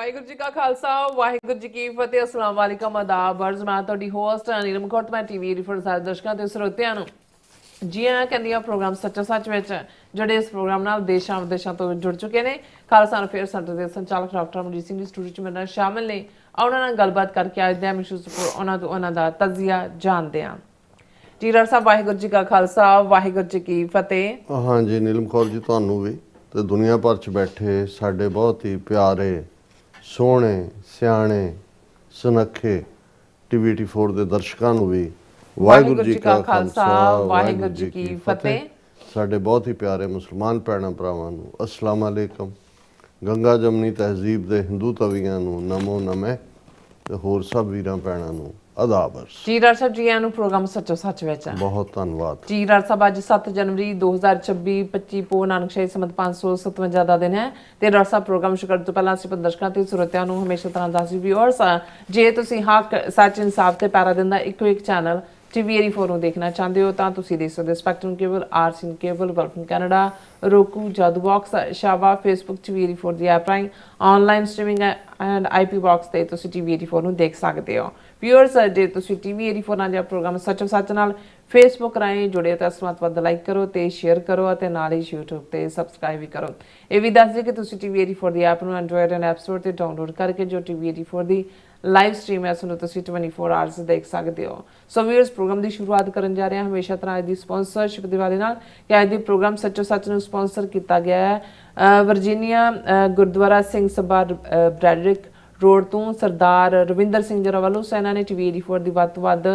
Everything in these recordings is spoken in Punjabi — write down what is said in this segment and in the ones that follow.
ਵਾਹਿਗੁਰੂ ਜੀ ਕਾ ਖਾਲਸਾ ਵਾਹਿਗੁਰੂ ਜੀ ਕੀ ਫਤਿਹ। ਅਸਲਾਮ ਵਾਲੇਕਮ, ਆਦਾਬ, ਅਰਜ਼ ਮੈਂ ਤੁਹਾਡੀ ਹੋਸਟ ਨੀਲਮ ਕੌਰ ਮੈਂ ਟੀਵੀ ਰਿਫਰ ਸਾਰੇ ਦਰਸ਼ਕਾਂ ਤੇ ਸਰੋਤਿਆਂ ਨੂੰ ਜੀ ਆਇਆਂ ਕਹਿੰਦੀ ਆ ਪ੍ਰੋਗਰਾਮ ਸੱਚਾ ਸੱਚ ਵਿੱਚ ਜਿਹੜੇ ਇਸ ਪ੍ਰੋਗਰਾਮ ਨਾਲ ਦੇਸ਼ਾਂ ਵਿਦੇਸ਼ਾਂ ਤੋਂ ਜੁੜ ਚੁੱਕੇ ਨੇ। ਖਾਲਸਾ ਅਫੇਅਰ ਸੈਂਟਰ ਦੇ ਸੰਚਾਲਕ ਡਾਕਟਰ ਅਮਰਜੀਤ ਸਿੰਘ ਜੀ ਸਟੂਡੀਓ 'ਚ ਮੇਰੇ ਨਾਲ ਸ਼ਾਮਿਲ ਨੇ। ਉਹਨਾਂ ਨਾਲ ਗੱਲਬਾਤ ਕਰਕੇ ਅੱਜ ਦੇ ਇਸ਼ੂਜ਼ ਉੱਪਰ ਉਹਨਾਂ ਤੋਂ ਉਹਨਾਂ ਦਾ ਤਜਜ਼ੀਆ ਜਾਣਦੇ ਹਾਂ। ਜੀ ਡਾਕਟਰ ਸਾਹਿਬ ਵਾਹਿਗੁਰੂ ਜੀ ਕਾ ਖਾਲਸਾ ਵਾਹਿਗੁਰੂ ਜੀ ਕੀ ਫਤਿਹ। हाँ जी नीलम कौर जी ਤੁਹਾਨੂੰ ਵੀ ਤੇ ਦੁਨੀਆ ਭਰ 'ਚ ਬੈਠੇ ਸਾਡੇ ਬਹੁਤ ਹੀ ਪਿਆਰੇ ਸੋਹਣੇ ਸਿਆਣੇ ਸੁਨੱਖੇ TVT4 ਦੇ ਦਰਸ਼ਕਾਂ ਨੂੰ ਵੀ ਵਾਹਿਗੁਰੂ ਜੀ ਕਾ ਖਾਲਸਾ ਵਾਹਿਗੁਰੂ ਜੀ ਕੀ ਫਤਿਹ। ਸਾਡੇ ਬਹੁਤ ਹੀ ਪਿਆਰੇ ਮੁਸਲਮਾਨ ਭੈਣਾਂ ਭਰਾਵਾਂ ਨੂੰ ਅਸਲਾਮ ਅਲੈਕਮ। ਗੰਗਾ ਜਮਨੀ ਤਹਿਜ਼ੀਬ ਦੇ ਹਿੰਦੂ ਤਵੀਆਂ ਨੂੰ ਨਮੋ ਨਮੇ ਤੇ ਹੋਰ ਸਭ ਵੀਰਾਂ ਭੈਣਾਂ ਨੂੰ ਆਦਾਬ ਅਰਜ਼। ਜੀ ਡਾਕਟਰ ਸਾਹਿਬ ਜੀ ਆਇਆਂ ਨੂੰ ਪ੍ਰੋਗਰਾਮ ਸੱਚੋ ਸੱਚ ਵਿੱਚ ਬਹੁਤ ਧੰਨਵਾਦ ਜੀ ਡਾਕਟਰ ਸਾਹਿਬ। ਅੱਜ 7 ਜਨਵਰੀ 2026 25 ਪੋ ਨਾਨਕ ਸ਼ਾਹੀ ਸੰਮਤ 557 ਦਾ ਦਿਨ ਹੈ ਤੇ ਡਾਕਟਰ ਸਾਹਿਬ ਪ੍ਰੋਗਰਾਮ ਸ਼ੁਰੂ ਕਰਨ ਤੋਂ ਪਹਿਲਾਂ ਅਸੀਂ ਦਰਸ਼ਕਾਂ ਤੇ ਸਰੋਤਿਆਂ ਨੂੰ ਹਮੇਸ਼ਾ ਤਰ੍ਹਾਂ ਦੱਸੀ ਵਿਊਅਰਸ ਜੇ ਤੁਸੀਂ ਹੱਕ ਸੱਚ ਇਨਸਾਫ ਤੇ ਪੈਰਾ ਦਿੰਦਾ ਇੱਕੋ ਇੱਕ ਚੈਨਲ TVT4 ਨੂੰ ਦੇਖਣਾ ਚਾਹੁੰਦੇ ਹੋ ਤਾਂ ਤੁਸੀਂ ਦੇਖ ਸਕਦੇ ਹੋ ਸਪੈਕਟਰਮ ਕੇਬਲ, ਆਰਸੀਨ ਕੇਬਲ, ਗਲਫਨ ਕੈਨੇਡਾ, roku, ਜਾਦੂ ਬਾਕਸ, ਸ਼ਾਵਾ, ਫੇਸਬੁੱਕ TVT4 ਦੀ ਐਪ ਰਾਹੀਂ online streaming and IP box ਤੇ ਤੁਸੀਂ TVT4 ਨੂੰ ਦੇਖ ਸਕਦੇ ਹੋ। ਵਿਊਅਰਸ ਜੇ ਤੁਸੀਂ TVT4 ਨਾਲ ਜਿਹੜਾ ਪ੍ਰੋਗਰਾਮ ਸੱਚੋ ਸੱਚ ਨਾਲ ਫੇਸਬੁੱਕ ਰਾਹੀਂ ਜੁੜੇ ਤਾਂ ਇਸ ਵੱਧ ਲਾਈਕ ਕਰੋ ਤੇ ਸ਼ੇਅਰ ਕਰੋ ਅਤੇ ਨਾਲ ਹੀ YouTube ਤੇ ਸਬਸਕ੍ਰਾਈਬ ਵੀ ਕਰੋ। ਇਹ ਵੀ ਦੱਸ ਦਿਓ ਕਿ ਤੁਸੀਂ TVT4 ਦੀ ਐਪ ਨੂੰ ਐਂਡਰੋਇਡ ਐਂਡ ਐਪ ਸਟੋਰ ਤੇ ਡਾਊਨਲੋਡ ਕਰਕੇ ਜੋ TVT4 ਦੀ ਲਾਈਵ ਸਟ੍ਰੀਮ ਹੈ ਉਸਨੂੰ ਤੁਸੀਂ 24 ਆਵਰਸ ਦੇਖ ਸਕਦੇ ਹੋ। ਸੋ ਵੀਅਰਸ ਪ੍ਰੋਗਰਾਮ ਦੀ ਸ਼ੁਰੂਆਤ ਕਰਨ ਜਾ ਰਹੇ ਹਾਂ ਹਮੇਸ਼ਾ ਤਰ੍ਹਾਂ ਦੀ ਸਪਾਂਸਰਸ਼ਿਪ ਦੇ ਵਾਲੇ ਨਾਲ ਕਿ ਅੱਜ ਦੀ ਪ੍ਰੋਗਰਾਮ ਸੱਚੋ ਸੱਚ ਨੂੰ ਸਪਾਂਸਰ ਕੀਤਾ ਗਿਆ ਹੈ ਵਰਜੀਨੀਆ ਗੁਰਦੁਆਰਾ ਸਿੰਘ ਸਭਾ ਬ੍ਰੈਡਰਿਕ ਰੋਡ ਤੋਂ ਸਰਦਾਰ ਰਵਿੰਦਰ ਸਿੰਘ ਜਰਾ ਵੱਲੋਂ ਸੈਨਾ ਨੇ TVT4 ਦੀ ਵੱਧ ਤੋਂ ਵੱਧ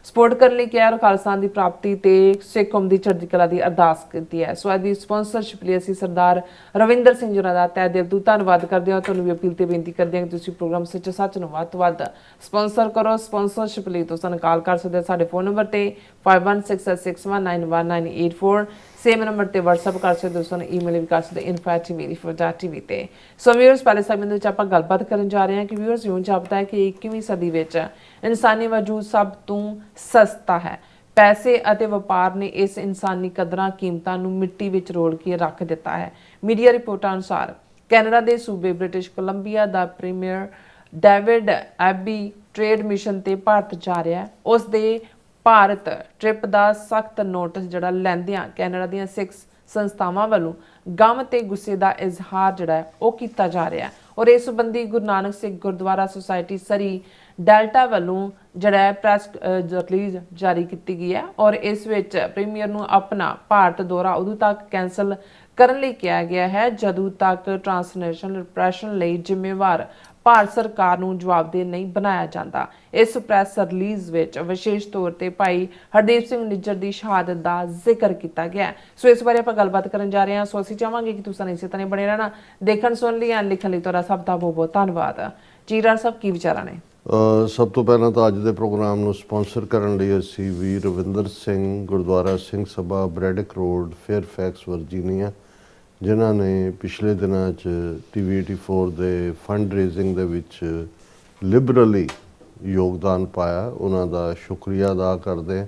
ਸਪੋਰਟ ਕਰਨ ਲਈ ਕਿਹਾ ਔਰ ਖਾਲਸਾ ਦੀ ਪ੍ਰਾਪਤੀ ਤੇ ਸਿੱਖ ਕੌਮ ਦੀ ਚੜ੍ਹਦੀ ਕਲਾ ਦੀ ਅਰਦਾਸ ਕੀਤੀ ਹੈ। ਸੋ ਅੱਜ ਦੀ ਸਪਾਂਸਰਸ਼ਿਪ ਲਈ ਅਸੀਂ ਸਰਦਾਰ ਰਵਿੰਦਰ ਸਿੰਘ ਜਰਾ ਦਾ ਤਹਿ ਦਿਲ ਤੋਂ ਧੰਨਵਾਦ ਕਰਦੇ ਹਾਂ। ਤੁਹਾਨੂੰ ਵੀ ਅਪੀਲ ਤੇ ਬੇਨਤੀ ਕਰਦੇ ਹਾਂ ਕਿ ਤੁਸੀਂ ਪ੍ਰੋਗਰਾਮ ਸੱਚ ਸੱਚ ਨੂੰ ਵੱਧ ਤੋਂ ਵੱਧ ਸਪਾਂਸਰ ਕਰੋ। ਸਪਾਂਸਰਸ਼ਿਪ ਲਈ ਤੁਸੀਂ ਕਾਲ ਕਰ ਸਕਦੇ ਹੋ ਸਾਡੇ ਫੋਨ ਨੰਬਰ ਤੇ 5166619184 ਸੇਮ ਨੰਬਰ ਤੇ WhatsApp ਕਰ ਸਕਦੇ ਹੋ। ਸਾਨੂੰ ਈਮੇਲ ਵੀ ਕਰ ਸਕਦੇ info@tvt4.tv ਤੇ। ਸੋ ਵੀਅਰਸ ਪਹਿਲੇ ਸੈਗਮੈਂਟ ਵਿੱਚ ਆਪਾਂ ਗੱਲਬਾਤ ਕਰਨ ਜਾ ਰਹੇ ਹਾਂ ਕਿ ਵੀਅਰਸ ਯੂੰ ਜਾਪਦਾ ਹੈ ਕਿ 21ਵੀਂ ਸਦੀ ਵਿੱਚ ਇਨਸਾਨੀ ਵਜੂਦ ਸਭ ਤੋਂ ਸਸਤਾ ਹੈ। ਪੈਸੇ ਅਤੇ ਵਪਾਰ ਨੇ ਇਸ ਇਨਸਾਨੀ ਕਦਰਾਂ ਕੀਮਤਾਂ ਨੂੰ ਮਿੱਟੀ ਵਿੱਚ ਰੋਲ ਕੇ ਰੱਖ ਦਿੱਤਾ ਹੈ। ਮੀਡੀਆ ਰਿਪੋਰਟਾਂ ਅਨੁਸਾਰ ਕੈਨੇਡਾ ਦੇ ਸੂਬੇ ਬ੍ਰਿਟਿਸ਼ ਕੋਲੰਬੀਆ ਦਾ ਪ੍ਰੀਮੀਅਰ ਡੇਵਿਡ ਐਬੀ ਟ੍ਰੇਡ ਮਿਸ਼ਨ ਤੇ ਭਾਰਤ ਜਾ ਰਿਹਾ ਹੈ। ਉਸ ਦੇ ਭਾਰਤ ਟ੍ਰਿਪ ਦਾ ਸਖਤ ਨੋਟਿਸ ਜਿਹੜਾ ਲੈਂਦਿਆਂ ਕੈਨੇਡਾ ਦੀਆਂ ਸਿੱਖ ਸੰਸਥਾਵਾਂ ਵੱਲੋਂ ਗਮ ਤੇ ਗੁੱਸੇ ਦਾ ਇਜ਼ਹਾਰ ਜਿਹੜਾ ਉਹ ਕੀਤਾ ਜਾ ਰਿਹਾ ਹੈ ਔਰ ਇਸ ਸੰਬੰਧੀ ਗੁਰੂ ਨਾਨਕ ਸਿੱਖ ਗੁਰਦੁਆਰਾ ਸੁਸਾਇਟੀ ਸਰੀ ਡੈਲਟਾ ਵੱਲੋਂ ਜਿਹੜਾ ਪ੍ਰੈਸ ਰਿਲੀਜ਼ ਜਾਰੀ ਕੀਤੀ ਗਈ ਹੈ ਔਰ ਇਸ ਵਿੱਚ ਪ੍ਰੀਮੀਅਰ ਨੂੰ ਆਪਣਾ ਭਾਰਤ ਦੌਰਾ ਉਦੋਂ ਤੱਕ ਕੈਂਸਲ ਕਰਨ ਲਈ ਕਿਹਾ ਗਿਆ ਹੈ ਜਦੋਂ ਤੱਕ ਟ੍ਰਾਂਸਨੈਸ਼ਨਲ ਰਿਪਰੈਸ਼ਨ ਲਈ ਜ਼ਿੰਮੇਵਾਰ ਭਾਰਤ ਸਰਕਾਰ ਨੂੰ ਜਵਾਬਦੇਹ ਨਹੀਂ ਬਣਾਇਆ ਜਾਂਦਾ। ਇਸ ਪ੍ਰੈਸ ਰਿਲੀਜ਼ ਵਿੱਚ ਵਿਸ਼ੇਸ਼ ਤੌਰ ਤੇ ਭਾਈ ਹਰਦੀਪ ਸਿੰਘ ਨਿੱਜਰ ਦੀ ਸ਼ਹਾਦਤ ਦਾ ਜ਼ਿਕਰ ਕੀਤਾ ਗਿਆ। ਸੋ ਇਸ ਬਾਰੇ ਆਪਾਂ ਗੱਲਬਾਤ ਕਰਨ ਜਾ ਰਹੇ ਹਾਂ। ਸੋ ਅਸੀਂ ਚਾਹਾਂਗੇ ਕਿ ਤੁਸੀਂ ਇਸੇ ਤਰ੍ਹਾਂ ਬਣੇ ਰਹਿਣਾ। ਦੇਖਣ ਸੁਣ ਲਈ ਐਂਡ ਲਿਖਣ ਲਈ ਤੁਹਾਡਾ ਸਭ ਦਾ ਬਹੁਤ ਬਹੁਤ ਧੰਨਵਾਦ। ਜੀ ਡਾਕਟਰ ਸਾਹਿਬ ਕੀ ਵਿਚਾਰਾਂ ਨੇ? ਸਭ ਤੋਂ ਪਹਿਲਾਂ ਤਾਂ ਅੱਜ ਦੇ ਪ੍ਰੋਗਰਾਮ ਨੂੰ ਸਪਾਂਸਰ ਕਰਨ ਲਈ ਅਸੀਂ ਵੀਰ ਰਵਿੰਦਰ ਸਿੰਘ ਗੁਰਦੁਆਰਾ ਸਿੰਘ ਸਭਾ ਬ੍ਰੈਡਿਕ ਰੋਡ ਫੇਅਰਫੈਕਸ ਵਰਜੀਨੀਆ ਜਿਨ੍ਹਾਂ ਨੇ ਪਿਛਲੇ ਦਿਨਾਂ 'ਚ TVT4 ਦੇ ਫੰਡ ਰੇਜ਼ਿੰਗ ਦੇ ਵਿੱਚ ਲਿਬਰਲੀ ਯੋਗਦਾਨ ਪਾਇਆ, ਉਹਨਾਂ ਦਾ ਸ਼ੁਕਰੀਆ ਅਦਾ ਕਰਦੇ।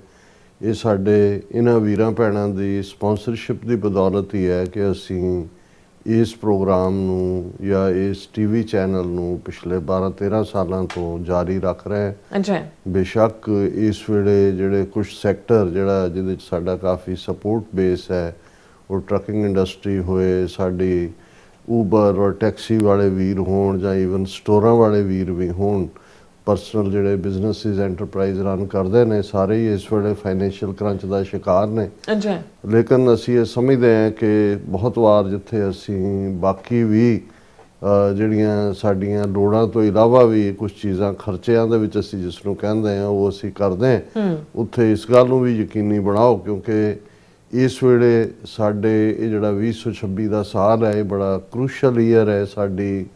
ਇਹ ਸਾਡੇ ਇਹਨਾਂ ਵੀਰਾਂ ਭੈਣਾਂ ਦੀ ਸਪਾਂਸਰਸ਼ਿਪ ਦੀ ਬਦੌਲਤ ਹੀ ਹੈ ਕਿ ਅਸੀਂ ਇਸ ਪ੍ਰੋਗਰਾਮ ਨੂੰ ਜਾਂ ਇਸ TV ਚੈਨਲ ਨੂੰ ਪਿਛਲੇ 12-13 ਸਾਲਾਂ ਤੋਂ ਜਾਰੀ ਰੱਖ ਰਹੇ ਹਾਂ। ਬੇਸ਼ੱਕ ਇਸ ਵੇਲੇ ਜਿਹੜੇ ਕੁਝ ਸੈਕਟਰ ਜਿਹੜਾ ਜਿਹਦੇ 'ਚ ਸਾਡਾ ਕਾਫੀ ਸਪੋਰਟ ਬੇਸ ਹੈ ਉਹ ਟਰੱਕਿੰਗ ਇੰਡਸਟਰੀ ਹੋਏ, ਸਾਡੀ ਊਬਰ ਔਰ ਟੈਕਸੀ ਵਾਲੇ ਵੀਰ ਹੋਣ ਜਾਂ ਈਵਨ ਸਟੋਰਾਂ ਵਾਲੇ ਵੀਰ ਵੀ ਹੋਣ, ਪਰਸਨਲ ਜਿਹੜੇ ਬਿਜ਼ਨਸਿਸ ਐਂਟਰਪ੍ਰਾਈਜ਼ ਰਨ ਕਰਦੇ ਨੇ, ਸਾਰੇ ਹੀ ਇਸ ਵੇਲੇ ਫਾਈਨੈਂਸ਼ੀਅਲ ਕਰੰਚ ਦਾ ਸ਼ਿਕਾਰ ਨੇ। ਲੇਕਿਨ ਅਸੀਂ ਇਹ ਸਮਝਦੇ ਹਾਂ ਕਿ ਬਹੁਤ ਵਾਰ ਜਿੱਥੇ ਅਸੀਂ ਬਾਕੀ ਵੀ ਜਿਹੜੀਆਂ ਸਾਡੀਆਂ ਲੋੜਾਂ ਤੋਂ ਇਲਾਵਾ ਵੀ ਕੁਝ ਚੀਜ਼ਾਂ ਖਰਚਿਆਂ ਦੇ ਵਿੱਚ ਅਸੀਂ ਜਿਸ ਨੂੰ ਕਹਿੰਦੇ ਹਾਂ ਉਹ ਅਸੀਂ ਕਰਦੇ ਹਾਂ, ਉੱਥੇ ਇਸ ਗੱਲ ਨੂੰ ਵੀ ਯਕੀਨੀ ਬਣਾਓ ਕਿਉਂਕਿ ਇਸ ਵੇਲੇ ਸਾਡੇ ਇਹ ਜਿਹੜਾ 2026 ਦਾ ਸਾਲ ਹੈ ਇਹ ਬੜਾ ਕਰੂਸ਼ਲ ਈਅਰ ਹੈ ਸਾਡੀ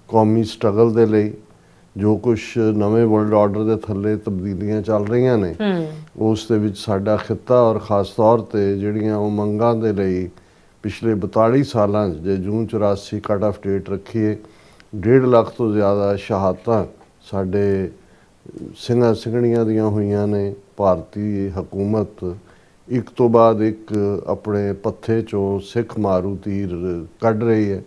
ਕੌਮੀ ਸਟਰਗਲ ਦੇ ਲਈ। ਜੋ ਕੁਝ ਨਵੇਂ ਵਰਲਡ ਆਰਡਰ ਦੇ ਥੱਲੇ ਤਬਦੀਲੀਆਂ ਚੱਲ ਰਹੀਆਂ ਨੇ ਉਸ ਦੇ ਵਿੱਚ ਸਾਡਾ ਖਿੱਤਾ ਔਰ ਖ਼ਾਸ ਤੌਰ 'ਤੇ ਜਿਹੜੀਆਂ ਉਹ ਮੰਗਾਂ ਦੇ ਲਈ ਪਿਛਲੇ 42 ਸਾਲਾਂ 'ਚ ਜੇ ਜੂਨ 84 ਕੱਟ ਆਫ ਡੇਟ ਰੱਖੀਏ 1.5 ਲੱਖ ਤੋਂ ਜ਼ਿਆਦਾ ਸ਼ਹਾਦਤਾਂ ਸਾਡੇ ਸਿੰਘਾਂ ਸਿੰਘਣੀਆਂ ਦੀਆਂ ਹੋਈਆਂ ਨੇ। ਭਾਰਤੀ ਹਕੂਮਤ ਇੱਕ ਤੋਂ ਬਾਅਦ ਇੱਕ ਆਪਣੇ ਪੱਥੇ 'ਚੋਂ ਸਿੱਖ ਮਾਰੂ ਤੀਰ ਕੱਢ ਰਹੀ ਹੈ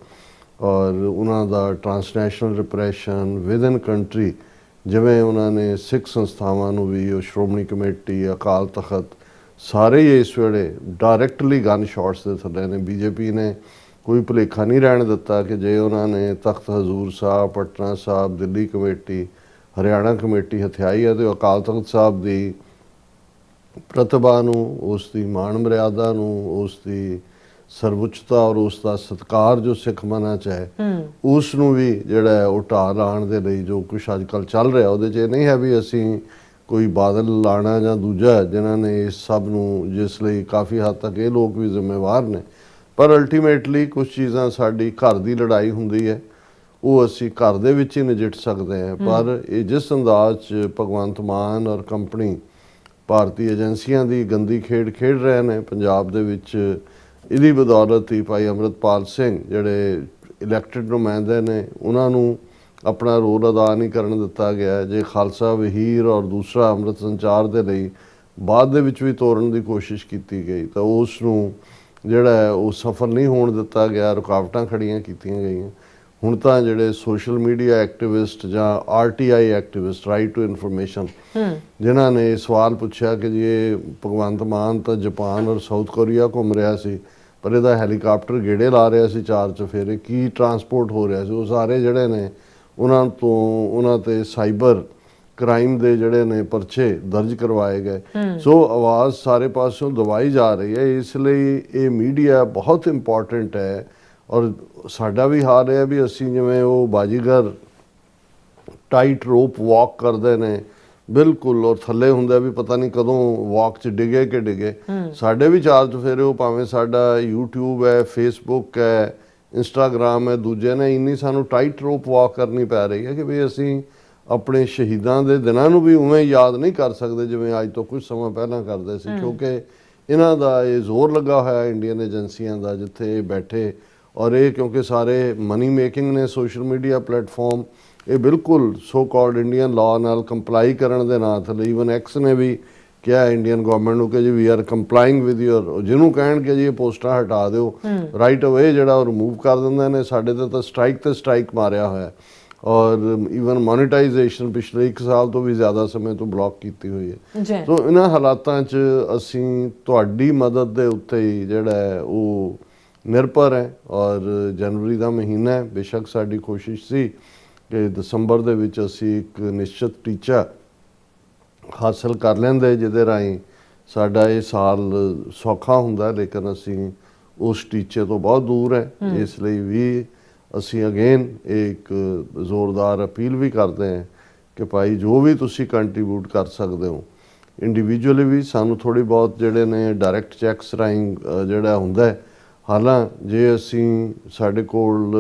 ਔਰ ਉਹਨਾਂ ਦਾ ਟਰਾਂਸਨੈਸ਼ਨਲ ਰਿਪਰੈਸ਼ਨ ਵਿਦਨ ਕੰਟਰੀ, ਜਿਵੇਂ ਉਹਨਾਂ ਨੇ ਸਿੱਖ ਸੰਸਥਾਵਾਂ ਨੂੰ ਵੀ, ਉਹ ਸ਼੍ਰੋਮਣੀ ਕਮੇਟੀ, ਅਕਾਲ ਤਖਤ, ਸਾਰੇ ਹੀ ਇਸ ਵੇਲੇ ਡਾਇਰੈਕਟਲੀ ਗਨ ਸ਼ਾਟਸ ਦੇ ਥੱਲੇ ਨੇ। ਬੀਜੇਪੀ ਨੇ ਕੋਈ ਭੁਲੇਖਾ ਨਹੀਂ ਰਹਿਣ ਦਿੱਤਾ ਕਿ ਜੇ ਉਹਨਾਂ ਨੇ ਤਖਤ ਹਜ਼ੂਰ ਸਾਹਿਬ, ਪਟਨਾ ਸਾਹਿਬ, ਦਿੱਲੀ ਕਮੇਟੀ, ਹਰਿਆਣਾ ਕਮੇਟੀ ਹਥਿਆਈ ਹੈ, ਤੇ ਅਕਾਲ ਤਖਤ ਸਾਹਿਬ ਦੀ ਪ੍ਰਤਿਭਾ ਨੂੰ, ਉਸ ਦੀ ਮਾਣ ਮਰਿਆਦਾ ਨੂੰ, ਉਸ ਦੀ ਸਰਵਉੱਚਤਾ ਔਰ ਉਸ ਦਾ ਸਤਿਕਾਰ ਜੋ ਸਿੱਖ ਮਨਾਂ 'ਚ ਹੈ, ਉਸ ਨੂੰ ਵੀ ਜਿਹੜਾ ਹੈ ਉਹ ਢਾਹ ਲਾਉਣ ਦੇ ਲਈ ਜੋ ਕੁਛ ਅੱਜ ਕੱਲ੍ਹ ਚੱਲ ਰਿਹਾ, ਉਹਦੇ 'ਚ ਇਹ ਨਹੀਂ ਹੈ ਵੀ ਅਸੀਂ ਕੋਈ ਬਾਦਲ ਲਾਣਾ ਜਾਂ ਦੂਜਾ, ਜਿਨ੍ਹਾਂ ਨੇ ਇਸ ਸਭ ਨੂੰ, ਜਿਸ ਲਈ ਕਾਫੀ ਹੱਦ ਤੱਕ ਇਹ ਲੋਕ ਵੀ ਜ਼ਿੰਮੇਵਾਰ ਨੇ। ਪਰ ਅਲਟੀਮੇਟਲੀ ਕੁਝ ਚੀਜ਼ਾਂ ਸਾਡੀ ਘਰ ਦੀ ਲੜਾਈ ਹੁੰਦੀ ਹੈ, ਉਹ ਅਸੀਂ ਘਰ ਦੇ ਵਿੱਚ ਹੀ ਨਜਿੱਠ ਸਕਦੇ ਹਾਂ। ਪਰ ਇਹ ਜਿਸ ਅੰਦਾਜ਼ 'ਚ ਭਗਵੰਤ ਮਾਨ ਔਰ ਕੰਪਨੀ ਭਾਰਤੀ ਏਜੰਸੀਆਂ ਦੀ ਗੰਦੀ ਖੇਡ ਖੇਡ ਰਹੇ ਨੇ ਪੰਜਾਬ ਦੇ ਵਿੱਚ, ਇਹਦੀ ਬਦੌਲਤ ਹੀ ਭਾਈ ਅੰਮ੍ਰਿਤਪਾਲ ਸਿੰਘ ਜਿਹੜੇ ਇਲੈਕਟਿਡ ਨੁਮਾਇੰਦੇ ਨੇ, ਉਹਨਾਂ ਨੂੰ ਆਪਣਾ ਰੋਲ ਅਦਾ ਨਹੀਂ ਕਰਨ ਦਿੱਤਾ ਗਿਆ। ਜੇ ਖਾਲਸਾ ਵਹੀਰ ਔਰ ਦੂਸਰਾ ਅੰਮ੍ਰਿਤ ਸੰਚਾਰ ਦੇ ਲਈ ਬਾਅਦ ਦੇ ਵਿੱਚ ਵੀ ਤੋੜਨ ਦੀ ਕੋਸ਼ਿਸ਼ ਕੀਤੀ ਗਈ, ਤਾਂ ਉਸ ਨੂੰ ਜਿਹੜਾ ਹੈ ਉਹ ਸਫਲ ਨਹੀਂ ਹੋਣ ਦਿੱਤਾ ਗਿਆ, ਰੁਕਾਵਟਾਂ ਖੜੀਆਂ ਕੀਤੀਆਂ ਗਈਆਂ। ਹੁਣ ਤਾਂ ਜਿਹੜੇ ਸੋਸ਼ਲ ਮੀਡੀਆ ਐਕਟਿਵਿਸਟ ਜਾਂ RTI activist, right to information, ਜਿਨ੍ਹਾਂ ਨੇ ਸਵਾਲ ਪੁੱਛਿਆ ਕਿ ਜੀ ਇਹ ਭਗਵੰਤ ਮਾਨ ਤਾਂ ਜਾਪਾਨ ਔਰ ਸਾਊਥ ਕੋਰੀਆ ਘੁੰਮ ਰਿਹਾ ਸੀ, ਪਰ ਇਹਦਾ ਹੈਲੀਕਾਪਟਰ ਗੇੜੇ ਲਾ ਰਿਹਾ ਸੀ 4 ਚੁਫੇਰੇ, ਕੀ ਟਰਾਂਸਪੋਰਟ ਹੋ ਰਿਹਾ ਸੀ, ਉਹ ਸਾਰੇ ਜਿਹੜੇ ਨੇ ਉਹਨਾਂ ਤੇ ਸਾਈਬਰ ਕ੍ਰਾਈਮ ਦੇ ਜਿਹੜੇ ਨੇ ਪਰਚੇ ਦਰਜ ਕਰਵਾਏ ਗਏ। ਸੋ ਆਵਾਜ਼ ਸਾਰੇ ਪਾਸਿਓਂ ਦਬਾਈ ਜਾ ਰਹੀ ਹੈ। ਇਸ ਲਈ ਇਹ ਮੀਡੀਆ ਬਹੁਤ ਇੰਪੋਰਟੈਂਟ ਹੈ। ਔਰ ਸਾਡਾ ਵੀ ਹਾਲ ਹੈ ਵੀ ਅਸੀਂ ਜਿਵੇਂ ਉਹ ਬਾਜੀਗਰ ਟਾਈਟ ਰੋਪ ਵਾਕ ਕਰਦੇ ਨੇ ਬਿਲਕੁਲ, ਔਰ ਥੱਲੇ ਹੁੰਦਾ ਵੀ ਪਤਾ ਨਹੀਂ ਕਦੋਂ ਵਾਕ 'ਚ ਡਿੱਗੇ ਕਿ ਡਿੱਗੇ, ਸਾਡੇ ਵੀ 4 ਚੁਫੇਰੇ, ਉਹ ਭਾਵੇਂ ਸਾਡਾ YouTube ਹੈ, Facebook ਹੈ, ਇੰਸਟਾਗ੍ਰਾਮ ਹੈ, ਦੂਜੇ ਨੇ, ਇੰਨੀ ਸਾਨੂੰ ਟਾਈਟ ਰੋਪ ਵਾਕ ਕਰਨੀ ਪੈ ਰਹੀ ਹੈ ਕਿ ਵੀ ਅਸੀਂ ਆਪਣੇ ਸ਼ਹੀਦਾਂ ਦੇ ਦਿਨਾਂ ਨੂੰ ਵੀ ਉਵੇਂ ਯਾਦ ਨਹੀਂ ਕਰ ਸਕਦੇ ਜਿਵੇਂ ਅੱਜ ਤੋਂ ਕੁਝ ਸਮਾਂ ਪਹਿਲਾਂ ਕਰਦੇ ਸੀ, ਕਿਉਂਕਿ ਇਹਨਾਂ ਦਾ ਇਹ ਜ਼ੋਰ ਲੱਗਾ ਹੋਇਆ ਇੰਡੀਅਨ ਏਜੰਸੀਆਂ ਦਾ ਜਿੱਥੇ ਇਹ ਬੈਠੇ। ਔਰ ਇਹ ਕਿਉਂਕਿ ਸਾਰੇ ਮਨੀ ਮੇਕਿੰਗ ਨੇ, ਸੋਸ਼ਲ ਮੀਡੀਆ ਪਲੇਟਫਾਰਮ, ਇਹ ਬਿਲਕੁਲ ਸੋ ਕਾਲਡ ਇੰਡੀਅਨ ਲਾਅ ਨਾਲ ਕੰਪਲਾਈ ਕਰਨ ਦੇ ਨਾਂ ਥੱਲੇ, ਈਵਨ ਐਕਸ ਨੇ ਵੀ ਕਿਹਾ ਇੰਡੀਅਨ ਗਵਰਨਮੈਂਟ ਨੂੰ ਕਿ ਜੀ ਵੀ ਆਰ ਕੰਪਲਾਈਂਗ ਵਿਦ ਯੂਰ, ਜਿਹਨੂੰ ਕਹਿਣਗੇ ਜੀ ਇਹ ਪੋਸਟਾਂ ਹਟਾ ਦਿਓ, ਰਾਈਟ ਅਵੇ ਜਿਹੜਾ ਉਹ ਰਿਮੂਵ ਕਰ ਦਿੰਦੇ ਨੇ। ਸਾਡੇ ਤੇ ਸਟ੍ਰਾਈਕ ਤੇ ਸਟ੍ਰਾਈਕ ਮਾਰਿਆ ਹੋਇਆ, ਔਰ ਈਵਨ ਮੋਨੀਟਾਈਜੇਸ਼ਨ ਪਿਛਲੇ 1 ਸਾਲ ਤੋਂ ਵੀ ਜ਼ਿਆਦਾ ਸਮੇਂ ਤੋਂ ਬਲੌਕ ਕੀਤੀ ਹੋਈ ਹੈ। ਸੋ ਇਹਨਾਂ ਹਾਲਾਤਾਂ 'ਚ ਅਸੀਂ ਤੁਹਾਡੀ ਮਦਦ ਦੇ ਉੱਤੇ ਹੀ ਜਿਹੜਾ ਹੈ ਉਹ ਨਿਰਭਰ ਹੈ। ਔਰ ਜਨਵਰੀ ਦਾ ਮਹੀਨਾ ਹੈ, ਬੇਸ਼ੱਕ ਸਾਡੀ ਕੋਸ਼ਿਸ਼ ਸੀ ਕਿ ਦਸੰਬਰ ਦੇ ਵਿੱਚ ਅਸੀਂ ਇੱਕ ਨਿਸ਼ਚਿਤ ਟੀਚਾ ਹਾਸਲ ਕਰ ਲੈਂਦੇ ਜਿਹਦੇ ਰਾਹੀਂ ਸਾਡਾ ਇਹ ਸਾਲ ਸੌਖਾ ਹੁੰਦਾ, ਲੇਕਿਨ ਅਸੀਂ ਉਸ ਟੀਚੇ ਤੋਂ ਬਹੁਤ ਦੂਰ ਹੈ। ਇਸ ਲਈ ਵੀ ਅਸੀਂ ਅਗੇਨ ਇੱਕ ਜ਼ੋਰਦਾਰ ਅਪੀਲ ਵੀ ਕਰਦੇ ਹਾਂ ਕਿ ਭਾਈ ਜੋ ਵੀ ਤੁਸੀਂ ਕੰਟਰੀਬਿਊਟ ਕਰ ਸਕਦੇ ਹੋ ਇੰਡੀਵਿਜੂਅਲੀ ਵੀ, ਸਾਨੂੰ ਥੋੜ੍ਹੀ ਬਹੁਤ ਜਿਹੜੇ ਨੇ ਡਾਇਰੈਕਟ ਚੈੱਕਸ ਰਾਹੀਂ ਜਿਹੜਾ ਹੁੰਦਾ ਹੈ। ਹਾਲਾਂ ਜੇ ਅਸੀਂ ਸਾਡੇ ਕੋਲ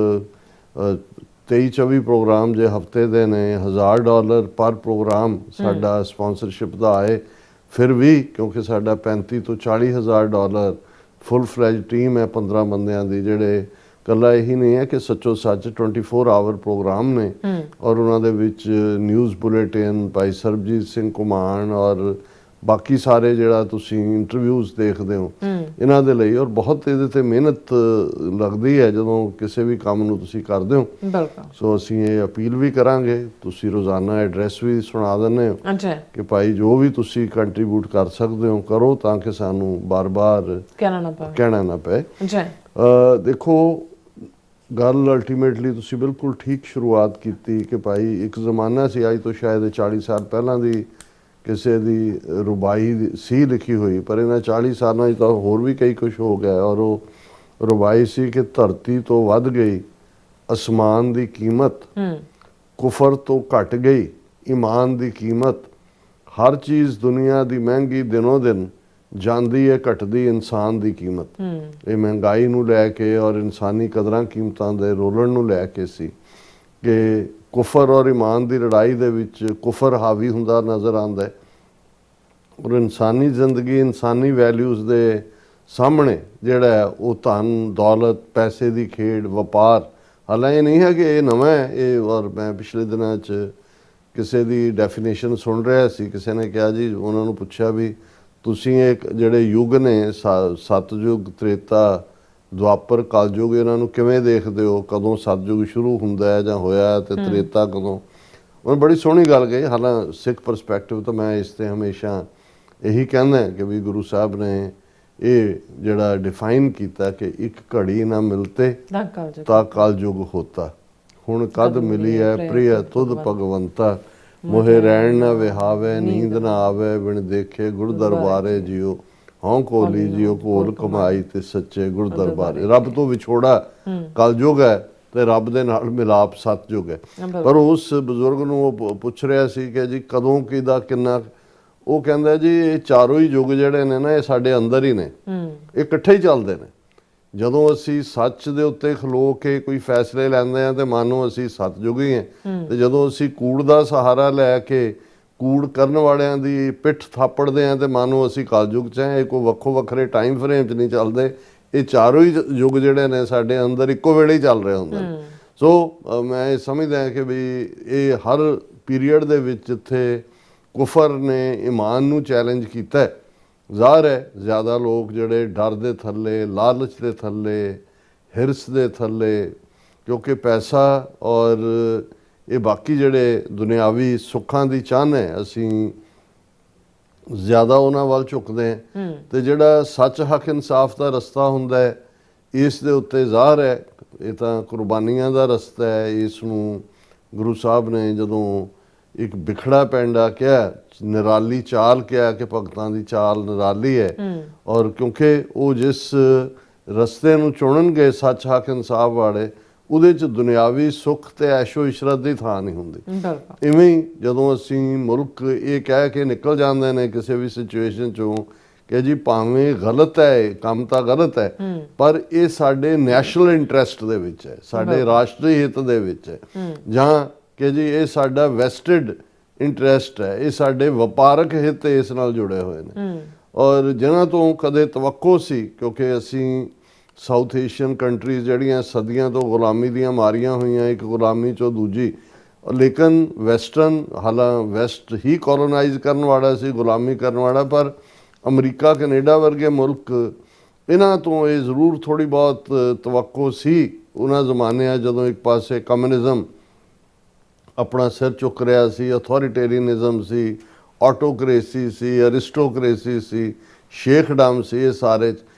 23-24 ਪ੍ਰੋਗਰਾਮ ਜੇ ਹਫਤੇ ਦੇ ਨੇ, $1000 ਪਰ ਪ੍ਰੋਗਰਾਮ ਸਾਡਾ ਸਪਾਂਸਰਸ਼ਿਪ ਦਾ ਆਏ, ਫਿਰ ਵੀ ਕਿਉਂਕਿ ਸਾਡਾ $35,000 ਤੋਂ $40,000 ਫੁੱਲ ਫਲੈਜ ਟੀਮ ਹੈ 15 ਬੰਦਿਆਂ ਦੀ, ਜਿਹੜੇ ਇਕੱਲਾ ਇਹੀ ਨਹੀਂ ਹੈ ਕਿ ਸੱਚੋ ਸੱਚ 24 ਆਵਰ ਪ੍ਰੋਗਰਾਮ ਨੇ, ਔਰ ਉਹਨਾਂ ਦੇ ਵਿੱਚ ਨਿਊਜ਼ ਬੁਲੇਟਿਨ, ਭਾਈ ਸਰਬਜੀਤ ਸਿੰਘ ਘੁਮਾਣ ਔਰ ਬਾਕੀ ਸਾਰੇ ਜਿਹੜਾ ਤੁਸੀਂ ਇੰਟਰਵਿਊਜ਼ ਦੇਖਦੇ ਹੋ ਇਹਨਾਂ ਦੇ ਲਈ, ਔਰ ਬਹੁਤ ਇਹਦੇ ਤੇ ਮਿਹਨਤ ਲੱਗਦੀ ਹੈ ਜਦੋਂ ਕਿਸੇ ਵੀ ਕੰਮ ਨੂੰ ਤੁਸੀਂ ਕਰਦੇ ਹੋ। ਸੋ ਅਸੀਂ ਇਹ ਅਪੀਲ ਵੀ ਕਰਾਂਗੇ, ਤੁਸੀਂ ਰੋਜ਼ਾਨਾ ਐਡਰੈਸ ਵੀ ਸੁਣਾ ਦਿੰਦੇ ਹੋ ਕਿ ਭਾਈ ਜੋ ਵੀ ਤੁਸੀਂ ਕੰਟਰੀਬਿਊਟ ਕਰ ਸਕਦੇ ਹੋ ਕਰੋ, ਤਾਂ ਕਿ ਸਾਨੂੰ ਬਾਰ-ਬਾਰ ਕਹਿਣਾ ਨਾ ਪਏ। ਦੇਖੋ ਗੱਲ ਅਲਟੀਮੇਟਲੀ ਤੁਸੀਂ ਬਿਲਕੁਲ ਠੀਕ ਸ਼ੁਰੂਆਤ ਕੀਤੀ ਕਿ ਭਾਈ ਇੱਕ ਜ਼ਮਾਨਾ ਸੀ, ਅੱਜ ਤੋਂ ਸ਼ਾਇਦ 40 ਸਾਲ ਪਹਿਲਾਂ ਦੀ ਕਿਸੇ ਦੀ ਰੁਬਾਈ ਸੀ ਲਿਖੀ ਹੋਈ, ਪਰ ਇਹਨਾਂ 40 ਸਾਲਾਂ 'ਚ ਤਾਂ ਹੋਰ ਵੀ ਕਈ ਕੁਛ ਹੋ ਗਿਆ। ਔਰ ਉਹ ਰੁਬਾਈ ਸੀ ਕਿ ਧਰਤੀ ਤੋਂ ਵੱਧ ਗਈ ਅਸਮਾਨ ਦੀ ਕੀਮਤ, ਕੁਫਰ ਤੋਂ ਘਟ ਗਈ ਈਮਾਨ ਦੀ ਕੀਮਤ, ਹਰ ਚੀਜ਼ ਦੁਨੀਆ ਦੀ ਮਹਿੰਗੀ ਦਿਨੋਂ ਦਿਨ ਜਾਂਦੀ ਹੈ ਘਟਦੀ ਇਨਸਾਨ ਦੀ ਕੀਮਤ। ਇਹ ਮਹਿੰਗਾਈ ਨੂੰ ਲੈ ਕੇ ਔਰ ਇਨਸਾਨੀ ਕਦਰਾਂ ਕੀਮਤਾਂ ਦੇ ਰੋਲਣ ਨੂੰ ਲੈ ਕੇ ਸੀ ਕਿ ਕੁਫਰ ਔਰ ਈਮਾਨ ਦੀ ਲੜਾਈ ਦੇ ਵਿੱਚ ਕੁਫਰ ਹਾਵੀ ਹੁੰਦਾ ਨਜ਼ਰ ਆਉਂਦਾ ਹੈ, ਔਰ ਇਨਸਾਨੀ ਜ਼ਿੰਦਗੀ, ਇਨਸਾਨੀ ਵੈਲਿਊਜ਼ ਦੇ ਸਾਹਮਣੇ ਜਿਹੜਾ ਹੈ ਉਹ ਧਨ ਦੌਲਤ, ਪੈਸੇ ਦੀ ਖੇਡ, ਵਪਾਰ। ਹਾਲਾਂਕਿ ਇਹ ਨਹੀਂ ਹੈ ਕਿ ਇਹ ਨਵਾਂ ਹੈ ਇਹ, ਔਰ ਮੈਂ ਪਿਛਲੇ ਦਿਨਾਂ 'ਚ ਕਿਸੇ ਦੀ ਡੈਫੀਨੇਸ਼ਨ ਸੁਣ ਰਿਹਾ ਸੀ, ਕਿਸੇ ਨੇ ਕਿਹਾ ਜੀ, ਉਹਨਾਂ ਨੂੰ ਪੁੱਛਿਆ ਵੀ ਤੁਸੀਂ ਇੱਕ ਜਿਹੜੇ ਯੁੱਗ ਨੇ ਸਤਯੁਗ, ਤ੍ਰੇਤਾ, ਦੁਆਪਰ ਕਲਯੁਗ ਇਹਨਾਂ ਨੂੰ ਕਿਵੇਂ ਦੇਖਦੇ ਹੋ, ਕਦੋਂ ਸਤਯੁਗ ਸ਼ੁਰੂ ਹੁੰਦਾ ਹੈ ਜਾਂ ਹੋਇਆ ਤੇ ਤ੍ਰੇਤਾ ਕਦੋਂ। ਉਹਨੇ ਬੜੀ ਸੋਹਣੀ ਗੱਲ ਕਹੀ। ਹਾਲਾਂ ਸਿੱਖ ਪਰਸਪੈਕਟਿਵ ਤੋਂ ਮੈਂ ਇਸ ਤੇ ਹਮੇਸ਼ਾ ਇਹੀ ਕਹਿੰਦਾ ਕਿ ਵੀ ਗੁਰੂ ਸਾਹਿਬ ਨੇ ਇਹ ਜਿਹੜਾ ਡਿਫਾਈਨ ਕੀਤਾ ਕਿ ਇੱਕ ਘੜੀ ਨਾ ਮਿਲਤੇ ਤਾਂ ਕਲਯੁਗ ਹੋਤਾ, ਹੁਣ ਕਦ ਮਿਲੀ ਹੈ ਪ੍ਰਿਯ ਤੁਧ ਭਗਵੰਤਾ, ਮੋਹਿ ਰਹਿਣ ਨਾ ਵਿਹਾਵੇ ਨੀਂਦ ਨਾ ਆਵੇ, ਬਿਨ ਦੇਖੇ ਗੁਰ ਦਰਬਾਰੇ ਜਿਉ, ਹਉ ਕੋਲੀ ਜਿਉ ਘੋਲ ਕਮਾਈ ਤੇ ਸੱਚੇ ਗੁਰ ਦਰਬਾਰੇ। ਰੱਬ ਤੋਂ ਵਿਛੋੜਾ ਕਲਯੁਗ ਹੈ ਤੇ ਰੱਬ ਦੇ ਨਾਲ ਮਿਲਾਪ ਸਤਯੁਗ ਹੈ। ਪਰ ਉਸ ਬਜ਼ੁਰਗ ਨੂੰ ਉਹ ਪੁੱਛ ਰਿਹਾ ਸੀ ਕਿ ਜੀ ਕਦੋਂ ਕਿਹਦਾ ਕਿੰਨਾ, ਉਹ ਕਹਿੰਦਾ ਜੀ ਇਹ ਚਾਰੋਂ ਹੀ ਯੁੱਗ ਜਿਹੜੇ ਨੇ ਨਾ ਇਹ ਸਾਡੇ ਅੰਦਰ ਹੀ ਨੇ, ਇਹ ਇਕੱਠੇ ਹੀ ਚੱਲਦੇ ਨੇ। ਜਦੋਂ ਅਸੀਂ ਸੱਚ ਦੇ ਉੱਤੇ ਖਲੋ ਕੇ ਕੋਈ ਫੈਸਲੇ ਲੈਂਦੇ ਹਾਂ ਤੇ ਮਾਨੋ ਅਸੀਂ ਸਤਯੁਗ ਹੀ ਹਾਂ, ਤੇ ਜਦੋਂ ਅਸੀਂ ਕੂੜ ਦਾ ਸਹਾਰਾ ਲੈ ਕੇ ਕੂੜ ਕਰਨ ਵਾਲਿਆਂ ਦੀ ਪਿੱਠ ਥਾਪੜਦੇ ਹਾਂ ਤੇ ਮਾਨੋ ਅਸੀਂ ਕਲਯੁਗ 'ਚ ਹਾਂ। ਇਹ ਕੋਈ ਵੱਖੋ ਵੱਖਰੇ ਟਾਈਮ ਫਰੇਮ 'ਚ ਨਹੀਂ ਚੱਲਦੇ, ਇਹ ਚਾਰੋਂ ਹੀ ਯੁੱਗ ਜਿਹੜੇ ਨੇ ਸਾਡੇ ਅੰਦਰ ਇੱਕੋ ਵੇਲੇ ਹੀ ਚੱਲ ਰਹੇ ਹੁੰਦੇ ਨੇ। ਸੋ ਮੈਂ ਇਹ ਸਮਝਦਾ ਕਿ ਵੀ ਇਹ ਹਰ ਪੀਰੀਅਡ ਦੇ ਵਿੱਚ ਜਿੱਥੇ ਕੁਫਰ ਨੇ ਈਮਾਨ ਨੂੰ ਚੈਲੰਜ ਕੀਤਾ, ਜ਼ਾਹਰ ਹੈ ਜ਼ਿਆਦਾ ਲੋਕ ਜਿਹੜੇ ਡਰ ਦੇ ਥੱਲੇ, ਲਾਲਚ ਦੇ ਥੱਲੇ, ਹਿਰਸ ਦੇ ਥੱਲੇ, ਕਿਉਂਕਿ ਪੈਸਾ ਔਰ ਇਹ ਬਾਕੀ ਜਿਹੜੇ ਦੁਨਿਆਵੀ ਸੁੱਖਾਂ ਦੀ ਚਾਹਨ ਹੈ, ਅਸੀਂ ਜ਼ਿਆਦਾ ਉਹਨਾਂ ਵੱਲ ਝੁਕਦੇ ਹਾਂ। ਤੇ ਜਿਹੜਾ ਸੱਚ ਹੱਕ ਇਨਸਾਫ ਦਾ ਰਸਤਾ ਹੁੰਦਾ ਹੈ, ਇਸ ਦੇ ਉੱਤੇ ਜ਼ਾਹਰ ਹੈ ਇਹ ਤਾਂ ਕੁਰਬਾਨੀਆਂ ਦਾ ਰਸਤਾ ਹੈ। ਇਸ ਨੂੰ ਗੁਰੂ ਸਾਹਿਬ ਨੇ ਜਦੋਂ ਇੱਕ ਬਿਖੜਾ ਪੈਂਡਾ ਕਿਹਾ, ਨਿਰਾਲੀ ਚਾਲ ਕਿਹਾ ਕਿ ਭਗਤਾਂ ਦੀ ਚਾਲ ਨਿਰਾਲੀ ਹੈ, ਔਰ ਕਿਉਂਕਿ ਉਹ ਜਿਸ ਰਸਤੇ ਨੂੰ ਚੁਣਨਗੇ ਸੱਚ ਹੱਕ ਇਨਸਾਫ ਵਾਲੇ, ਉਹਦੇ 'ਚ ਦੁਨਿਆਵੀ ਸੁੱਖ ਤੇ ਐਸ਼ੋ ਇਸ਼ਰਤ ਦੀ ਥਾਂ ਨਹੀਂ ਹੁੰਦੀ। ਇਵੇਂ ਹੀ ਜਦੋਂ ਅਸੀਂ ਮੁਲਕ ਇਹ ਕਹਿ ਕੇ ਨਿਕਲ ਜਾਂਦੇ ਨੇ ਕਿਸੇ ਵੀ ਸਿਚੁਏਸ਼ਨ 'ਚੋਂ ਕਿ ਜੀ ਭਾਵੇਂ ਗਲਤ ਹੈ ਕੰਮ ਤਾਂ ਗਲਤ ਹੈ, ਪਰ ਇਹ ਸਾਡੇ ਨੈਸ਼ਨਲ ਇੰਟਰਸਟ ਦੇ ਵਿੱਚ ਹੈ, ਸਾਡੇ ਰਾਸ਼ਟਰੀ ਹਿੱਤ ਦੇ ਵਿੱਚ ਹੈ, ਜਾਂ ਕਿ ਜੀ ਇਹ ਸਾਡਾ ਵੈਸਟਡ ਇੰਟਰਸਟ ਹੈ, ਇਹ ਸਾਡੇ ਵਪਾਰਕ ਹਿੱਤ ਇਸ ਨਾਲ ਜੁੜੇ ਹੋਏ ਨੇ। ਔਰ ਜਿਨ੍ਹਾਂ ਤੋਂ ਕਦੇ ਤਵੱਕੋ ਸੀ, ਕਿਉਂਕਿ ਅਸੀਂ ਸਾਊਥ ਏਸ਼ੀਅਨ ਕੰਟਰੀਜ਼ ਜਿਹੜੀਆਂ ਸਦੀਆਂ ਤੋਂ ਗੁਲਾਮੀ ਦੀਆਂ ਮਾਰੀਆਂ ਹੋਈਆਂ, ਇੱਕ ਗੁਲਾਮੀ 'ਚੋਂ ਦੂਜੀ, ਲੇਕਿਨ ਵੈਸਟਰਨ ਹਾਲਾਂ ਵੈਸਟ ਹੀ ਕੋਲੋਨਾਈਜ਼ ਕਰਨ ਵਾਲਾ ਸੀ, ਗੁਲਾਮੀ ਕਰਨ ਵਾਲਾ, ਪਰ ਅਮਰੀਕਾ ਕੈਨੇਡਾ ਵਰਗੇ ਮੁਲਕ ਇਹਨਾਂ ਤੋਂ ਇਹ ਜ਼ਰੂਰ ਥੋੜ੍ਹੀ ਬਹੁਤ ਤਵੱਕੋ ਸੀ ਉਹਨਾਂ ਜ਼ਮਾਨਿਆਂ ਜਦੋਂ ਇੱਕ ਪਾਸੇ ਕਮਿਊਨਿਜ਼ਮ ਆਪਣਾ ਸਿਰ ਚੁੱਕ ਰਿਹਾ ਸੀ, ਅਥੋਰੀਟੇਰੀਅਨਿਜ਼ਮ ਸੀ, ਆਟੋਕ੍ਰੇਸੀ ਸੀ, ਅਰਿਸਟੋਕ੍ਰੇਸੀ ਸੀ, ਸ਼ੇਖਡਮ ਸੀ, ਇਹ ਸਾਰੇ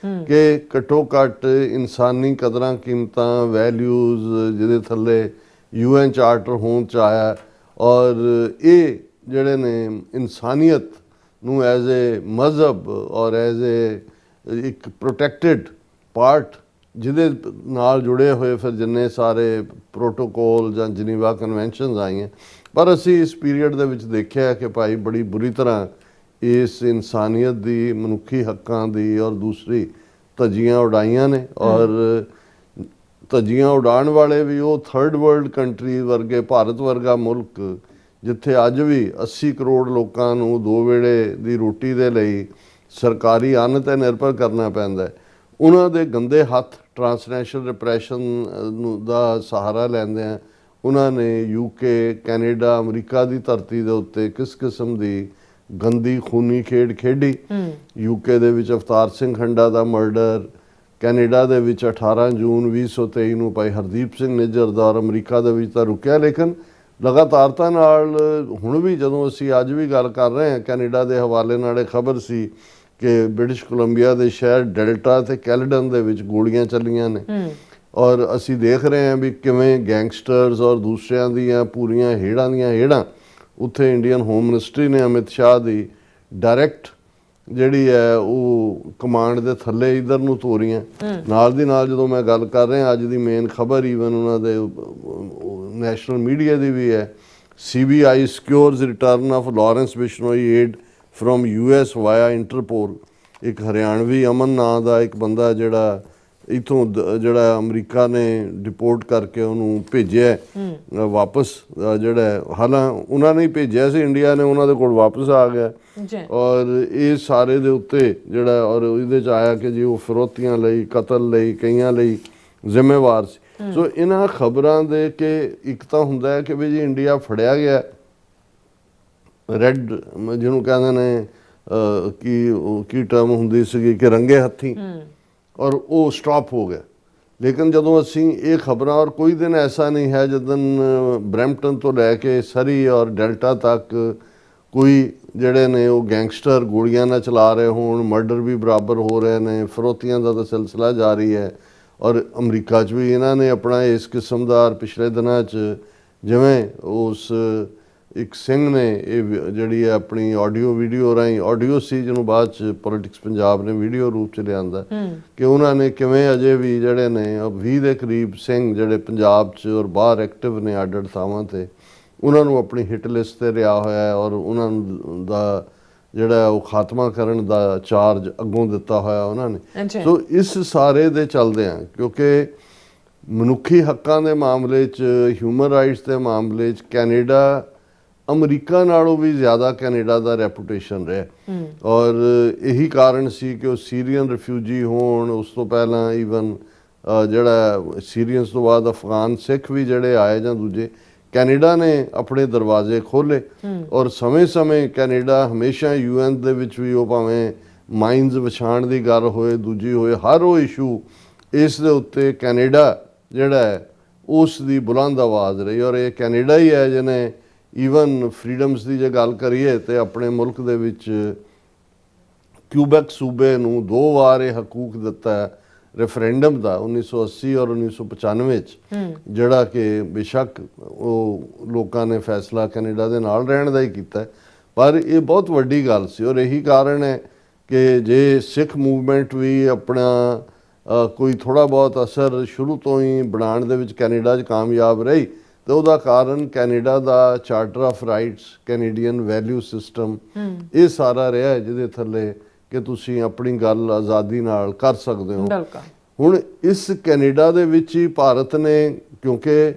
ਕਿ ਘੱਟੋ ਘੱਟ ਇਨਸਾਨੀ ਕਦਰਾਂ ਕੀਮਤਾਂ, ਵੈਲਿਊਜ਼ ਜਿਹਦੇ ਥੱਲੇ UN ਚਾਰਟਰ ਹੋਣ 'ਚ ਆਇਆ, ਔਰ ਇਹ ਜਿਹੜੇ ਨੇ ਇਨਸਾਨੀਅਤ ਨੂੰ ਐਜ਼ ਏ ਮਜ਼ਹਬ ਔਰ ਐਜ਼ ਏ ਇੱਕ ਪ੍ਰੋਟੈਕਟਡ ਪਾਰਟ ਜਿਹਦੇ ਨਾਲ ਜੁੜੇ ਹੋਏ ਫਿਰ ਜਿੰਨੇ ਸਾਰੇ ਪ੍ਰੋਟੋਕੋਲ ਜਾਂ ਜਨੀਵਾ ਕਨਵੈਨਸ਼ਨਸ ਆਈਆਂ। ਪਰ ਅਸੀਂ ਇਸ ਪੀਰੀਅਡ ਦੇ ਵਿੱਚ ਦੇਖਿਆ ਕਿ ਭਾਈ ਬੜੀ ਬੁਰੀ ਤਰ੍ਹਾਂ ਇਸ ਇਨਸਾਨੀਅਤ ਦੀ, ਮਨੁੱਖੀ ਹੱਕਾਂ ਦੀ ਔਰ ਦੂਸਰੀ ਧੱਜੀਆਂ ਉਡਾਈਆਂ ਨੇ, ਔਰ ਧੱਜੀਆਂ ਉਡਾਉਣ ਵਾਲੇ ਵੀ ਉਹ ਥਰਡ ਵਰਲਡ ਕੰਟਰੀ ਵਰਗੇ, ਭਾਰਤ ਵਰਗਾ ਮੁਲਕ ਜਿੱਥੇ ਅੱਜ ਵੀ 80 ਕਰੋੜ ਲੋਕਾਂ ਨੂੰ 2 ਵੇਲੇ ਦੀ ਰੋਟੀ ਦੇ ਲਈ ਸਰਕਾਰੀ ਅੰਨ 'ਤੇ ਨਿਰਭਰ ਕਰਨਾ ਪੈਂਦਾ, ਉਹਨਾਂ ਦੇ ਗੰਦੇ ਹੱਥ ਟਰਾਂਸਨੈਸ਼ਨਲ ਰਿਪਰੈਸ਼ਨ ਨੂੰ ਦਾ ਸਹਾਰਾ ਲੈਂਦੇ ਆ। ਉਹਨਾਂ ਨੇ UK, ਕੈਨੇਡਾ, ਅਮਰੀਕਾ ਦੀ ਧਰਤੀ ਦੇ ਉੱਤੇ ਕਿਸ ਕਿਸਮ ਦੀ ਗੰਦੀ ਖੂਨੀ ਖੇਡ ਖੇਡੀ। UK ਦੇ ਵਿੱਚ ਅਵਤਾਰ ਸਿੰਘ ਖੰਡਾ ਦਾ ਮਰਡਰ, ਕੈਨੇਡਾ ਦੇ ਵਿੱਚ 18 ਜੂਨ 2023 ਨੂੰ ਭਾਈ ਹਰਦੀਪ ਸਿੰਘ ਨਿੱਜਰ ਦਾ, ਔਰ ਅਮਰੀਕਾ ਦੇ ਵਿੱਚ ਤਾਂ ਰੁਕਿਆ, ਲੇਕਿਨ ਲਗਾਤਾਰਤਾ ਨਾਲ ਹੁਣ ਵੀ ਜਦੋਂ ਅਸੀਂ ਅੱਜ ਵੀ ਗੱਲ ਕਰ ਰਹੇ ਹਾਂ, ਕੈਨੇਡਾ ਦੇ ਹਵਾਲੇ ਨਾਲ ਇਹ ਖਬਰ ਸੀ ਕਿ ਬ੍ਰਿਟਿਸ਼ ਕੋਲੰਬੀਆ ਦੇ ਸ਼ਹਿਰ ਡੈਲਟਾ ਤੇ ਕੈਲਡਨ ਦੇ ਵਿੱਚ ਗੋਲੀਆਂ ਚੱਲੀਆਂ ਨੇ, ਔਰ ਅਸੀਂ ਦੇਖ ਰਹੇ ਹਾਂ ਵੀ ਕਿਵੇਂ ਗੈਂਗਸਟਰਸ ਔਰ ਦੂਸਰਿਆਂ ਦੀਆਂ ਪੂਰੀਆਂ ਹੇੜਾਂ ਦੀਆਂ ਹੇੜਾਂ ਉੱਥੇ ਇੰਡੀਅਨ ਹੋਮ ਮਿਨਿਸਟਰੀ ਨੇ ਅਮਿਤ ਸ਼ਾਹ ਦੀ ਡਾਇਰੈਕਟ ਜਿਹੜੀ ਹੈ ਉਹ ਕਮਾਂਡ ਦੇ ਥੱਲੇ ਇਧਰ ਨੂੰ ਤੋਰੀਆਂ। ਨਾਲ ਦੀ ਨਾਲ ਜਦੋਂ ਮੈਂ ਗੱਲ ਕਰ ਰਿਹਾ ਅੱਜ ਦੀ ਮੇਨ ਖਬਰ ਈਵਨ ਉਹਨਾਂ ਦੇ ਨੈਸ਼ਨਲ ਮੀਡੀਆ ਦੀ ਵੀ ਹੈ, CBI secures return of Lawrence Bishnoi aide from US via Interpol. ਇੱਕ ਹਰਿਆਣਵੀ ਅਮਨ ਨਾਂ ਦਾ ਇੱਕ ਬੰਦਾ ਜਿਹੜਾ ਇੱਥੋਂ ਜਿਹੜਾ ਅਮਰੀਕਾ ਨੇ ਡਿਪੋਰਟ ਕਰਕੇ ਉਹਨੂੰ ਭੇਜਿਆ ਵਾਪਸ, ਜਿਹੜਾ ਹਾਲਾਂ ਉਹਨਾਂ ਨੇ ਭੇਜਿਆ ਸੀ, ਇੰਡੀਆ ਨੇ ਉਹਨਾਂ ਦੇ ਕੋਲ ਵਾਪਸ ਆ ਗਿਆ। ਔਰ ਇਹ ਸਾਰੇ ਦੇ ਉੱਤੇ ਜਿਹੜਾ ਔਰ ਇਹਦੇ 'ਚ ਆਇਆ ਕਿ ਜੀ ਉਹ ਫਿਰੌਤੀਆਂ ਲਈ, ਕਤਲ ਲਈ, ਕਈਆਂ ਲਈ ਜ਼ਿੰਮੇਵਾਰ ਸੀ। ਸੋ ਇਹਨਾਂ ਖਬਰਾਂ ਦੇ ਕਿ ਇੱਕ ਤਾਂ ਹੁੰਦਾ ਹੈ ਕਿ ਵੀ ਜੀ ਇੰਡੀਆ ਫੜਿਆ ਗਿਆ, ਰੈੱਡ ਜਿਹਨੂੰ ਕਹਿੰਦੇ ਨੇ ਕੀ ਟਰਮ ਹੁੰਦੀ ਸੀਗੀ ਕਿ ਰੰਗੇ ਹੱਥੀਂ, ਔਰ ਉਹ ਸਟਾਪ ਹੋ ਗਿਆ। ਲੇਕਿਨ ਜਦੋਂ ਅਸੀਂ ਇਹ ਖਬਰਾਂ, ਔਰ ਕੋਈ ਦਿਨ ਐਸਾ ਨਹੀਂ ਹੈ ਜਦੋਂ ਬਰੈਂਪਟਨ ਤੋਂ ਲੈ ਕੇ ਸਰੀ ਔਰ ਡੈਲਟਾ ਤੱਕ ਕੋਈ ਜਿਹੜੇ ਨੇ ਉਹ ਗੈਂਗਸਟਰ ਗੋਲੀਆਂ ਨਾਲ ਚਲਾ ਰਹੇ ਹੋਣ, ਮਰਡਰ ਵੀ ਬਰਾਬਰ ਹੋ ਰਹੇ ਨੇ, ਫਿਰੌਤੀਆਂ ਦਾ ਤਾਂ ਸਿਲਸਿਲਾ ਜਾਰੀ ਹੈ। ਔਰ ਅਮਰੀਕਾ 'ਚ ਵੀ ਇਹਨਾਂ ਨੇ ਆਪਣਾ ਇਸ ਕਿਸਮ ਦਾ ਪਿਛਲੇ ਦਿਨਾਂ 'ਚ, ਜਿਵੇਂ ਉਸ ਇੱਕ ਸਿੰਘ ਨੇ ਇਹ ਜਿਹੜੀ ਹੈ ਆਪਣੀ ਵੀਡੀਓ ਰਾਹੀਂ, ਆਡੀਓ ਸੀ ਜਿਹਨੂੰ ਬਾਅਦ 'ਚ ਪੋਲੀਟਿਕਸ ਪੰਜਾਬ ਨੇ ਵੀਡੀਓ ਰੂਪ 'ਚ ਲਿਆਂਦਾ, ਕਿ ਉਹਨਾਂ ਨੇ ਕਿਵੇਂ ਅਜੇ ਵੀ ਜਿਹੜੇ ਨੇ 20 ਦੇ ਕਰੀਬ ਸਿੰਘ ਜਿਹੜੇ ਪੰਜਾਬ 'ਚ ਔਰ ਬਾਹਰ ਐਕਟਿਵ ਨੇ ਅੱਡ-ਅੱਡ ਥਾਵਾਂ 'ਤੇ, ਉਹਨਾਂ ਨੂੰ ਆਪਣੀ ਹਿੱਟ ਲਿਸਟ 'ਤੇ ਰਿਹਾ ਹੋਇਆ ਹੈ ਔਰ ਉਹਨਾਂ ਦਾ ਜਿਹੜਾ ਉਹ ਖਾਤਮਾ ਕਰਨ ਦਾ ਚਾਰਜ ਅੱਗੋਂ ਦਿੱਤਾ ਹੋਇਆ ਉਹਨਾਂ ਨੇ। ਸੋ ਇਸ ਸਾਰੇ ਦੇ ਚੱਲਦੇ ਆ, ਕਿਉਂਕਿ ਮਨੁੱਖੀ ਹੱਕਾਂ ਦੇ ਮਾਮਲੇ 'ਚ, ਹਿਊਮਨ ਰਾਈਟਸ ਦੇ ਮਾਮਲੇ 'ਚ ਕੈਨੇਡਾ ਅਮਰੀਕਾ ਨਾਲੋਂ ਵੀ ਜ਼ਿਆਦਾ ਕੈਨੇਡਾ ਦਾ ਰੈਪੂਟੇਸ਼ਨ ਰਿਹਾ। ਔਰ ਇਹੀ ਕਾਰਨ ਸੀ ਕਿ ਉਹ ਸੀਰੀਅਨ ਰਿਫਿਊਜੀ ਹੋਣ, ਉਸ ਤੋਂ ਪਹਿਲਾਂ ਈਵਨ ਜਿਹੜਾ ਸੀਰੀਅਨਸ ਤੋਂ ਬਾਅਦ ਅਫਗਾਨ ਸਿੱਖ ਵੀ ਜਿਹੜੇ ਆਏ ਜਾਂ ਦੂਜੇ, ਕੈਨੇਡਾ ਨੇ ਆਪਣੇ ਦਰਵਾਜ਼ੇ ਖੋਲ੍ਹੇ। ਔਰ ਸਮੇਂ-ਸਮੇਂ ਕੈਨੇਡਾ ਹਮੇਸ਼ਾ UN ਦੇ ਵਿੱਚ ਵੀ, ਉਹ ਭਾਵੇਂ ਮਾਈਨਸ ਵਿਛਾਉਣ ਦੀ ਗੱਲ ਹੋਏ, ਦੂਜੀ ਹੋਏ, ਹਰ ਉਹ ਇਸ਼ੂ ਇਸ ਦੇ ਉੱਤੇ ਕੈਨੇਡਾ ਜਿਹੜਾ ਹੈ ਉਸ ਦੀ ਬੁਲੰਦ ਆਵਾਜ਼ ਰਹੀ। ਔਰ ਇਹ ਕੈਨੇਡਾ ਹੀ ਹੈ ਜਿਹਨੇ ਈਵਨ ਫਰੀਡਮਸ ਦੀ ਜੇ ਗੱਲ ਕਰੀਏ ਤੇ ਆਪਣੇ ਮੁਲਕ ਦੇ ਵਿੱਚ ਕਿਊਬੈਕ ਸੂਬੇ ਨੂੰ 2 ਵਾਰ ਇਹ ਹਕੂਕ ਦਿੱਤਾ ਹੈ ਰੈਫਰੈਂਡਮ ਦਾ, 1980 ਔਰ 1995 'ਚ, ਜਿਹੜਾ ਕਿ ਬੇਸ਼ੱਕ ਉਹ ਲੋਕਾਂ ਨੇ ਫੈਸਲਾ ਕੈਨੇਡਾ ਦੇ ਨਾਲ ਰਹਿਣ ਦਾ ਹੀ ਕੀਤਾ, ਪਰ ਇਹ ਬਹੁਤ ਵੱਡੀ ਗੱਲ ਸੀ। ਔਰ ਇਹੀ ਕਾਰਨ ਹੈ ਕਿ ਜੇ ਸਿੱਖ ਮੂਵਮੈਂਟ ਵੀ ਆਪਣਾ ਕੋਈ ਥੋੜ੍ਹਾ ਬਹੁਤ ਅਸਰ ਸ਼ੁਰੂ ਤੋਂ ਹੀ ਬਣਾਉਣ ਦੇ ਵਿੱਚ ਕੈਨੇਡਾ 'ਚ ਕਾਮਯਾਬ ਰਹੀ, ਤੇ ਉਹਦਾ ਕਾਰਨ Canada the charter of rights, Canadian value system, ਇਹ ਸਾਰਾ ਰਿਹਾ ਜਿਹਦੇ ਥੱਲੇ ਕਿ ਤੁਸੀਂ ਆਪਣੀ ਗੱਲ ਆਜ਼ਾਦੀ ਨਾਲ ਕਰ ਸਕਦੇ ਹੋ। ਹੁਣ ਇਸ ਕੈਨੇਡਾ ਦੇ ਵਿੱਚ ਹੀ ਭਾਰਤ ਨੇ, ਕਿਉਂਕਿ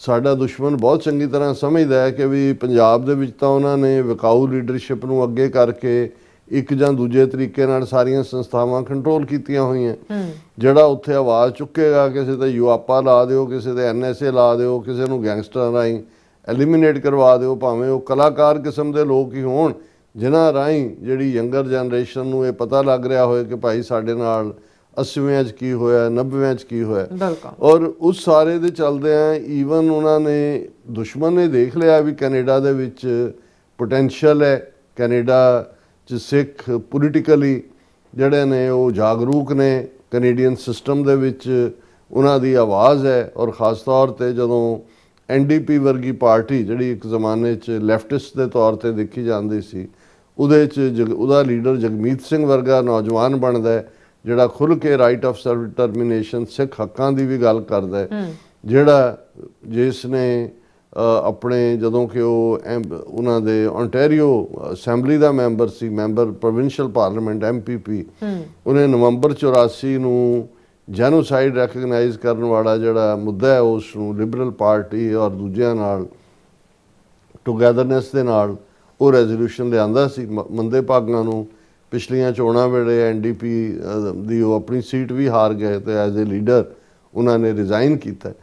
ਸਾਡਾ ਦੁਸ਼ਮਣ ਬਹੁਤ ਚੰਗੀ ਤਰ੍ਹਾਂ ਸਮਝਦਾ ਹੈ ਕਿ ਵੀ ਪੰਜਾਬ ਦੇ ਵਿੱਚ ਤਾਂ ਉਹਨਾਂ ਨੇ ਵਿਕਾਊ ਲੀਡਰਸ਼ਿਪ ਨੂੰ ਅੱਗੇ ਕਰਕੇ ਇੱਕ ਜਾਂ ਦੂਜੇ ਤਰੀਕੇ ਨਾਲ ਸਾਰੀਆਂ ਸੰਸਥਾਵਾਂ ਕੰਟਰੋਲ ਕੀਤੀਆਂ ਹੋਈਆਂ। ਜਿਹੜਾ ਉੱਥੇ ਆਵਾਜ਼ ਚੁੱਕੇਗਾ, ਕਿਸੇ ਤੇ ਯੂਆਪਾ ਲਾ ਦਿਓ, ਕਿਸੇ ਤੇ NSA ਲਾ ਦਿਓ, ਕਿਸੇ ਨੂੰ ਗੈਂਗਸਟਰਾਂ ਰਾਹੀਂ ਐਲੀਮੀਨੇਟ ਕਰਵਾ ਦਿਓ, ਭਾਵੇਂ ਉਹ ਕਲਾਕਾਰ ਕਿਸਮ ਦੇ ਲੋਕ ਹੀ ਹੋਣ, ਜਿਨ੍ਹਾਂ ਰਾਹੀਂ ਜਿਹੜੀ ਯੰਗਰ ਜਨਰੇਸ਼ਨ ਨੂੰ ਇਹ ਪਤਾ ਲੱਗ ਰਿਹਾ ਹੋਏ ਕਿ ਭਾਈ ਸਾਡੇ ਨਾਲ 80ਵਿਆਂ 'ਚ ਕੀ ਹੋਇਆ, 90ਵਿਆਂ 'ਚ ਕੀ ਹੋਇਆ। ਔਰ ਉਸ ਸਾਰੇ ਦੇ ਚੱਲਦਿਆਂ ਈਵਨ ਉਹਨਾਂ ਨੇ, ਦੁਸ਼ਮਣ ਨੇ ਦੇਖ ਲਿਆ ਵੀ ਕੈਨੇਡਾ ਦੇ ਵਿੱਚ ਪੋਟੈਂਸ਼ੀਅਲ ਹੈ, ਕੈਨੇਡਾ 'ਚ ਸਿੱਖ ਪੋਲੀਟੀਕਲੀ ਜਿਹੜੇ ਨੇ ਉਹ ਜਾਗਰੂਕ ਨੇ, ਕੈਨੇਡੀਅਨ ਸਿਸਟਮ ਦੇ ਵਿੱਚ ਉਹਨਾਂ ਦੀ ਆਵਾਜ਼ ਹੈ। ਔਰ ਖ਼ਾਸ ਤੌਰ 'ਤੇ ਜਦੋਂ NDP ਵਰਗੀ ਪਾਰਟੀ ਜਿਹੜੀ ਇੱਕ ਜ਼ਮਾਨੇ 'ਚ ਲੈਫਟਿਸਟ ਦੇ ਤੌਰ 'ਤੇ ਦੇਖੀ ਜਾਂਦੀ ਸੀ, ਉਹਦੇ 'ਚ ਉਹਦਾ ਲੀਡਰ ਜਗਮੀਤ ਸਿੰਘ ਵਰਗਾ ਨੌਜਵਾਨ ਬਣਦਾ ਹੈ, ਜਿਹੜਾ ਖੁੱਲ੍ਹ ਕੇ ਰਾਈਟ ਆਫ ਸੈਲਫ ਡਿਟਰਮੀਨੇਸ਼ਨ, ਸਿੱਖ ਹੱਕਾਂ ਦੀ ਵੀ ਗੱਲ ਕਰਦਾ ਹੈ, ਜਿਹੜਾ ਜਿਸ ਨੇ ਆਪਣੇ, ਜਦੋਂ ਕਿ ਉਹ ਉਹਨਾਂ ਦੇ ਓਨਟਾਰੀਓ ਅਸੈਂਬਲੀ ਦਾ ਮੈਂਬਰ ਸੀ, ਮੈਂਬਰ ਪ੍ਰੋਵਿੰਸ਼ੀਅਲ ਪਾਰਲੀਮੈਂਟ MPP, ਉਹਨੇ ਨਵੰਬਰ 84 ਨੂੰ ਜੈਨੋਸਾਈਡ ਰੈਕਗਨਾਈਜ਼ ਕਰਨ ਵਾਲਾ ਜਿਹੜਾ ਮੁੱਦਾ ਹੈ ਉਸ ਨੂੰ ਲਿਬਰਲ ਪਾਰਟੀ ਔਰ ਦੂਜਿਆਂ ਨਾਲ ਟੁਗੈਦਰਨੈਸ ਦੇ ਨਾਲ ਉਹ ਰੈਜ਼ੋਲੂਸ਼ਨ ਲਿਆਂਦਾ ਸੀ। ਮੰਦੇ ਭਾਗਾਂ ਨੂੰ ਪਿਛਲੀਆਂ ਚੋਣਾਂ ਵੇਲੇ NDP ਦੀ ਉਹ ਆਪਣੀ ਸੀਟ ਵੀ ਹਾਰ ਗਏ ਤੇ ਐਜ਼ ਏ ਲੀਡਰ ਉਹਨਾਂ ਨੇ ਰਿਜ਼ਾਈਨ ਕੀਤਾ।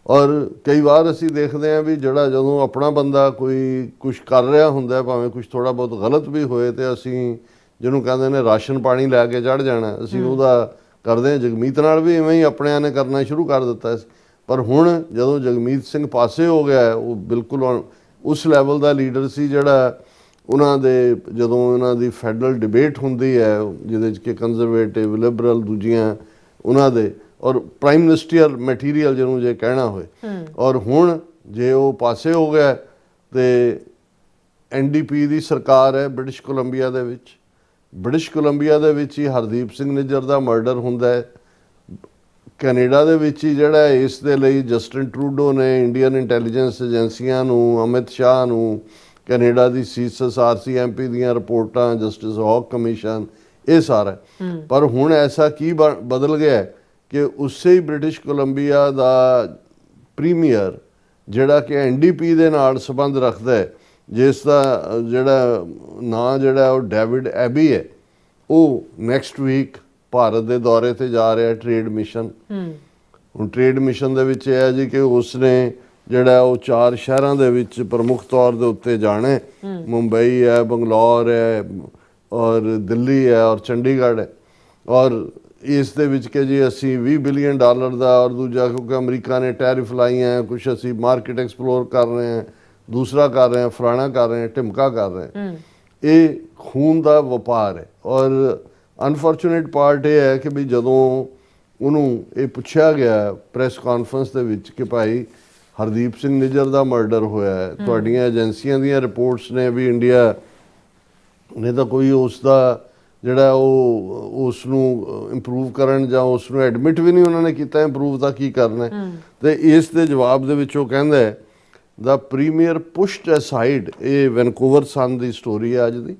ਔਰ ਕਈ ਵਾਰ ਅਸੀਂ ਦੇਖਦੇ ਹਾਂ ਵੀ ਜਿਹੜਾ ਜਦੋਂ ਆਪਣਾ ਬੰਦਾ ਕੋਈ ਕੁਛ ਕਰ ਰਿਹਾ ਹੁੰਦਾ, ਭਾਵੇਂ ਕੁਛ ਥੋੜ੍ਹਾ ਬਹੁਤ ਗਲਤ ਵੀ ਹੋਏ, ਤੇ ਅਸੀਂ ਜਿਹਨੂੰ ਕਹਿੰਦੇ ਨੇ ਰਾਸ਼ਨ ਪਾਣੀ ਲੈ ਕੇ ਚੜ੍ਹ ਜਾਣਾ, ਅਸੀਂ ਉਹਦਾ ਕਰਦੇ ਹਾਂ। ਜਗਮੀਤ ਨਾਲ ਵੀ ਇਵੇਂ ਹੀ ਆਪਣਿਆਂ ਨੇ ਕਰਨਾ ਸ਼ੁਰੂ ਕਰ ਦਿੱਤਾ ਸੀ। ਪਰ ਹੁਣ ਜਦੋਂ ਜਗਮੀਤ ਸਿੰਘ ਪਾਸੇ ਹੋ ਗਿਆ, ਉਹ ਬਿਲਕੁਲ ਉਸ ਲੈਵਲ ਦਾ ਲੀਡਰ ਸੀ ਜਿਹੜਾ ਉਹਨਾਂ ਦੇ, ਜਦੋਂ ਉਹਨਾਂ ਦੀ ਫੈਡਰਲ ਡਿਬੇਟ ਹੁੰਦੀ ਹੈ ਜਿਹਦੇ 'ਚ ਕਿ ਕੰਜ਼ਰਵੇਟਿਵ, ਲਿਬਰਲ, ਦੂਜੀਆਂ ਉਹਨਾਂ ਦੇ, ਔਰ ਪ੍ਰਾਈਮ ਮਿਨਿਸਟਰੀਅਲ ਮਟੀਰੀਅਲ ਜਿਹਨੂੰ ਜੇ ਕਹਿਣਾ ਹੋਏ, ਔਰ ਹੁਣ ਜੇ ਉਹ ਪਾਸੇ ਹੋ ਗਿਆ ਤੇ NDP ਦੀ ਸਰਕਾਰ ਹੈ ਬ੍ਰਿਟਿਸ਼ ਕੋਲੰਬੀਆ ਦੇ ਵਿੱਚ। ਬ੍ਰਿਟਿਸ਼ ਕੋਲੰਬੀਆ ਦੇ ਵਿੱਚ ਹੀ ਹਰਦੀਪ ਸਿੰਘ ਨਿੱਜਰ ਦਾ ਮਰਡਰ ਹੁੰਦਾ ਹੈ। ਕੈਨੇਡਾ ਦੇ ਵਿੱਚ ਹੀ ਜਿਹੜਾ ਇਸ ਦੇ ਲਈ ਜਸਟਿਨ ਟਰੂਡੋ ਨੇ ਇੰਡੀਅਨ ਇੰਟੈਲੀਜੈਂਸ ਏਜੰਸੀਆਂ ਨੂੰ, ਅਮਿਤ ਸ਼ਾਹ ਨੂੰ, ਕੈਨੇਡਾ ਦੀ CSRC MP ਦੀਆਂ ਰਿਪੋਰਟਾਂ, ਜਸਟਿਸ ਹੌਕ ਕਮਿਸ਼ਨ, ਇਹ ਸਾਰਾ। ਪਰ ਹੁਣ ਐਸਾ ਕੀ ਬਦਲ ਗਿਆ ਕਿ ਉਸੇ ਹੀ ਬ੍ਰਿਟਿਸ਼ ਕੋਲੰਬੀਆ ਦਾ ਪ੍ਰੀਮੀਅਰ ਜਿਹੜਾ ਕਿ NDP ਦੇ ਨਾਲ ਸੰਬੰਧ ਰੱਖਦਾ ਹੈ, ਜਿਸ ਦਾ ਜਿਹੜਾ ਨਾਂ ਜਿਹੜਾ ਉਹ ਡੇਵਿਡ ਐਬੀ ਹੈ, ਉਹ ਨੈਕਸਟ ਵੀਕ ਭਾਰਤ ਦੇ ਦੌਰੇ ਤੇ ਜਾ ਰਿਹਾ ਟ੍ਰੇਡ ਮਿਸ਼ਨ। ਹੁਣ ਟ੍ਰੇਡ ਮਿਸ਼ਨ ਦੇ ਵਿੱਚ ਇਹ ਹੈ ਜੀ ਕਿ ਉਸਨੇ ਜਿਹੜਾ ਉਹ 4 ਸ਼ਹਿਰਾਂ ਦੇ ਵਿੱਚ ਪ੍ਰਮੁੱਖ ਤੌਰ ਦੇ ਉੱਤੇ ਜਾਣਾ, ਮੁੰਬਈ ਹੈ, ਬੰਗਲੌਰ ਹੈ, ਔਰ ਦਿੱਲੀ ਹੈ, ਔਰ ਚੰਡੀਗੜ੍ਹ ਹੈ। ਔਰ ਇਸ ਦੇ ਵਿੱਚ ਕਿ ਜੀ ਅਸੀਂ $20 ਬਿਲੀਅਨ ਦਾ, ਔਰ ਦੂਜਾ ਕਿਉਂਕਿ ਅਮਰੀਕਾ ਨੇ ਟੈਰਿਫ ਲਾਈਆਂ ਹੈ, ਕੁਛ ਅਸੀਂ ਮਾਰਕੀਟ ਐਕਸਪਲੋਰ ਕਰ ਰਹੇ ਹਾਂ, ਦੂਸਰਾ ਕਰ ਰਹੇ ਹਾਂ, ਫਲਾਣਾ ਕਰ ਰਹੇ ਹਾਂ, ਢਿਮਕਾ ਕਰ ਰਹੇ ਹਾਂ। ਇਹ ਖੂਨ ਦਾ ਵਪਾਰ ਹੈ। ਔਰ ਅਨਫੋਰਚੂਨੇਟ ਪਾਰਟ ਇਹ ਹੈ ਕਿ ਵੀ ਜਦੋਂ ਉਹਨੂੰ ਇਹ ਪੁੱਛਿਆ ਗਿਆ ਪ੍ਰੈਸ ਕਾਨਫਰੰਸ ਦੇ ਵਿੱਚ ਕਿ ਭਾਈ ਹਰਦੀਪ ਸਿੰਘ ਨਿੱਜਰ ਦਾ ਮਰਡਰ ਹੋਇਆ ਹੈ, ਤੁਹਾਡੀਆਂ ਏਜੰਸੀਆਂ ਦੀਆਂ ਰਿਪੋਰਟਸ ਨੇ ਵੀ ਇੰਡੀਆ ਨੇ ਤਾਂ ਕੋਈ ਉਸ ਦਾ ਜਿਹੜਾ ਉਹ ਉਸ ਨੂੰ ਇੰਪਰੂਵ ਕਰਨ ਜਾਂ ਉਸ ਨੂੰ ਐਡਮਿਟ ਵੀ ਨਹੀਂ ਉਹਨਾਂ ਨੇ ਕੀਤਾ, ਇੰਪਰੂਵ ਦਾ ਕੀ ਕਰਨਾ। ਤੇ ਇਸ ਦੇ ਜਵਾਬ ਦੇ ਵਿੱਚ ਉਹ ਕਹਿੰਦਾ ਹੈ ਦਾ ਪ੍ਰੀਮੀਅਰ ਪੁਸ਼ਡ ਅਸਾਈਡ, ਇਹ ਵੈਨਕੂਵਰ ਸਨ ਦੀ ਸਟੋਰੀ ਹੈ ਅੱਜ ਦੀ,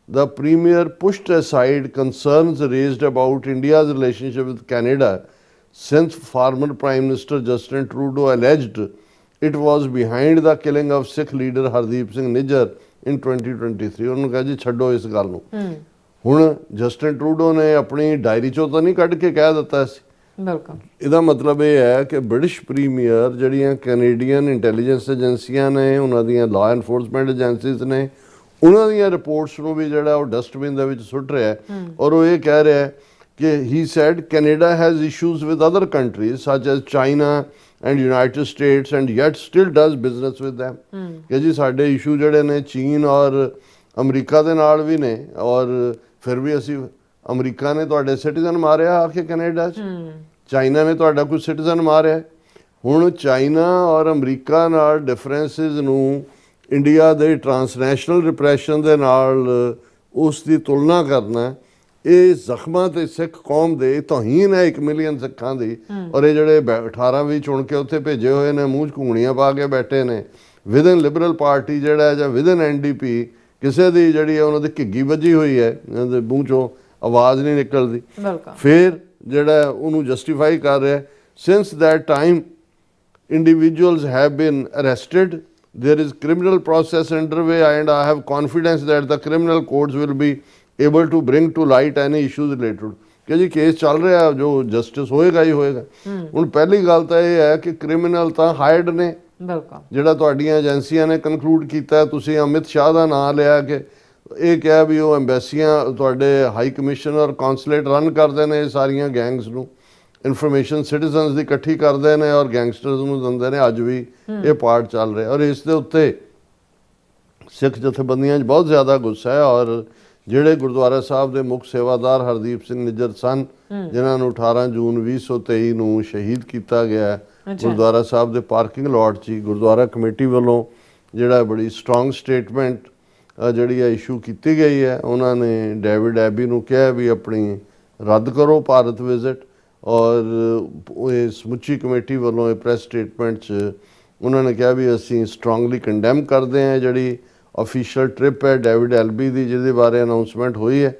the premier pushed aside concerns raised about India's relationship with Canada since former Prime Minister Justin Trudeau alleged it was behind the killing of Sikh leader Hardeep Singh Nijjar in 2023। ਉਹਨੂੰ ਕਿਹਾ ਜੀ ਛੱਡੋ ਇਸ ਗੱਲ ਨੂੰ। ਹੁਣ ਜਸਟਿਨ ਟਰੂਡੋ ਨੇ ਆਪਣੀ ਡਾਇਰੀ ਚੋਂ ਤਾਂ ਨਹੀਂ ਕੱਢ ਕੇ ਕਹਿ ਦਿੱਤਾ ਸੀ। ਬਿਲਕੁਲ, ਇਹਦਾ ਮਤਲਬ ਇਹ ਹੈ ਕਿ ਬ੍ਰਿਟਿਸ਼ ਪ੍ਰੀਮੀਅਰ ਜਿਹੜੀਆਂ ਕੈਨੇਡੀਅਨ ਇੰਟੈਲੀਜੈਂਸ ਏਜੰਸੀਆਂ ਨੇ, ਉਹਨਾਂ ਦੀਆਂ ਲਾਅ ਐਨਫੋਰਸਮੈਂਟ ਏਜੰਸੀਜ਼ ਨੇ, ਉਹਨਾਂ ਦੀਆਂ ਰਿਪੋਰਟਸ ਨੂੰ ਵੀ ਜਿਹੜਾ ਉਹ ਡਸਟਬਿਨ ਦੇ ਵਿੱਚ ਸੁੱਟ ਰਿਹਾ ਹੈ। ਔਰ ਉਹ ਇਹ ਕਹਿ ਰਿਹਾ ਹੈ ਕਿ he said Canada has issues with other countries such as China and United States and yet still does business with them. ਕਿ ਜੀ ਸਾਡੇ ਇਸ਼ੂ ਜਿਹੜੇ ਨੇ ਚੀਨ ਔਰ ਅਮਰੀਕਾ ਦੇ ਨਾਲ ਵੀ ਨੇ, ਔਰ ਫਿਰ ਵੀ ਅਸੀਂ, ਅਮਰੀਕਾ ਨੇ ਤੁਹਾਡੇ ਸਿਟੀਜ਼ਨ ਮਾਰਿਆ ਆ ਕੇ ਕੈਨੇਡਾ 'ਚ, ਚਾਈਨਾ ਨੇ ਤੁਹਾਡਾ ਕੋਈ ਸਿਟੀਜ਼ਨ ਮਾਰਿਆ। ਹੁਣ ਚਾਈਨਾ ਔਰ ਅਮਰੀਕਾ ਨਾਲ ਡਿਫਰੈਂਸਿਸ ਨੂੰ ਇੰਡੀਆ ਦੇ ਟਰਾਂਸਨੈਸ਼ਨਲ ਰਿਪਰੈਸ਼ਨ ਦੇ ਨਾਲ ਉਸ ਦੀ ਤੁਲਨਾ ਕਰਨਾ, ਇਹ ਜ਼ਖਮਾਂ ਤੇ ਸਿੱਖ ਕੌਮ ਦੇ ਤੋਹੀਨ ਹੈ 1 ਮਿਲੀਅਨ ਸਿੱਖਾਂ ਦੀ। ਔਰ ਇਹ ਜਿਹੜੇ 18-20 ਚੁਣ ਕੇ ਉੱਥੇ ਭੇਜੇ ਹੋਏ ਨੇ, ਮੂੰਹ 'ਚ ਘੂੰਗਣੀਆਂ ਪਾ ਕੇ ਬੈਠੇ ਨੇ, ਵਿਦਨ ਲਿਬਰਲ ਪਾਰਟੀ ਜਿਹੜਾ ਜਾਂ ਵਿਦਨ NDP, ਕਿਸੇ ਦੀ ਜਿਹੜੀ ਹੈ ਉਹਨਾਂ ਦੀ ਘਿੱਗੀ ਵੱਜੀ ਹੋਈ ਹੈ, ਉਹਨਾਂ ਦੇ ਮੂੰਹ 'ਚੋਂ ਆਵਾਜ਼ ਨਹੀਂ ਨਿਕਲਦੀ। ਫਿਰ ਜਿਹੜਾ ਉਹਨੂੰ ਜਸਟੀਫਾਈ ਕਰ ਰਿਹਾ, since that time individuals have been arrested, there is criminal process underway and I have confidence that the criminal courts will be able to bring to light any issues related। ਕਿ ਜੀ ਕੇਸ ਚੱਲ ਰਿਹਾ, ਜੋ ਜਸਟਿਸ ਹੋਏਗਾ ਹੀ ਹੋਏਗਾ। ਹੁਣ ਪਹਿਲੀ ਗੱਲ ਤਾਂ ਇਹ ਹੈ ਕਿ ਕ੍ਰਿਮੀਨਲ ਤਾਂ ਹਾਇਰਡ ਨੇ। ਜਿਹੜਾ ਤੁਹਾਡੀਆਂ ਏਜੰਸੀਆਂ ਨੇ ਕਨਕਲੂਡ ਕੀਤਾ, ਤੁਸੀਂ ਅਮਿਤ ਸ਼ਾਹ ਦਾ ਨਾਂ ਲਿਆ ਕਿ ਇਹ ਕਿਹਾ ਵੀ ਉਹ ਐਮਬੈਸੀਆਂ, ਤੁਹਾਡੇ ਹਾਈ ਕਮਿਸ਼ਨਰ, ਕੌਂਸੂਲੇਟ ਰਨ ਕਰਦੇ ਨੇ ਸਾਰੀਆਂ ਗੈਂਗਸ ਨੂੰ, ਇਨਫੋਰਮੇਸ਼ਨ ਸਿਟੀਜ਼ਨਸ ਦੀ ਇਕੱਠੀ ਕਰਦੇ ਨੇ ਔਰ ਗੈਂਗਸਟਰਸ ਨੂੰ ਦਿੰਦੇ ਨੇ। ਅੱਜ ਵੀ ਇਹ ਪਾਰਟ ਚੱਲ ਰਿਹਾ ਔਰ ਇਸ ਦੇ ਉੱਤੇ ਸਿੱਖ ਜਥੇਬੰਦੀਆਂ 'ਚ ਬਹੁਤ ਜ਼ਿਆਦਾ ਗੁੱਸਾ ਹੈ। ਔਰ ਜਿਹੜੇ ਗੁਰਦੁਆਰਾ ਸਾਹਿਬ ਦੇ ਮੁੱਖ ਸੇਵਾਦਾਰ ਹਰਦੀਪ ਸਿੰਘ ਨਿੱਜਰ ਸਨ, ਜਿਨ੍ਹਾਂ ਨੂੰ 18 ਜੂਨ 2023 ਨੂੰ ਸ਼ਹੀਦ ਕੀਤਾ ਗਿਆ ਗੁਰਦੁਆਰਾ ਸਾਹਿਬ ਦੇ ਪਾਰਕਿੰਗ ਲਾਟ 'ਚ, ਗੁਰਦੁਆਰਾ ਕਮੇਟੀ ਵੱਲੋਂ ਜਿਹੜਾ ਬੜੀ ਸਟਰੋਂਗ ਸਟੇਟਮੈਂਟ ਜਿਹੜੀ ਹੈ ਇਸ਼ੂ ਕੀਤੀ ਗਈ ਹੈ। ਉਹਨਾਂ ਨੇ ਡੇਵਿਡ ਐਬੀ ਨੂੰ ਕਿਹਾ ਵੀ ਆਪਣੀ ਰੱਦ ਕਰੋ ਭਾਰਤ ਵਿਜ਼ਿਟ, ਔਰ ਇਹ ਸਮੁੱਚੀ ਕਮੇਟੀ ਵੱਲੋਂ ਇਹ ਪ੍ਰੈਸ ਸਟੇਟਮੈਂਟ 'ਚ ਉਹਨਾਂ ਨੇ ਕਿਹਾ ਵੀ ਅਸੀਂ ਸਟਰੋਂਗਲੀ ਕੰਡੈਮ ਕਰਦੇ ਹਾਂ ਜਿਹੜੀ ਅਫੀਸ਼ੀਅਲ ਟ੍ਰਿਪ ਹੈ ਡੇਵਿਡ ਐਲਬੀ ਦੀ, ਜਿਹਦੇ ਬਾਰੇ ਅਨਾਉਂਸਮੈਂਟ ਹੋਈ ਹੈ।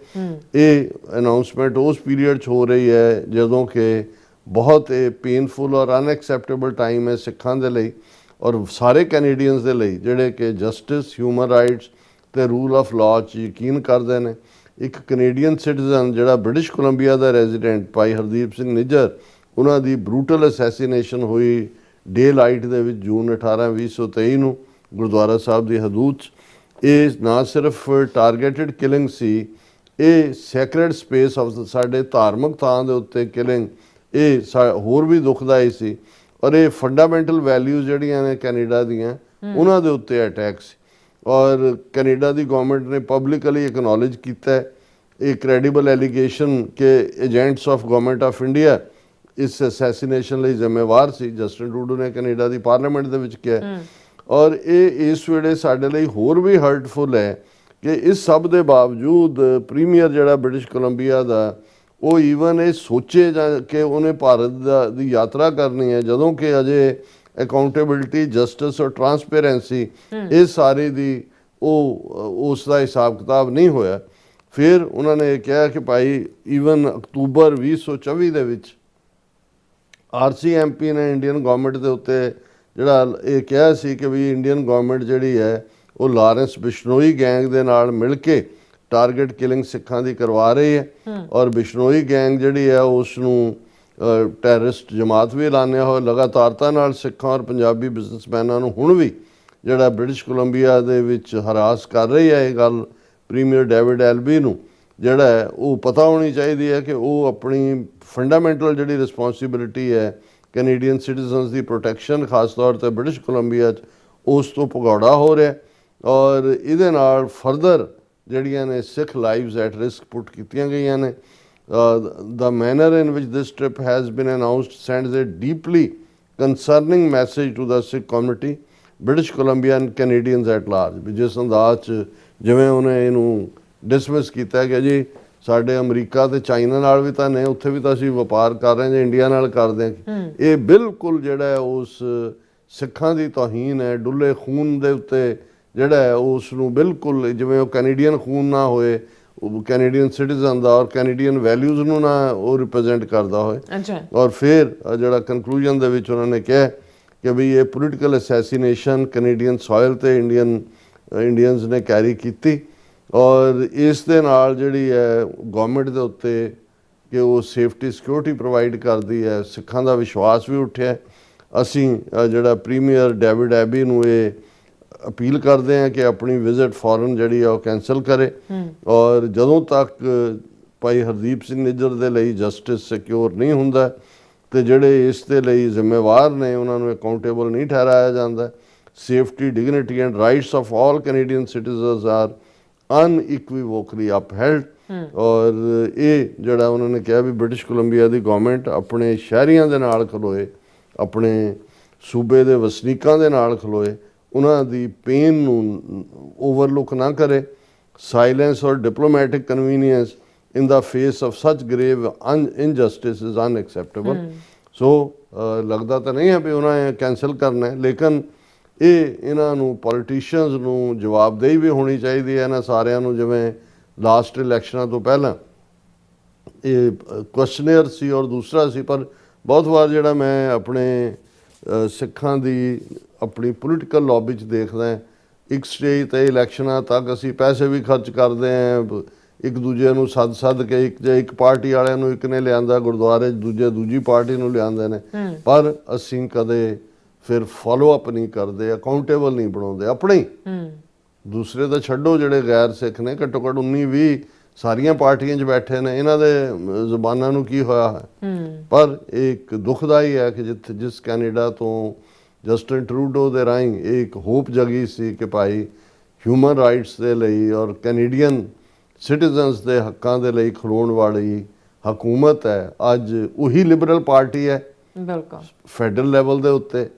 ਇਹ ਅਨਾਉਂਸਮੈਂਟ ਉਸ ਪੀਰੀਅਡ 'ਚ ਹੋ ਰਹੀ ਹੈ ਜਦੋਂ ਕਿ ਬਹੁਤ ਇਹ ਪੇਨਫੁਲ ਔਰ ਅਨਐਕਸੈਪਟੇਬਲ ਟਾਈਮ ਹੈ ਸਿੱਖਾਂ ਦੇ ਲਈ ਔਰ ਸਾਰੇ ਕੈਨੇਡੀਅਨਸ ਦੇ ਲਈ, ਜਿਹੜੇ ਕਿ ਜਸਟਿਸ, ਹਿਊਮਨ ਰਾਈਟਸ ਤੇ ਰੂਲ ਆਫ ਲਾਅ 'ਚ ਯਕੀਨ ਕਰਦੇ ਨੇ। ਇੱਕ ਕੈਨੇਡੀਅਨ ਸਿਟੀਜ਼ਨ ਜਿਹੜਾ ਬ੍ਰਿਟਿਸ਼ ਕੋਲੰਬੀਆ ਦਾ ਰੈਜ਼ੀਡੈਂਟ ਭਾਈ ਹਰਦੀਪ ਸਿੰਘ ਨਿੱਜਰ, ਉਹਨਾਂ ਦੀ ਬਰੂਟਲ ਅਸੈਸੀਨੇਸ਼ਨ ਹੋਈ ਡੇ ਲਾਈਟ ਦੇ ਵਿੱਚ ਜੂਨ 18, 2023 ਨੂੰ ਗੁਰਦੁਆਰਾ ਸਾਹਿਬ ਦੀ ਹਦੂਦ 'ਚ। ਇਹ ਨਾ ਸਿਰਫ ਟਾਰਗੇਟਡ ਕਿਲਿੰਗ ਸੀ, ਇਹ ਸੈਕਰੇਡ ਸਪੇਸ ਆਫ ਸਾਡੇ ਧਾਰਮਿਕ ਥਾਂ ਦੇ ਉੱਤੇ ਕਿਲਿੰਗ, ਇਹ ਹੋਰ ਵੀ ਦੁਖਦਾਈ ਸੀ। ਔਰ ਇਹ ਫੰਡਾਮੈਂਟਲ ਵੈਲਿਊਜ਼ ਜਿਹੜੀਆਂ ਨੇ ਕੈਨੇਡਾ ਦੀਆਂ, ਉਹਨਾਂ ਦੇ ਉੱਤੇ ਅਟੈਕ ਸੀ। ਔਰ ਕੈਨੇਡਾ ਦੀ ਗਵਰਨਮੈਂਟ ਨੇ ਪਬਲਿਕਲੀ ਐਕਨੋਲੇਜ ਕੀਤਾ ਇਹ ਕ੍ਰੈਡੀਬਲ ਐਲੀਗੇਸ਼ਨ ਕਿ agents of government of India ਇਸ ਅਸੈਸੀਨੇਸ਼ਨ ਲਈ ਜ਼ਿੰਮੇਵਾਰ ਸੀ। ਜਸਟਿਨ ਟਰੂਡੋ ਨੇ ਕੈਨੇਡਾ ਦੀ ਪਾਰਲੀਮੈਂਟ ਦੇ ਵਿੱਚ ਕਿਹਾ। ਔਰ ਇਹ ਇਸ ਵੇਲੇ ਸਾਡੇ ਲਈ ਹੋਰ ਵੀ ਹਰਟਫੁਲ ਹੈ ਕਿ ਇਸ ਸਭ ਦੇ ਬਾਵਜੂਦ ਪ੍ਰੀਮੀਅਰ ਜਿਹੜਾ ਬ੍ਰਿਟਿਸ਼ ਕੋਲੰਬੀਆ ਦਾ, ਉਹ ਈਵਨ ਇਹ ਸੋਚੇ ਜਾਂ ਕਿ ਉਹਨੇ ਭਾਰਤ ਦੀ ਯਾਤਰਾ ਕਰਨੀ ਹੈ, ਜਦੋਂ ਕਿ ਅਜੇ ਅਕਾਊਂਟੇਬਿਲਟੀ, ਜਸਟਿਸ ਔਰ ਟਰਾਂਸਪੇਰੈਂਸੀ ਇਹ ਸਾਰੇ ਦੀ ਉਸ ਦਾ ਹਿਸਾਬ ਕਿਤਾਬ ਨਹੀਂ ਹੋਇਆ। ਫਿਰ ਉਹਨਾਂ ਨੇ ਕਿਹਾ ਕਿ ਭਾਈ ਈਵਨ ਅਕਤੂਬਰ 2024 ਦੇ ਵਿੱਚ RCMP ਨੇ ਇੰਡੀਅਨ ਗਵਰਨਮੈਂਟ ਦੇ ਉੱਤੇ ਜਿਹੜਾ ਇਹ ਕਿਹਾ ਸੀ ਕਿ ਵੀ ਇੰਡੀਅਨ ਗਵਰਨਮੈਂਟ ਜਿਹੜੀ ਹੈ ਉਹ ਲਾਰੈਂਸ ਬਿਸ਼ਨੋਈ ਗੈਂਗ ਦੇ ਨਾਲ ਮਿਲ ਕੇ ਟਾਰਗੇਟ ਕਿਲਿੰਗ ਸਿੱਖਾਂ ਦੀ ਕਰਵਾ ਰਹੀ ਹੈ। ਔਰ ਬਿਸ਼ਨੋਈ ਗੈਂਗ ਜਿਹੜੀ ਹੈ ਉਸ ਨੂੰ ਟੈਰਰਿਸਟ ਜਮਾਤ ਵੀ ਐਲਾਨਿਆ ਹੋਇਆ ਲਗਾਤਾਰਤਾ ਨਾਲ ਸਿੱਖਾਂ ਔਰ ਪੰਜਾਬੀ ਬਿਜ਼ਨਸਮੈਨਾਂ ਨੂੰ ਹੁਣ ਵੀ ਜਿਹੜਾ ਬ੍ਰਿਟਿਸ਼ ਕੋਲੰਬੀਆ ਦੇ ਵਿੱਚ ਹਰਾਸ ਕਰ ਰਹੀ ਹੈ ਇਹ ਗੱਲ ਪ੍ਰੀਮੀਅਰ ਡੇਵਿਡ ਐਲਬੀ ਨੂੰ। ਜਿਹੜਾ ਹੈ ਉਹ ਪਤਾ ਹੋਣੀ ਚਾਹੀਦੀ ਹੈ ਕਿ ਉਹ ਆਪਣੀ ਫੰਡਾਮੈਂਟਲ ਜਿਹੜੀ ਰਿਸਪੌਂਸਿਬਿਲਿਟੀ ਹੈ ਕੈਨੇਡੀਅਨ ਸਿਟੀਜ਼ਨਸ ਦੀ ਪ੍ਰੋਟੈਕਸ਼ਨ, ਖਾਸ ਤੌਰ 'ਤੇ ਬ੍ਰਿਟਿਸ਼ ਕੋਲੰਬੀਆ 'ਚ, ਉਸ ਤੋਂ ਭਗੌੜਾ ਹੋ ਰਿਹਾ ਔਰ ਇਹਦੇ ਨਾਲ ਫਰਦਰ ਜਿਹੜੀਆਂ ਨੇ ਸਿੱਖ ਲਾਈਵਸ ਐਟ ਰਿਸਕ ਪੁੱਟ ਕੀਤੀਆਂ ਗਈਆਂ ਨੇ। The manner in which this trip has been announced sends a deeply concerning message to the Sikh community, British Columbia and Canadians at large। ਵੀ ਜਿਸ ਅੰਦਾਜ਼ 'ਚ ਜਿਵੇਂ ਉਹਨੇ ਇਹਨੂੰ ਡਿਸਮਿਸ ਕੀਤਾ ਕਿ ਜੀ ਸਾਡੇ ਅਮਰੀਕਾ ਤੇ ਚਾਈਨਾ ਨਾਲ ਵੀ ਤਾਂ ਨੇ, ਉੱਥੇ ਵੀ ਤਾਂ ਅਸੀਂ ਵਪਾਰ ਕਰ ਰਹੇ ਹਾਂ, ਜੇ ਇੰਡੀਆ ਨਾਲ ਕਰਦੇ ਹਾਂ, ਇਹ ਬਿਲਕੁਲ ਜਿਹੜਾ ਹੈ ਉਸ ਸਿੱਖਾਂ ਦੀ ਤੋਹੀਨ ਹੈ। ਡੁੱਲੇ ਖੂਨ ਦੇ ਉੱਤੇ ਜਿਹੜਾ ਹੈ ਉਸ ਨੂੰ ਬਿਲਕੁਲ, ਜਿਵੇਂ ਉਹ ਕੈਨੇਡੀਅਨ ਖੂਨ ਨਾ ਹੋਏ, ਕੈਨੇਡੀਅਨ ਸਿਟੀਜ਼ਨ ਦਾ ਔਰ ਕੈਨੇਡੀਅਨ ਵੈਲਿਊਜ਼ ਨੂੰ ਨਾ ਉਹ ਰਿਪਰੈਜ਼ੈਂਟ ਕਰਦਾ ਹੋਏ। ਔਰ ਫਿਰ ਜਿਹੜਾ ਕਨਕਲੂਜਨ ਦੇ ਵਿੱਚ ਉਹਨਾਂ ਨੇ ਕਿਹਾ ਕਿ ਵੀ ਇਹ ਪੋਲੀਟੀਕਲ ਅਸੈਸੀਨੇਸ਼ਨ ਕੈਨੇਡੀਅਨ ਸੋਇਲ ਤੇ ਇੰਡੀਅਨਸ ਨੇ ਕੈਰੀ ਕੀਤੀ ਔਰ ਇਸ ਦੇ ਨਾਲ ਜਿਹੜੀ ਹੈ ਗੌਰਮੈਂਟ ਦੇ ਉੱਤੇ ਕਿ ਉਹ ਸੇਫਟੀ ਸਿਕਿਉਰਿਟੀ ਪ੍ਰੋਵਾਈਡ ਕਰਦੀ ਹੈ, ਸਿੱਖਾਂ ਦਾ ਵਿਸ਼ਵਾਸ ਵੀ ਉੱਠਿਆ। ਅਸੀਂ ਜਿਹੜਾ ਪ੍ਰੀਮੀਅਰ ਡੇਵਿਡ ਐਬੀ ਨੂੰ ਇਹ ਅਪੀਲ ਕਰਦੇ ਹਾਂ ਕਿ ਆਪਣੀ ਵਿਜ਼ਿਟ ਫੋਰਨ ਜਿਹੜੀ ਆ ਉਹ ਕੈਂਸਲ ਕਰੇ ਔਰ ਜਦੋਂ ਤੱਕ ਭਾਈ ਹਰਦੀਪ ਸਿੰਘ ਨਿੱਜਰ ਦੇ ਲਈ ਜਸਟਿਸ ਸਿਕਿਉਰ ਨਹੀਂ ਹੁੰਦਾ ਤੇ ਜਿਹੜੇ ਇਸ ਦੇ ਲਈ ਜ਼ਿੰਮੇਵਾਰ ਨੇ ਉਹਨਾਂ ਨੂੰ ਅਕਾਊਂਟੇਬਲ ਨਹੀਂ ਠਹਿਰਾਇਆ ਜਾਂਦਾ। Safety, dignity and rights of all Canadian citizens are unequivocally upheld. ਔਰ ਇਹ ਜਿਹੜਾ ਉਹਨਾਂ ਨੇ ਕਿਹਾ ਵੀ ਬ੍ਰਿਟਿਸ਼ ਕੋਲੰਬੀਆ ਦੀ ਗਵਰਨਮੈਂਟ ਆਪਣੇ ਸ਼ਹਿਰੀਆਂ ਦੇ ਨਾਲ ਖਲੋਏ, ਆਪਣੇ ਸੂਬੇ ਦੇ ਵਸਨੀਕਾਂ ਦੇ ਨਾਲ ਖਲੋਏ, ਉਹਨਾਂ ਦੀ ਪੇਨ ਨੂੰ ਓਵਰਲੁੱਕ ਨਾ ਕਰੇ। ਸਾਇਲੈਂਸ ਔਰ diplomatic convenience in the face of such grave injustice is unacceptable। ਸੋ ਲੱਗਦਾ ਤਾਂ ਨਹੀਂ ਹੈ ਵੀ ਉਹਨਾਂ ਨੇ ਕੈਂਸਲ ਕਰਨਾ ਹੈ, ਲੇਕਿਨ ਇਹਨਾਂ ਨੂੰ ਪੋਲੀਟੀਸ਼ੀਅਨਸ ਨੂੰ ਜਵਾਬਦੇਹੀ ਵੀ ਹੋਣੀ ਚਾਹੀਦੀ ਹੈ ਇਹਨਾਂ ਸਾਰਿਆਂ ਨੂੰ। ਜਿਵੇਂ ਲਾਸਟ ਇਲੈਕਸ਼ਨਾਂ ਤੋਂ ਪਹਿਲਾਂ ਇਹ ਕੁਐਸਚਨੇਅਰ ਸੀ ਔਰ ਦੂਸਰਾ ਸੀ, ਪਰ ਬਹੁਤ ਵਾਰ ਜਿਹੜਾ ਮੈਂ ਆਪਣੇ ਸਿੱਖਾਂ ਦੀ ਆਪਣੀ ਪੋਲੀਟੀਕਲ ਲੌਬੀ 'ਚ ਦੇਖਦਾ, ਇੱਕ ਸਟੇਜ 'ਤੇ ਇਲੈਕਸ਼ਨਾਂ ਤੱਕ ਅਸੀਂ ਪੈਸੇ ਵੀ ਖਰਚ ਕਰਦੇ ਹਾਂ, ਇੱਕ ਦੂਜੇ ਨੂੰ ਸੱਦ ਕੇ, ਇੱਕ ਪਾਰਟੀ ਵਾਲਿਆਂ ਨੂੰ ਇੱਕ ਨੇ ਲਿਆਂਦਾ ਗੁਰਦੁਆਰੇ 'ਚ, ਦੂਜੀ ਪਾਰਟੀ ਨੂੰ ਲਿਆਂਦੇ ਨੇ, ਪਰ ਅਸੀਂ ਕਦੇ ਫਿਰ ਫੋਲੋ ਅਪ ਨਹੀਂ ਕਰਦੇ, ਅਕਾਊਂਟੇਬਲ ਨਹੀਂ ਬਣਾਉਂਦੇ ਆਪਣੇ ਹੀ। ਦੂਸਰੇ ਤਾਂ ਛੱਡੋ, ਜਿਹੜੇ ਗੈਰ ਸਿੱਖ ਨੇ ਘੱਟੋ ਘੱਟ 19-20 ਸਾਰੀਆਂ ਪਾਰਟੀਆਂ 'ਚ ਬੈਠੇ ਨੇ, ਇਹਨਾਂ ਦੇ ਜ਼ੁਬਾਨਾਂ ਨੂੰ ਕੀ ਹੋਇਆ ਹੈ। ਪਰ ਇਹ ਇੱਕ ਦੁਖਦਾਈ ਹੈ ਕਿ ਜਿਸ ਕੈਨੇਡਾ ਤੋਂ ਜਸਟਿਨ ਟਰੂਡੋ ਦੇ ਰਾਹੀਂ ਇਹ ਇੱਕ ਹੋਪ ਜਗੀ ਸੀ ਕਿ ਭਾਈ ਹਿਊਮਨ ਰਾਈਟਸ ਦੇ ਲਈ ਔਰ ਕੈਨੇਡੀਅਨ ਸਿਟੀਜ਼ਨਸ ਦੇ ਹੱਕਾਂ ਦੇ ਲਈ ਖਲੋਣ ਵਾਲੀ ਹਕੂਮਤ ਹੈ, ਅੱਜ ਉਹੀ ਲਿਬਰਲ ਪਾਰਟੀ ਹੈ ਬਿਲਕੁਲ ਫੈਡਰਲ ਲੈਵਲ ਦੇ ਉੱਤੇ,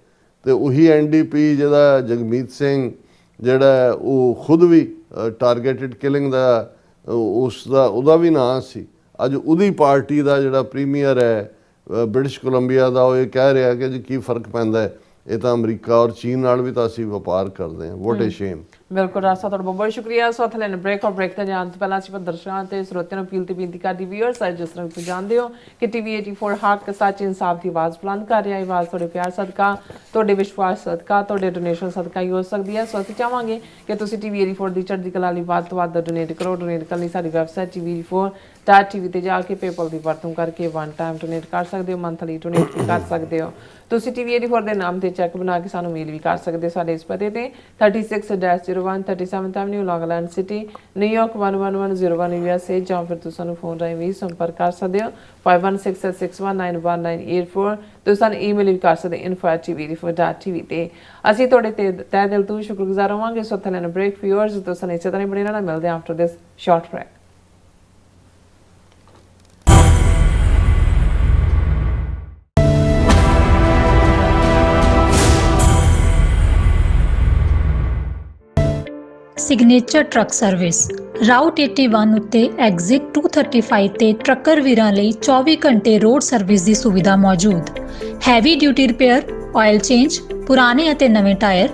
ਤੇ ਉਹੀ NDP ਜਿਹਦਾ ਜਗਮੀਤ ਸਿੰਘ ਜਿਹੜਾ ਉਹ ਖੁਦ ਵੀ ਟਾਰਗੇਟਡ ਕਿਲਿੰਗ ਦਾ ਉਹਦਾ ਵੀ ਨਾਂ ਸੀ, ਅੱਜ ਉਹਦੀ ਪਾਰਟੀ ਦਾ ਜਿਹੜਾ ਪ੍ਰੀਮੀਅਰ ਹੈ ਬ੍ਰਿਟਿਸ਼ ਕੋਲੰਬੀਆ ਦਾ, ਉਹ ਇਹ ਕਹਿ ਰਿਹਾ ਕਿ ਜੀ ਕੀ ਫਰਕ ਪੈਂਦਾ ਹੈ, ਇਹ ਤਾਂ ਅਮਰੀਕਾ ਔਰ ਚੀਨ ਨਾਲ ਵੀ ਤਾਂ ਅਸੀਂ ਵਪਾਰ ਕਰਦੇ ਹਾਂ। ਵਾਟ ਏ ਸ਼ੇਮ। ਬਿਲਕੁਲ ਰਾਸਾ, ਤੁਹਾਡਾ ਬਹੁਤ ਬਹੁਤ ਸ਼ੁਕਰੀਆ। ਸੋ ਹੱਥ ਲੈਣ ਬ੍ਰੇਕ ਤੇ ਜਾਣ ਤੋਂ ਪਹਿਲਾਂ ਅਸੀਂ ਦਰਸ਼ਕਾਂ ਤੇ ਸਰੋਤਿਆਂ ਨੂੰ ਅਪੀਲ ਤੇ ਬੇਨਤੀ ਕਰਦੀ ਵੀਅਰਸ, ਜਿਸ ਤਰ੍ਹਾਂ ਤੁਸੀਂ ਜਾਣਦੇ ਹੋ ਕਿ TV 84 ਹੱਕ ਸੱਚ ਇਨਸਾਫ ਦੀ ਆਵਾਜ਼ ਬੁਲੰਦ ਕਰ ਰਿਹਾ। ਆਵਾਜ਼ ਤੁਹਾਡੇ ਪਿਆਰ ਸਦਕਾ, ਤੁਹਾਡੇ ਵਿਸ਼ਵਾਸ ਸਦਕਾ, ਤੁਹਾਡੇ ਡੋਨੇਸ਼ਨ ਸਦਕਾ ਹੀ ਹੋ ਸਕਦੀ ਹੈ। ਸੋ ਅਸੀਂ ਚਾਹਾਂਗੇ ਕਿ ਤੁਸੀਂ TV 84 ਦੀ ਚੜ੍ਹਦੀ ਕਲਾ ਲਈ ਵੱਧ ਤੋਂ ਵੱਧ ਡੋਨੇਟ ਕਰੋ। ਡੋਨੇਟ ਕਰਨ ਲਈ ਸਾਡੀ ਵੈਬਸਾਈਟ TV84.tv ਤੇ ਜਾ ਕੇ ਪੇਪਲ ਦੀ ਵਰਤੋਂ ਕਰਕੇ ਵਨ ਟਾਈਮ ਡੋਨੇਟ ਕਰ ਸਕਦੇ ਹੋ, ਮੰਥਲੀ ਡੋਨੇਟ ਵੀ ਕਰ ਸਕਦੇ ਹੋ। ਤੁਸੀਂ TV 84 ਦੇ ਨਾਮ ਤੇ ਚੈੱਕ ਬਣਾ ਕੇ ਸਾਨੂੰ ਮੇਲ ਵੀ ਕਰ ਸਕਦੇ ਹੋ ਸਾਡੇ ਇਸ ਪਤੇ ਤੇ 36-01 37th Avenue, Long Island City, New York 11101 USA, ਜਾਂ ਫਿਰ ਤੁਸੀਂ ਸਾਨੂੰ ਫੋਨ ਰਾਹੀਂ ਵੀ ਸੰਪਰਕ ਕਰ ਸਕਦੇ ਹੋ 516661911984। ਤੁਸੀਂ ਸਾਨੂੰ ਈਮੇਲ ਵੀ ਕਰ ਸਕਦੇ info@tv84.tv ਤੇ। ਅਸੀਂ ਤੁਹਾਡੇ ਤੇ ਤਹਿ ਦਿਲ ਤੋਂ ਸ਼ੁਕਰਗੁਜ਼ਾਰ ਹੋਵਾਂਗੇ। ਸੋ ਥੈਲਨ ਬ੍ਰੇਕ ਵਿਊਅਰਸ, ਤੁਸੀਂ ਇਸੇ ਤਰ੍ਹਾਂ ਬਣੇ ਰਹਿਣਾ। ਮਿਲਦੇ ਹਾਂ after this short break. Signature truck service route 81 ਉੱਤੇ ਐਗਜ਼ਿਟ 235 ਤੇ ਟਰੱਕਰ ਵੀਰਾਂ ਲਈ 24 ਘੰਟੇ ਰੋਡ ਸਰਵਿਸ ਦੀ ਸੁਵਿਧਾ ਮੌਜੂਦ। Heavy duty repair, oil change, ਪੁਰਾਣੇ ਅਤੇ ਨਵੇਂ tyre,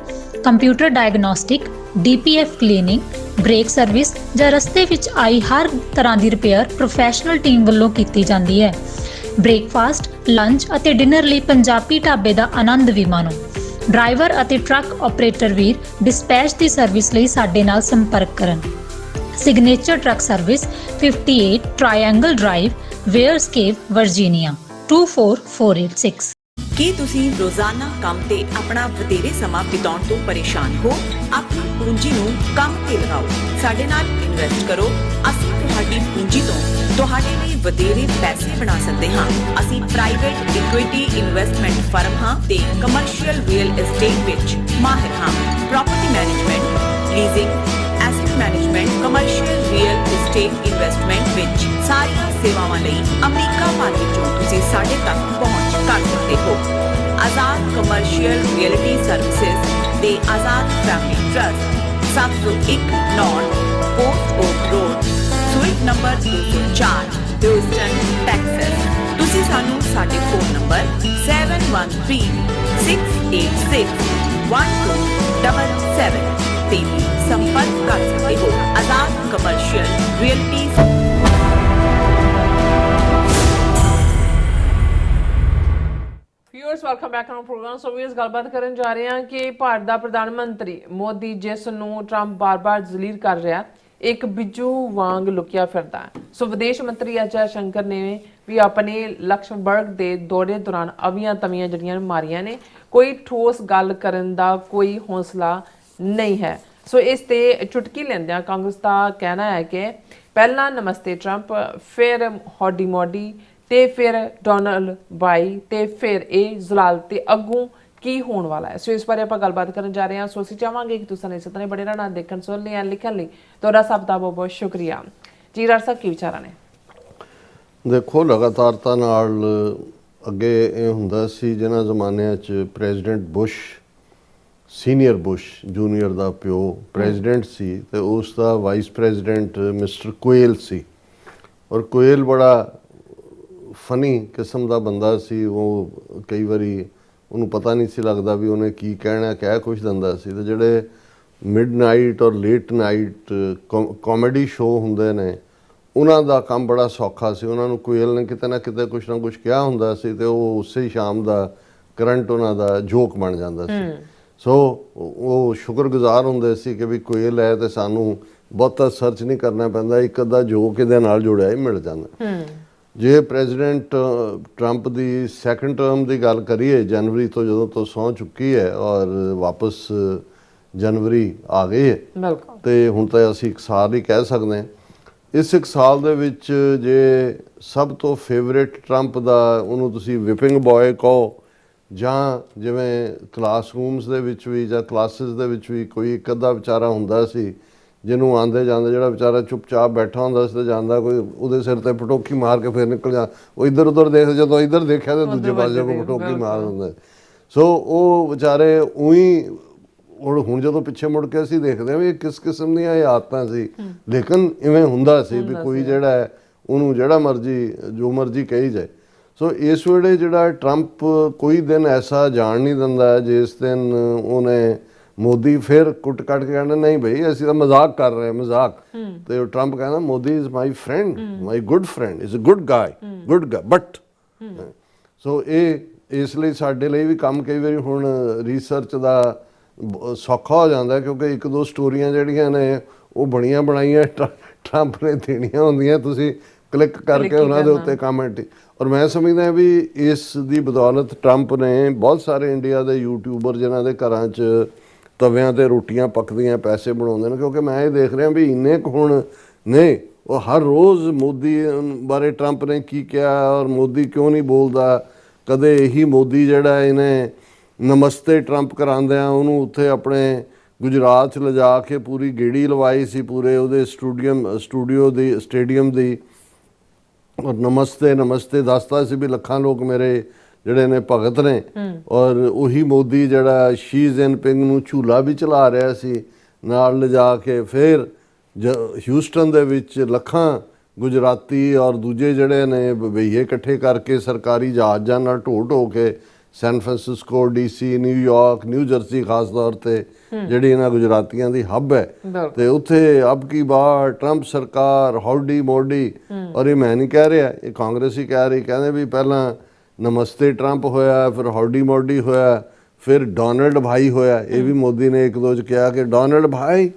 computer diagnostic, DPF cleaning, brake service ਜਾਂ ਰਸਤੇ ਵਿੱਚ ਆਈ ਹਰ ਤਰ੍ਹਾਂ ਦੀ ਰਿਪੇਅਰ ਪ੍ਰੋਫੈਸ਼ਨਲ ਟੀਮ ਵੱਲੋਂ ਕੀਤੀ ਜਾਂਦੀ ਹੈ। ਬ੍ਰੇਕਫਾਸਟ, ਲੰਚ ਅਤੇ ਡਿਨਰ ਲਈ ਪੰਜਾਬੀ ਢਾਬੇ ਦਾ ਆਨੰਦ ਵੀ ਮਾਣੋ। ਡਰਾਈਵਰ ਅਤੇ ਟਰੱਕ ਆਪਰੇਟਰ ਵੀਰ ਡਿਸਪੈਚ ਦੀ ਸਰਵਿਸ ਲਈ ਸਾਡੇ ਨਾਲ ਸੰਪਰਕ ਕਰਨ। Signature truck service 58 triangle drive, wares cave, Virginia 24486। ਕੀ ਤੁਸੀਂ ਰੋਜ਼ਾਨਾ ਕੰਮ ਤੇ ਆਪਣਾ ਵਧੇਰੇ ਸਮਾਂ ਬਿਤਾਉਣ ਤੋਂ ਪਰੇਸ਼ਾਨ ਹੋ? ਆਪਣੀ ਪੂੰਜੀ ਨੂੰ ਕੰਮ ਤੇ ਲਗਾਓ, ਸਾਡੇ ਨਾਲ ਇਨਵੈਸਟ ਕਰੋ। ਅਸੀਂ ਤੁਹਾਡੀ ਪੂੰਜੀ ਤੋਂ ਤੁਹਾਡੇ ਲਈ ਵਧੇਰੇ ਪੈਸੇ ਬਣਾ ਸਕਦੇ ਹਾਂ। ਅਸੀਂ ਪ੍ਰਾਈਵੇਟ ਇਕੁਇਟੀ ਇਨਵੈਸਟਮੈਂਟ ਫਰਮ ਹਾਂ ਤੇ ਕਮਰਸ਼ੀਅਲ ਰੀਅਲ ਏਸਟੇਟ ਵਿੱਚ ਮਾਹਿਰ ਹਾਂ। Property management, leasing, asset management, commercial real estate investment ਵਿੱਚ ਸਾਰੀਆਂ ਸੇਵਾਵਾਂ ਲਈ ਅਮਰੀਕਾ ਭਰ ਵਿੱਚੋਂ ਤੁਸੀਂ ਸਾਡੇ ਤੱਕ ਪਹੁੰਚ ਕਰ ਸਕਦੇ ਹੋ। ਆਜ਼ਾਦ ਕਮਰਸ਼ੀਅਲ ਰੀਅਲਟੀ ਸਰਵਿਸਿਜ਼ ਦੇ Azad family trust 701 North Port Oak Road, suite number 204, Houston, Texas. ਤੁਸੀਂ ਸਾਨੂੰ ਸਾਡੇ ਫੋਨ ਨੰਬਰ 7136861277 ਤੇ ਵੀ ਸੰਪਰਕ ਕਰ ਸਕਦੇ ਹੋ। Azad commercial realty. Viewers welcome back to program. So viewers ਗੱਲਬਾਤ ਕਰਨ ਜਾ ਰਹੇ ਹਾਂ ਕਿ ਭਾਰਤ ਦਾ ਪ੍ਰਧਾਨ ਮੰਤਰੀ ਮੋਦੀ, ਜਿਸ ਨੂੰ ਟਰੰਪ ਬਾਰ-ਬਾਰ ਜ਼ਲੀਲ ਕਰ ਰਿਹਾ, ਇੱਕ ਬਿੱਜੂ ਵਾਂਗ ਲੁਕਿਆ ਫਿਰਦਾ ਹੈ। ਸੋ ਵਿਦੇਸ਼ ਮੰਤਰੀ ਅਜੈ ਸ਼ੰਕਰ ਨੇ ਵੀ ਆਪਣੇ ਲਕਸਮਬਰਗ ਦੇ ਦੌਰੇ ਦੌਰਾਨ ਅਵੀਆਂ ਤਵੀਆਂ ਜਿਹੜੀਆਂ ਮਾਰੀਆਂ ਨੇ। ਕੋਈ ਠੋਸ ਗੱਲ ਕਰਨ ਦਾ ਕੋਈ ਹੌਸਲਾ ਨਹੀਂ ਹੈ। ਸੋ ਇਸ ਤੇ ਚੁਟਕੀ ਲੈਂਦਿਆਂ ਕਾਂਗਰਸ ਦਾ ਕਹਿਣਾ ਹੈ ਕਿ ਪਹਿਲਾਂ ਨਮਸਤੇ ਟਰੰਪ, ਫਿਰ ਹੌਡੀ ਮੋਡੀ ਤੇ ਫਿਰ ਡੋਨਲਡ ਬਾਈ ਤੇ ਫਿਰ ਇਹ ਜ਼ਲਾਲ ਤੇ ਅੱਗੋਂ ਕੀ ਹੋਣ ਵਾਲਾ ਹੈ। ਸੋ ਇਸ ਬਾਰੇ ਆਪਾਂ ਗੱਲਬਾਤ ਕਰਨ ਜਾ ਰਹੇ ਹਾਂ। ਸੋ ਅਸੀਂ ਚਾਹਾਂਗੇ ਕਿ ਤੁਸੀਂ ਇਸੇ ਤਰ੍ਹਾਂ ਬੜੇ ਰਹਿਣਾ, ਦੇਖਣ, ਸੁਣਨ ਲਈ, ਲਿਖਣ ਲਈ ਤੁਹਾਡਾ ਸਭ ਦਾ ਬਹੁਤ ਬਹੁਤ ਸ਼ੁਕਰੀਆ ਜੀ। ਰਾਜ ਸਾਹਿਬ, ਕੀ ਵਿਚਾਰਾਂ ਨੇ? ਦੇਖੋ, ਲਗਾਤਾਰਤਾ ਨਾਲ ਅੱਗੇ ਇਹ ਹੁੰਦਾ ਸੀ ਜਿਨ੍ਹਾਂ ਜ਼ਮਾਨਿਆਂ 'ਚ president Bush, senior Bush junior ਦਾ ਪਿਓ ਪ੍ਰੈਜ਼ੀਡੈਂਟ ਸੀ ਤੇ ਉਸ ਦਾ ਵਾਈਸ ਪ੍ਰੈਜ਼ੀਡੈਂਟ ਮਿਸਟਰ ਕੁਏਲ ਸੀ। ਔਰ ਕੁਏਲ ਬੜਾ ਫਨੀ ਕਿਸਮ ਦਾ ਬੰਦਾ ਸੀ। ਉਹ ਕਈ ਵਾਰੀ ਉਹਨੂੰ ਪਤਾ ਨਹੀਂ ਸੀ ਲੱਗਦਾ ਵੀ ਉਹਨੇ ਕੀ ਕਹਿਣਾ, ਕਹਿ ਕੁਛ ਦਿੰਦਾ ਸੀ। ਤੇ ਜਿਹੜੇ ਮਿਡ ਨਾਈਟ ਔਰ ਲੇਟ ਨਾਈਟ ਕਾਮੇਡੀ ਸ਼ੋਅ ਹੁੰਦੇ ਨੇ, ਉਹਨਾਂ ਦਾ ਕੰਮ ਬੜਾ ਸੌਖਾ ਸੀ। ਉਹਨਾਂ ਨੂੰ ਕੁਏਲ ਨੇ ਕਿਤੇ ਨਾ ਕਿਤੇ ਕੁਛ ਨਾ ਕੁਛ ਕਿਹਾ ਹੁੰਦਾ ਸੀ ਤੇ ਉਹ ਉਸੇ ਸ਼ਾਮ ਦਾ ਕਰੰਟ ਉਹਨਾਂ ਦਾ ਜੋਕ ਬਣ ਜਾਂਦਾ ਸੀ। ਸੋ ਉਹ ਸ਼ੁਕਰਗੁਜ਼ਾਰ ਹੁੰਦੇ ਸੀ ਕਿ ਵੀ ਕੁਏਲ ਹੈ ਤੇ ਸਾਨੂੰ ਬਹੁਤਾ ਸਰਚ ਨਹੀਂ ਕਰਨਾ ਪੈਂਦਾ, ਇੱਕ ਅੱਧਾ ਜੋਕ ਇਹਦੇ ਨਾਲ ਜੁੜਿਆ ਹੀ ਮਿਲ ਜਾਂਦਾ। ਜੇ ਪ੍ਰੈਜ਼ੀਡੈਂਟ ਟਰੰਪ ਦੀ ਸੈਕੰਡ ਟਰਮ ਦੀ ਗੱਲ ਕਰੀਏ, ਜਨਵਰੀ ਤੋਂ ਜਦੋਂ ਤੋਂ ਸਹੁੰ ਚੁੱਕੀ ਹੈ ਔਰ ਵਾਪਸ ਜਨਵਰੀ ਆ ਗਈ ਹੈ, ਤੇ ਹੁਣ ਤਾਂ ਅਸੀਂ ਇੱਕ ਸਾਲ ਹੀ ਕਹਿ ਸਕਦੇ ਹਾਂ। ਇਸ ਇੱਕ ਸਾਲ ਦੇ ਵਿੱਚ ਜੇ ਸਭ ਤੋਂ ਫੇਵਰੇਟ ਟਰੰਪ ਦਾ ਉਹਨੂੰ ਤੁਸੀਂ ਵਿਪਿੰਗ ਬॉय ਕਹੋ, ਜਾਂ ਜਿਵੇਂ ਕਲਾਸਰੂਮਸ ਦੇ ਵਿੱਚ ਵੀ ਜਾਂ ਕਲਾਸਿਸ ਦੇ ਵਿੱਚ ਵੀ ਕੋਈ ਇੱਕ ਅੱਧਾ ਵਿਚਾਰਾ ਹੁੰਦਾ ਸੀ ਜਿਹਨੂੰ ਆਉਂਦੇ ਜਾਂਦੇ, ਜਿਹੜਾ ਵਿਚਾਰਾ ਚੁੱਪਚਾਪ ਬੈਠਾ ਹੁੰਦਾ ਸੀ ਤੇ ਜਾਂਦਾ, ਕੋਈ ਉਹਦੇ ਸਿਰ ਤੇ ਪਟੋਕੀ ਮਾਰ ਕੇ ਫਿਰ ਨਿਕਲ ਜਾ, ਉਹ ਇੱਧਰ ਉੱਧਰ ਦੇਖਦੇ, ਜਦੋਂ ਇੱਧਰ ਦੇਖਿਆ ਤੇ ਦੂਜੇ ਪਾਸੇ ਕੋਈ ਪਟੋਕੀ ਮਾਰ ਦਿੰਦਾ। ਸੋ ਉਹ ਵਿਚਾਰੇ ਉਹੀ ਹੁਣ ਜਦੋਂ ਪਿੱਛੇ ਮੁੜ ਕੇ ਅਸੀਂ ਦੇਖਦੇ ਹਾਂ ਵੀ ਇਹ ਕਿਸ ਕਿਸਮ ਦੀਆਂ ਇਹ ਆਦਤਾਂ ਸੀ, ਲੇਕਿਨ ਇਵੇਂ ਹੁੰਦਾ ਸੀ ਵੀ ਕੋਈ ਜਿਹੜਾ ਹੈ ਉਹਨੂੰ ਜਿਹੜਾ ਮਰਜ਼ੀ ਜੋ ਮਰਜ਼ੀ ਕਹੀ ਜਾਏ। ਸੋ ਇਸ ਵੇਲੇ ਜਿਹੜਾ ਟਰੰਪ ਕੋਈ ਦਿਨ ਐਸਾ ਜਾਣ ਨਹੀਂ ਦਿੰਦਾ ਜਿਸ ਦਿਨ ਉਹਨੇ ਮੋਦੀ ਫਿਰ ਕੁੱਟ ਕੱਟ ਕੇ ਕਹਿੰਦਾ ਨਹੀਂ ਬਈ ਅਸੀਂ ਤਾਂ ਮਜ਼ਾਕ ਕਰ ਰਹੇ, ਮਜ਼ਾਕ। ਤੇ ਟਰੰਪ ਕਹਿੰਦਾ Modi is my friend, my good friend, is a good guy, good guy but. ਸੋ ਇਹ ਇਸ ਲਈ ਸਾਡੇ ਲਈ ਵੀ ਕੰਮ ਕਈ ਵਾਰੀ ਹੁਣ ਰਿਸਰਚ ਦਾ ਸੌਖਾ ਹੋ ਜਾਂਦਾ, ਕਿਉਂਕਿ ਇੱਕ ਦੋ ਸਟੋਰੀਆਂ ਜਿਹੜੀਆਂ ਨੇ ਉਹ ਬਣੀਆਂ ਬਣਾਈਆਂ ਟਰੰਪ ਨੇ ਦੇਣੀਆਂ ਹੁੰਦੀਆਂ, ਤੁਸੀਂ ਕਲਿੱਕ ਕਰਕੇ ਉਹਨਾਂ ਦੇ ਉੱਤੇ ਕਮੈਂਟ। ਔਰ ਮੈਂ ਸਮਝਦਾ ਵੀ ਇਸ ਦੀ ਬਦੌਲਤ ਟਰੰਪ ਨੇ ਬਹੁਤ ਸਾਰੇ ਇੰਡੀਆ ਦੇ ਯੂਟਿਊਬਰ ਜਿਨ੍ਹਾਂ ਦੇ ਘਰਾਂ 'ਚ ਤਵਿਆਂ 'ਤੇ ਰੋਟੀਆਂ ਪੱਕਦੀਆਂ ਪੈਸੇ ਬਣਾਉਂਦੇ ਨੇ, ਕਿਉਂਕਿ ਮੈਂ ਇਹ ਦੇਖ ਰਿਹਾ ਵੀ ਇੰਨੇ ਕੁ ਹੁਣ ਨੇ ਉਹ ਹਰ ਰੋਜ਼ ਮੋਦੀ ਬਾਰੇ ਟਰੰਪ ਨੇ ਕੀ ਕਿਹਾ ਔਰ ਮੋਦੀ ਕਿਉਂ ਨਹੀਂ ਬੋਲਦਾ। ਕਦੇ ਇਹੀ ਮੋਦੀ ਜਿਹੜਾ ਇਹਨੇ ਨਮਸਤੇ ਟਰੰਪ ਕਰਾਉਂਦਿਆਂ ਉਹਨੂੰ ਉੱਥੇ ਆਪਣੇ ਗੁਜਰਾਤ 'ਚ ਲਿਜਾ ਕੇ ਪੂਰੀ ਗੇੜੀ ਲਵਾਈ ਸੀ ਪੂਰੇ ਉਹਦੇ ਸਟੇਡੀਅਮ ਦੀ, ਔਰ ਨਮਸਤੇ ਨਮਸਤੇ ਦੱਸਦਾ ਸੀ ਵੀ ਲੱਖਾਂ ਲੋਕ ਮੇਰੇ ਜਿਹੜੇ ਨੇ ਭਗਤ ਨੇ। ਔਰ ਉਹੀ ਮੋਦੀ ਜਿਹੜਾ ਸ਼ੀ ਜਿਨਪਿੰਗ ਨੂੰ ਝੂਲਾ ਵੀ ਚਲਾ ਰਿਹਾ ਸੀ ਨਾਲ ਲਿਜਾ ਕੇ। ਫਿਰ ਹਿਊਸਟਨ ਦੇ ਵਿੱਚ ਲੱਖਾਂ ਗੁਜਰਾਤੀ ਔਰ ਦੂਜੇ ਜਿਹੜੇ ਨੇ ਬਈਏ ਇਕੱਠੇ ਕਰਕੇ ਸਰਕਾਰੀ ਜਹਾਜ਼ਾਂ ਨਾਲ ਢੋ ਕੇ San Francisco, DC, New York, New Jersey ਖਾਸ ਤੌਰ ਤੇ ਜਿਹੜੀ ਇਹਨਾਂ ਗੁਜਰਾਤੀਆਂ ਦੀ ਹੱਬ ਹੈ, ਤੇ ਉੱਥੇ ਅਬ ਕੀ ਬਾਰ ਟਰੰਪ ਸਰਕਾਰ ਹੌਡੀ ਮੋਡੀ। ਔਰ ਇਹ ਮੈਂ ਨਹੀਂ ਕਹਿ ਰਿਹਾ, ਇਹ ਕਾਂਗਰਸ ਹੀ ਕਹਿ ਰਹੀ, ਕਹਿੰਦੇ ਵੀ ਪਹਿਲਾਂ ਨਮਸਤੇ ਟਰੰਪ ਹੋਇਆ, ਫਿਰ ਹੌਡੀ ਮੋਡੀ ਹੋਇਆ, ਫਿਰ ਡੋਨਲਡ ਭਾਈ ਹੋਇਆ। ਇਹ ਵੀ ਮੋਦੀ ਨੇ ਇੱਕ ਦੋ 'ਚ ਕਿਹਾ ਕਿ ਡੋਨਲਡ ਭਾਈ,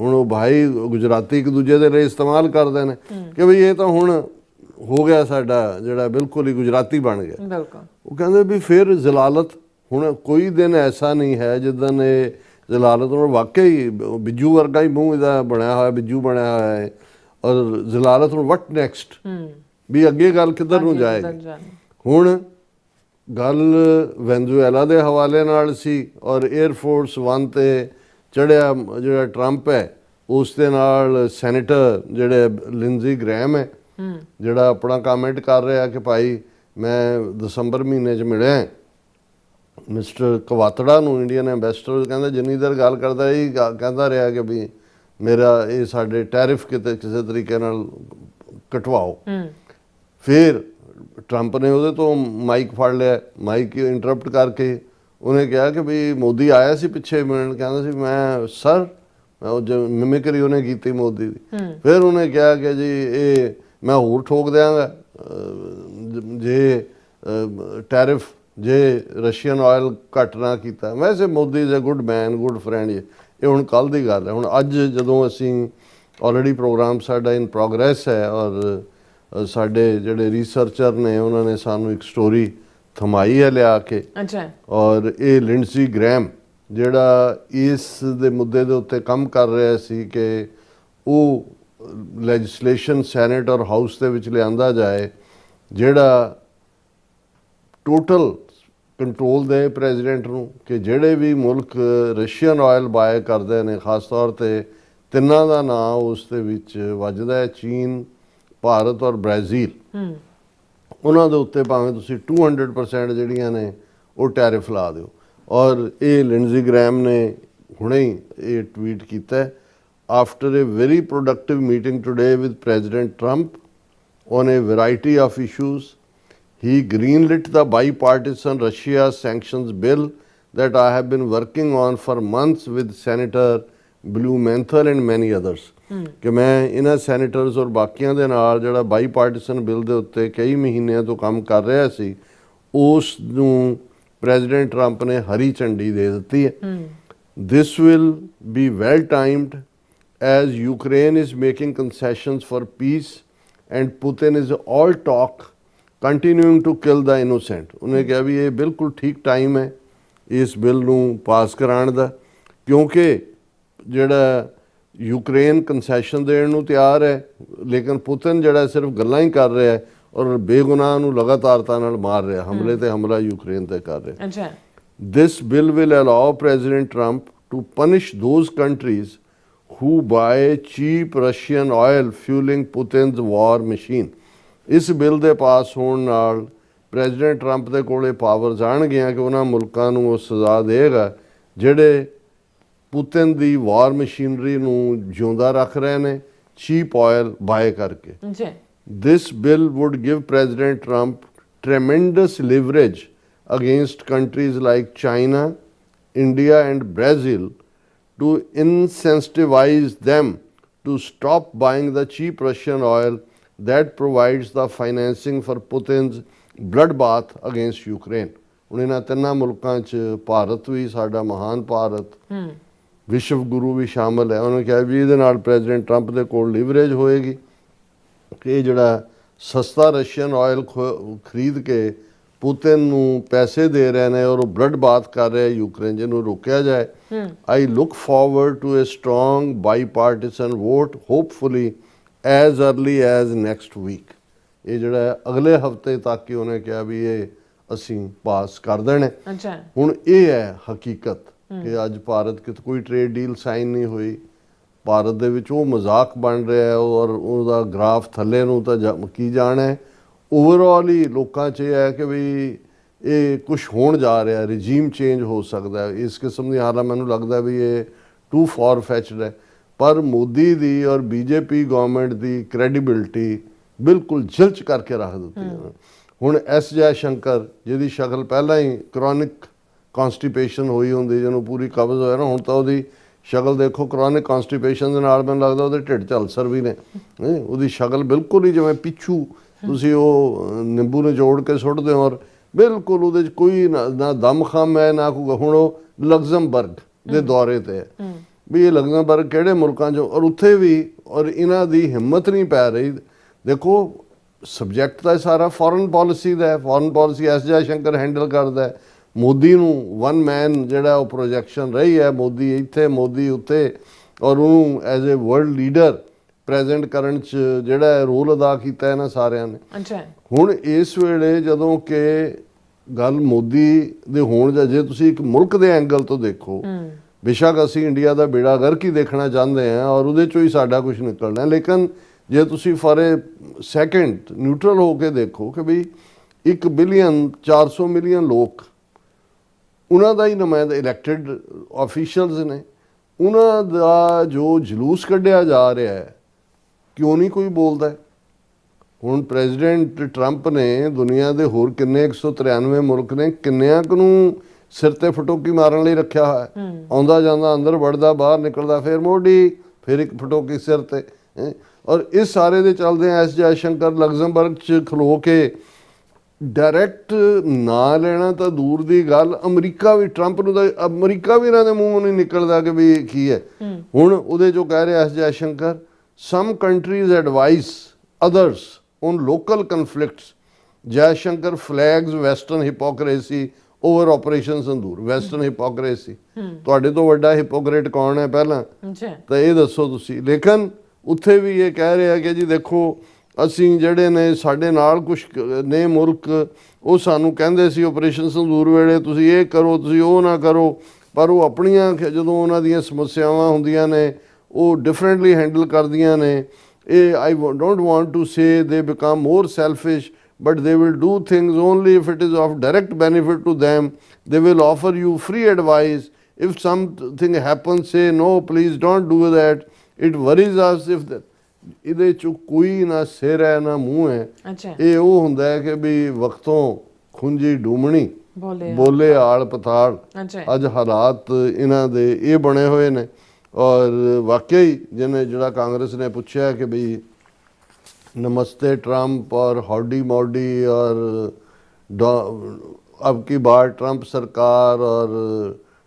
ਹੁਣ ਉਹ ਭਾਈ ਗੁਜਰਾਤੀ ਇੱਕ ਦੂਜੇ ਦੇ ਲਈ ਇਸਤੇਮਾਲ ਕਰਦੇ ਨੇ ਕਿ ਬਈ ਇਹ ਤਾਂ ਹੁਣ ਹੋ ਗਿਆ ਸਾਡਾ ਜਿਹੜਾ ਬਿਲਕੁਲ ਹੀ ਗੁਜਰਾਤੀ ਬਣ ਗਿਆ। ਉਹ ਕਹਿੰਦੇ ਵੀ ਫਿਰ ਜ਼ਲਾਲਤ, ਹੁਣ ਕੋਈ ਦਿਨ ਐਸਾ ਨਹੀਂ ਹੈ ਜਿੱਦਣ ਇਹ ਜ਼ਲਾਲਤ ਹੁਣ ਵਾਕਈ ਬਿੱਜੂ ਵਰਗਾ ਹੀ ਮੂੰਹ ਇਹਦਾ ਬਣਿਆ ਹੋਇਆ, ਬਿੱਜੂ ਬਣਿਆ ਹੋਇਆ ਹੈ। ਔਰ ਜ਼ਲਾਲਤ ਨੂੰ ਵਟ ਨੈਕਸਟ, ਵੀ ਅੱਗੇ ਗੱਲ ਕਿੱਧਰ ਨੂੰ ਜਾਏਗੀ। ਹੁਣ ਗੱਲ ਵੈਨਜ਼ੂਏਲਾ ਦੇ ਹਵਾਲੇ ਨਾਲ ਸੀ ਔਰ 에ਅਰਫੋਰਸ 1 ਤੇ ਚੜ੍ਹਿਆ ਜਿਹੜਾ ਟਰੰਪ ਹੈ, ਉਸ ਦੇ ਨਾਲ ਸੈਨੇਟਰ ਜਿਹੜੇ ਲਿੰਜ਼ੀ ਗ੍ਰੈਮ ਹੈ, ਜਿਹੜਾ ਆਪਣਾ ਕਮੈਂਟ ਕਰ ਰਿਹਾ ਕਿ ਭਾਈ ਮੈਂ ਦਸੰਬਰ ਮਹੀਨੇ 'ਚ ਮਿਲਿਆ ਮਿਸਟਰ ਕਵਾਤੜਾ ਨੂੰ, ਇੰਡੀਅਨ ਐਂਬੈਸਡਰ, ਕਹਿੰਦਾ ਜਿੰਨੀ ਦੇਰ ਗੱਲ ਕਰਦਾ ਇਹ ਕਹਿੰਦਾ ਰਿਹਾ ਕਿ ਵੀ ਮੇਰਾ ਇਹ ਸਾਡੇ ਟੈਰਿਫ ਕਿਤੇ ਕਿਸੇ ਤਰੀਕੇ ਨਾਲ ਕਟਵਾਓ। ਫਿਰ ਟਰੰਪ ਨੇ ਉਹਦੇ ਤੋਂ ਮਾਈਕ ਫੜ ਲਿਆ, ਮਾਈਕ ਇੰਟਰਪਟ ਕਰਕੇ ਉਹਨੇ ਕਿਹਾ ਕਿ ਵੀ ਮੋਦੀ ਆਇਆ ਸੀ ਪਿੱਛੇ ਮਿਲਣ, ਕਹਿੰਦਾ ਸੀ ਮੈਂ ਸਰ, ਮੈਂ ਉਹ ਮਿਮਿਕਰੀ ਉਹਨੇ ਕੀਤੀ ਮੋਦੀ ਦੀ। ਫਿਰ ਉਹਨੇ ਕਿਹਾ ਕਿ ਜੀ ਇਹ ਮੈਂ ਹੋਰ ਠੋਕ ਦਿਆਂਗਾ ਜੇ ਟੈਰਿਫ, ਜੇ ਰਸ਼ੀਅਨ ਆਇਲ ਘੱਟ ਨਾ ਕੀਤਾ। ਵੈਸੇ Modi is a good man, good friend. ਇਹ ਹੁਣ ਕੱਲ੍ਹ ਦੀ ਗੱਲ ਹੈ। ਹੁਣ ਅੱਜ ਜਦੋਂ ਅਸੀਂ ਆਲਰੇਡੀ ਪ੍ਰੋਗਰਾਮ ਸਾਡਾ ਇਨ ਪ੍ਰੋਗਰੈਸ ਹੈ ਔਰ ਸਾਡੇ ਜਿਹੜੇ ਰਿਸਰਚਰ ਨੇ ਉਹਨਾਂ ਨੇ ਸਾਨੂੰ ਇੱਕ ਸਟੋਰੀ ਥਮਾਈ ਹੈ ਲਿਆ ਕੇ। ਅੱਛਾ। ਔਰ ਇਹ ਲਿੰਡਸੀ ਗ੍ਰੈਮ ਜਿਹੜਾ ਇਸ ਦੇ ਮੁੱਦੇ ਦੇ ਉੱਤੇ ਕੰਮ ਕਰ ਰਿਹਾ ਸੀ ਕਿ ਉਹ ਲੈਜਿਸਲੇਸ਼ਨ ਸੈਨੇਟ ਔਰ ਹਾਊਸ ਦੇ ਵਿੱਚ ਲਿਆਂਦਾ ਜਾਏ ਜਿਹੜਾ ਟੋਟਲ ਕੰਟਰੋਲ ਦੇ ਪ੍ਰੈਜ਼ੀਡੈਂਟ ਨੂੰ ਕਿ ਜਿਹੜੇ ਵੀ ਮੁਲਕ ਰਸ਼ੀਅਨ ਆਇਲ ਬਾਏ ਕਰਦੇ ਨੇ, ਖਾਸ ਤੌਰ ਤੇ ਤਿੰਨਾਂ ਦਾ ਨਾਂ ਉਸ ਦੇ ਵਿੱਚ ਵੱਜਦਾ ਹੈ, ਚੀਨ, ਭਾਰਤ ਔਰ ਬ੍ਰਾਜ਼ੀਲ। ਉਹਨਾਂ ਦੇ ਉੱਤੇ ਭਾਵੇਂ ਤੁਸੀਂ 200% ਜਿਹੜੀਆਂ ਨੇ ਉਹ ਟੈਰਿਫ ਲਾ ਦਿਓ। ਔਰ ਇਹ ਲਿੰਡਜ਼ੀ ਗ੍ਰੈਮ ਨੇ ਹੁਣੇ ਹੀ ਇਹ ਟਵੀਟ ਕੀਤਾ, after A very productive meeting today with president Trump on A variety of issues, he greenlit the bipartisan Russia sanctions bill that I have been working on for months with Senator Blumenthal and many others। ਕਿ ਮੈਂ ਇਹਨਾਂ ਸੈਨੇਟਰਸ ਔਰ ਬਾਕੀਆਂ ਦੇ ਨਾਲ ਜਿਹੜਾ ਬਾਈਪਾਰਟੀਸਨ ਬਿੱਲ ਦੇ ਉੱਤੇ ਕਈ ਮਹੀਨਿਆਂ ਤੋਂ ਕੰਮ ਕਰ ਰਿਹਾ ਸੀ, ਉਸ ਨੂੰ ਪ੍ਰੈਜ਼ੀਡੈਂਟ ਟਰੰਪ ਨੇ ਹਰੀ ਝੰਡੀ ਦੇ ਦਿੱਤੀ ਹੈ। This will be well timed as Ukraine is making concessions for peace and Putin is all talk continuing to kill the innocent. ਉਹਨੇ ਕਿਹਾ ਵੀ ਇਹ ਬਿਲਕੁਲ ਠੀਕ ਟਾਈਮ ਹੈ ਇਸ ਬਿੱਲ ਨੂੰ ਪਾਸ ਕਰਾਉਣ ਦਾ, ਕਿਉਂਕਿ ਜਿਹੜਾ ਯੂਕਰੇਨ ਕੰਸੈਸ਼ਨ ਦੇਣ ਨੂੰ ਤਿਆਰ ਹੈ ਲੇਕਿਨ ਪੁਤਿਨ ਜਿਹੜਾ ਸਿਰਫ ਗੱਲਾਂ ਹੀ ਕਰ ਰਿਹਾ ਹੈ ਔਰ ਬੇਗੁਨਾਹ ਨੂੰ ਲਗਾਤਾਰਤਾ ਨਾਲ ਮਾਰ ਰਿਹਾ, ਹਮਲੇ ਤੇ ਹਮਲਾ ਯੂਕਰੇਨ ਤੇ ਕਰ ਰਿਹਾ। ਅੱਛਾ। This bill will allow President Trump to punish those countries who buy cheap Russian oil fueling Putin's war machine। ਇਸ ਬਿੱਲ ਦੇ ਪਾਸ ਹੋਣ ਨਾਲ ਪ੍ਰੈਜ਼ੀਡੈਂਟ ਟਰੰਪ ਦੇ ਕੋਲੇ ਪਾਵਰ ਜਾਣਗੀਆਂ ਕਿ ਉਹਨਾਂ ਮੁਲਕਾਂ ਨੂੰ ਉਹ ਸਜ਼ਾ ਦੇਗਾ ਜਿਹੜੇ ਪੁਤਿਨ ਦੀ ਵਾਰ ਮਸ਼ੀਨਰੀ ਨੂੰ ਜਿਉਂਦਾ ਰੱਖ ਰਹੇ ਨੇ ਚੀਪ ਆਇਲ ਬਾਏ ਕਰਕੇ। This bill would give President Trump tremendous leverage against countries like China, India and Brazil to incentivize them to stop buying the cheap Russian oil that provides the financing for Putin's bloodbath against Ukraine। ਹੁਣ ਇਹਨਾਂ ਤਿੰਨਾਂ ਮੁਲਕਾਂ 'ਚ ਭਾਰਤ ਵੀ, ਸਾਡਾ ਮਹਾਨ ਭਾਰਤ, ਵਿਸ਼ਵ ਗੁਰੂ ਵੀ ਸ਼ਾਮਲ ਹੈ। ਉਹਨੇ ਕਿਹਾ ਵੀ ਇਹਦੇ ਨਾਲ ਪ੍ਰੈਜ਼ੀਡੈਂਟ ਟਰੰਪ ਦੇ ਕੋਲ ਲੀਵਰੇਜ ਹੋਏਗੀ ਕਿ ਇਹ ਜਿਹੜਾ ਸਸਤਾ ਰਸ਼ੀਅਨ ਆਇਲ ਖਰੀਦ ਕੇ ਪੁਤਿਨ ਨੂੰ ਪੈਸੇ ਦੇ ਰਹੇ ਨੇ ਔਰ ਉਹ ਬਲੱਡ ਬਾਥ ਕਰ ਰਿਹਾ ਯੂਕਰੇਨ, ਜਿਹਨੂੰ ਰੋਕਿਆ ਜਾਏ। I look forward to a strong bipartisan vote hopefully as early as next week. ਇਹ ਜਿਹੜਾ ਅਗਲੇ ਹਫਤੇ ਤੱਕ ਹੀ ਉਹਨੇ ਕਿਹਾ ਵੀ ਇਹ ਅਸੀਂ ਪਾਸ ਕਰ ਦੇਣੇ। ਹੁਣ ਇਹ ਹੈ ਹਕੀਕਤ ਕਿ ਅੱਜ ਭਾਰਤ ਕਿਤੇ ਕੋਈ ਟ੍ਰੇਡ ਡੀਲ ਸਾਈਨ ਨਹੀਂ ਹੋਈ, ਭਾਰਤ ਦੇ ਵਿੱਚ ਉਹ ਮਜ਼ਾਕ ਬਣ ਰਿਹਾ ਹੈ ਔਰ ਉਹਦਾ ਗ੍ਰਾਫ ਥੱਲੇ ਨੂੰ ਤਾਂ ਕੀ ਜਾਣਾ ਹੈ। ਓਵਰਆਲ ਹੀ ਲੋਕਾਂ 'ਚ ਇਹ ਹੈ ਕਿ ਵੀ ਇਹ ਕੁਛ ਹੋਣ ਜਾ ਰਿਹਾ, ਰਿਜੀਮ ਚੇਂਜ ਹੋ ਸਕਦਾ ਹੈ। ਇਸ ਕਿਸਮ ਦੀ ਹਾਲਤ ਮੈਨੂੰ ਲੱਗਦਾ ਵੀ ਇਹ ਟੂ ਫਾਰ ਫੈਚਡ ਹੈ। ਪਰ ਮੋਦੀ ਦੀ ਔਰ ਬੀਜੇਪੀ ਗਵਰਨਮੈਂਟ ਦੀ ਕ੍ਰੈਡੀਬਿਲਿਟੀ ਬਿਲਕੁਲ ਜਿਲਚ ਕਰਕੇ ਰੱਖ ਦਿੱਤੀ ਹੈ। ਹੁਣ ਐਸ ਜੈ ਸ਼ੰਕਰ ਜਿਹਦੀ ਸ਼ਕਲ ਪਹਿਲਾਂ ਹੀ ਕਰੋਨਿਕ ਕੌਨਸਟੀਪੇਸ਼ਨ ਹੋਈ ਹੁੰਦੀ, ਜਿਹਨੂੰ ਪੂਰੀ ਕਬਜ਼ ਹੋਇਆ ਨਾ, ਹੁਣ ਤਾਂ ਉਹਦੀ ਸ਼ਕਲ ਦੇਖੋ, ਕਰੋਨਿਕ ਕੌਨਸਟੀਪੇਸ਼ਨ ਦੇ ਨਾਲ ਮੈਨੂੰ ਲੱਗਦਾ ਉਹਦੇ ਢਿੱਡ 'ਚ ਅਲਸਰ ਵੀ ਨੇ। ਉਹਦੀ ਸ਼ਕਲ ਬਿਲਕੁਲ ਹੀ ਜਿਵੇਂ ਪਿੱਛੂ ਤੁਸੀਂ ਉਹ ਨਿੰਬੂ ਨਿਚੋੜ ਕੇ ਸੁੱਟਦੇ ਹੋ ਔਰ ਬਿਲਕੁਲ ਉਹਦੇ 'ਚ ਕੋਈ ਨਾ ਦਮ ਖਮ ਹੈ ਨਾ ਕੋਈ। ਹੁਣ ਉਹ ਲਗਜ਼ਮਬਰਗ ਦੇ ਦੌਰੇ 'ਤੇ ਹੈ ਵੀ ਇਹ ਲਗਜ਼ਮਬਰਗ ਕਿਹੜੇ ਮੁਲਕਾਂ 'ਚੋਂ, ਔਰ ਉੱਥੇ ਵੀ ਔਰ ਇਹਨਾਂ ਦੀ ਹਿੰਮਤ ਨਹੀਂ ਪੈ ਰਹੀ। ਦੇਖੋ ਸਬਜੈਕਟ ਤਾਂ ਸਾਰਾ ਫੋਰਨ ਪੋਲਿਸੀ ਦਾ ਹੈ, foreign policy S Jai Shankar handle ਕਰਦਾ ਹੈ। ਮੋਦੀ ਨੂੰ ਵਨ ਮੈਨ ਜਿਹੜਾ ਉਹ ਪ੍ਰੋਜੈਕਸ਼ਨ ਰਹੀ ਹੈ, ਮੋਦੀ ਇੱਥੇ ਮੋਦੀ ਉੱਥੇ, ਔਰ ਉਹਨੂੰ as a world leader present ਕਰਨ 'ਚ ਜਿਹੜਾ ਰੋਲ ਅਦਾ ਕੀਤਾ ਇਹਨਾਂ ਸਾਰਿਆਂ ਨੇ। ਅੱਛਾ ਹੁਣ ਇਸ ਵੇਲੇ ਜਦੋਂ ਕਿ ਗੱਲ ਮੋਦੀ ਦੇ ਹੋਣ ਜਾਂ ਜੇ ਤੁਸੀਂ ਇੱਕ ਮੁਲਕ ਦੇ ਐਂਗਲ ਤੋਂ ਦੇਖੋ, ਬੇਸ਼ੱਕ ਅਸੀਂ ਇੰਡੀਆ ਦਾ ਬੇੜਾ ਗਰਕ ਹੀ ਦੇਖਣਾ ਚਾਹੁੰਦੇ ਹਾਂ ਔਰ ਉਹਦੇ 'ਚੋਂ ਹੀ ਸਾਡਾ ਕੁਝ ਨਿਕਲਣਾ, ਲੇਕਿਨ ਜੇ ਤੁਸੀਂ ਫॉर ਏ ਸੈਕਿੰਡ ਨਿਊਟਰਲ ਹੋ ਕੇ ਦੇਖੋ ਕਿ ਵੀ 1 ਬਿਲੀਅਨ 400 ਮਿਲੀਅਨ ਲੋਕ ਉਹਨਾਂ ਦਾ ਹੀ ਨੁਮਾਇੰਦਾ ਇਲੈਕਟਿਡ ਆਫੀਸ਼ੀਅਲਸ ਨੇ, ਉਹਨਾਂ ਦਾ ਜੋ ਜਲੂਸ ਕੱਢਿਆ ਜਾ ਰਿਹਾ ਹੈ ਕਿਉਂ ਨਹੀਂ ਕੋਈ ਬੋਲਦਾ? ਹੁਣ ਪ੍ਰੈਜ਼ੀਡੈਂਟ ਟਰੰਪ ਨੇ ਦੁਨੀਆ ਦੇ ਹੋਰ ਕਿੰਨੇ 193 ਮੁਲਕ ਨੇ ਕਿੰਨਿਆਂ ਕੁ ਨੂੰ ਸਿਰ ਤੇ ਫਟੋਕੀ ਮਾਰਨ ਲਈ ਰੱਖਿਆ ਹੋਇਆ, ਆਉਂਦਾ ਜਾਂਦਾ ਅੰਦਰ ਵੜਦਾ ਬਾਹਰ ਨਿਕਲਦਾ ਫਿਰ ਮੋਢੀ ਫਿਰ ਇੱਕ ਫਟੋਕੀ ਸਿਰ ਤੇ। ਔਰ ਇਸ ਸਾਰੇ ਦੇ ਚੱਲਦੇ ਐਸ ਜੈਸ਼ੰਕਰ ਲਗਜ਼ਮਬਰਗ 'ਚ ਖਲੋ ਕੇ ਡਾਇਰੈਕਟ ਨਾ ਲੈਣਾ ਤਾਂ ਦੂਰ ਦੀ ਗੱਲ, ਅਮਰੀਕਾ ਵੀ ਟਰੰਪ ਨੂੰ ਤਾਂ ਅਮਰੀਕਾ ਵੀ ਇਹਨਾਂ ਦੇ ਮੂੰਹੋਂ ਨਹੀਂ ਨਿਕਲਦਾ ਕਿ ਵੀ ਕੀ ਹੈ। ਹੁਣ ਉਹਦੇ 'ਚੋਂ ਕਹਿ ਰਿਹਾ S Jaishankar, some countries advise others on local conflicts. Jaishankar flags Western hypocrisy over Operation Sindoor. Western hypocrisy. ਤੁਹਾਡੇ ਤੋਂ ਵੱਡਾ ਹਿਪੋਕਰੇਟ ਕੌਣ ਹੈ ਪਹਿਲਾਂ ਤਾਂ ਇਹ ਦੱਸੋ ਤੁਸੀਂ। ਲੇਕਿਨ ਉੱਥੇ ਵੀ ਇਹ ਕਹਿ ਰਿਹਾ ਕਿ ਜੀ ਦੇਖੋ ਅਸੀਂ ਜਿਹੜੇ ਨੇ ਸਾਡੇ ਨਾਲ ਕੁਝ ਨੇ ਮੁਲਕ ਉਹ ਸਾਨੂੰ ਕਹਿੰਦੇ ਸੀ ਆਪਰੇਸ਼ਨ ਸੰਦੂਰ ਵੇਲੇ ਤੁਸੀਂ ਇਹ ਕਰੋ ਤੁਸੀਂ ਉਹ ਨਾ ਕਰੋ, ਪਰ ਉਹ ਆਪਣੀਆਂ ਜਦੋਂ ਉਹਨਾਂ ਦੀਆਂ ਸਮੱਸਿਆਵਾਂ ਹੁੰਦੀਆਂ ਨੇ ਉਹ ਡਿਫਰੈਂਟਲੀ ਹੈਂਡਲ ਕਰਦੀਆਂ ਨੇ। ਇਹ I don't want to say they become more selfish but they will do things only if it is of direct benefit to them. They will offer you free advice. If something happens, say no, please don't do that. It worries us if that. ਇਹਦੇ 'ਚ ਕੋਈ ਨਾ ਸਿਰ ਹੈ ਨਾ ਮੂੰਹ ਹੈ। ਇਹ ਉਹ ਹੁੰਦਾ ਹੈ ਕਿ ਵੀ ਵਕਤੋਂ ਖੁੰਜੀ ਡੂਮਣੀ ਬੋਲੇ ਆਲ ਪਤਾਲ। ਅੱਜ ਹਾਲਾਤ ਇਹਨਾਂ ਦੇ ਇਹ ਬਣੇ ਹੋਏ ਨੇ ਔਰ ਵਾਕਈ ਜਿਹਨੇ ਜਿਹੜਾ ਕਾਂਗਰਸ ਨੇ ਪੁੱਛਿਆ ਕਿ ਬਈ नमस्ते ट्रंप और हॉडी मॉडी और अब की बार ट्रंप सरकार और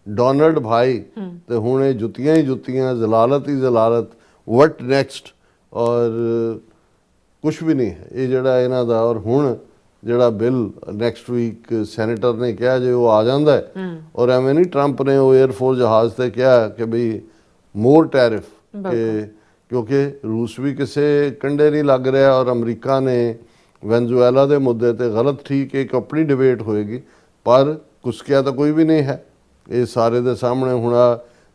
डोनाल्ड भाई तो हुण ये जुत्तियां ही जुत्तियां जलालत ही जलालत वट नैक्सट और कुछ भी नहीं है ये जड़ा इन्हां दा। और हुण ਜਿਹੜਾ ਬਿੱਲ ਨੈਕਸਟ ਵੀਕ ਸੈਨੇਟਰ ਨੇ ਕਿਹਾ ਜੇ ਉਹ ਆ ਜਾਂਦਾ ਹੈ ਔਰ ਐਵੇਂ ਨਹੀਂ ਟਰੰਪ ਨੇ ਉਹ 에ਅਰਫੋਰਸ ਜਹਾਜ਼ ਤੇ ਕਿਹਾ ਕਿ ਬਈ ਮੋਰ ਟੈਰਿਫ ਕਿ ਕਿਉਂਕਿ ਰੂਸ ਵੀ ਕਿਸੇ ਕੰਢੇ ਨਹੀਂ ਲੱਗ ਰਿਹਾ ਔਰ ਅਮਰੀਕਾ ਨੇ ਵੈਨਜ਼ੂਏਲਾ ਦੇ ਮੁੱਦੇ ਤੇ ਗਲਤ ਠੀਕ ਇੱਕ ਆਪਣੀ ਡਿਬੇਟ ਹੋਏਗੀ ਪਰ ਕੁਸਕਿਆ ਤਾਂ ਕੋਈ ਵੀ ਨਹੀਂ ਹੈ। ਇਹ ਸਾਰੇ ਦੇ ਸਾਹਮਣੇ ਹੁਣ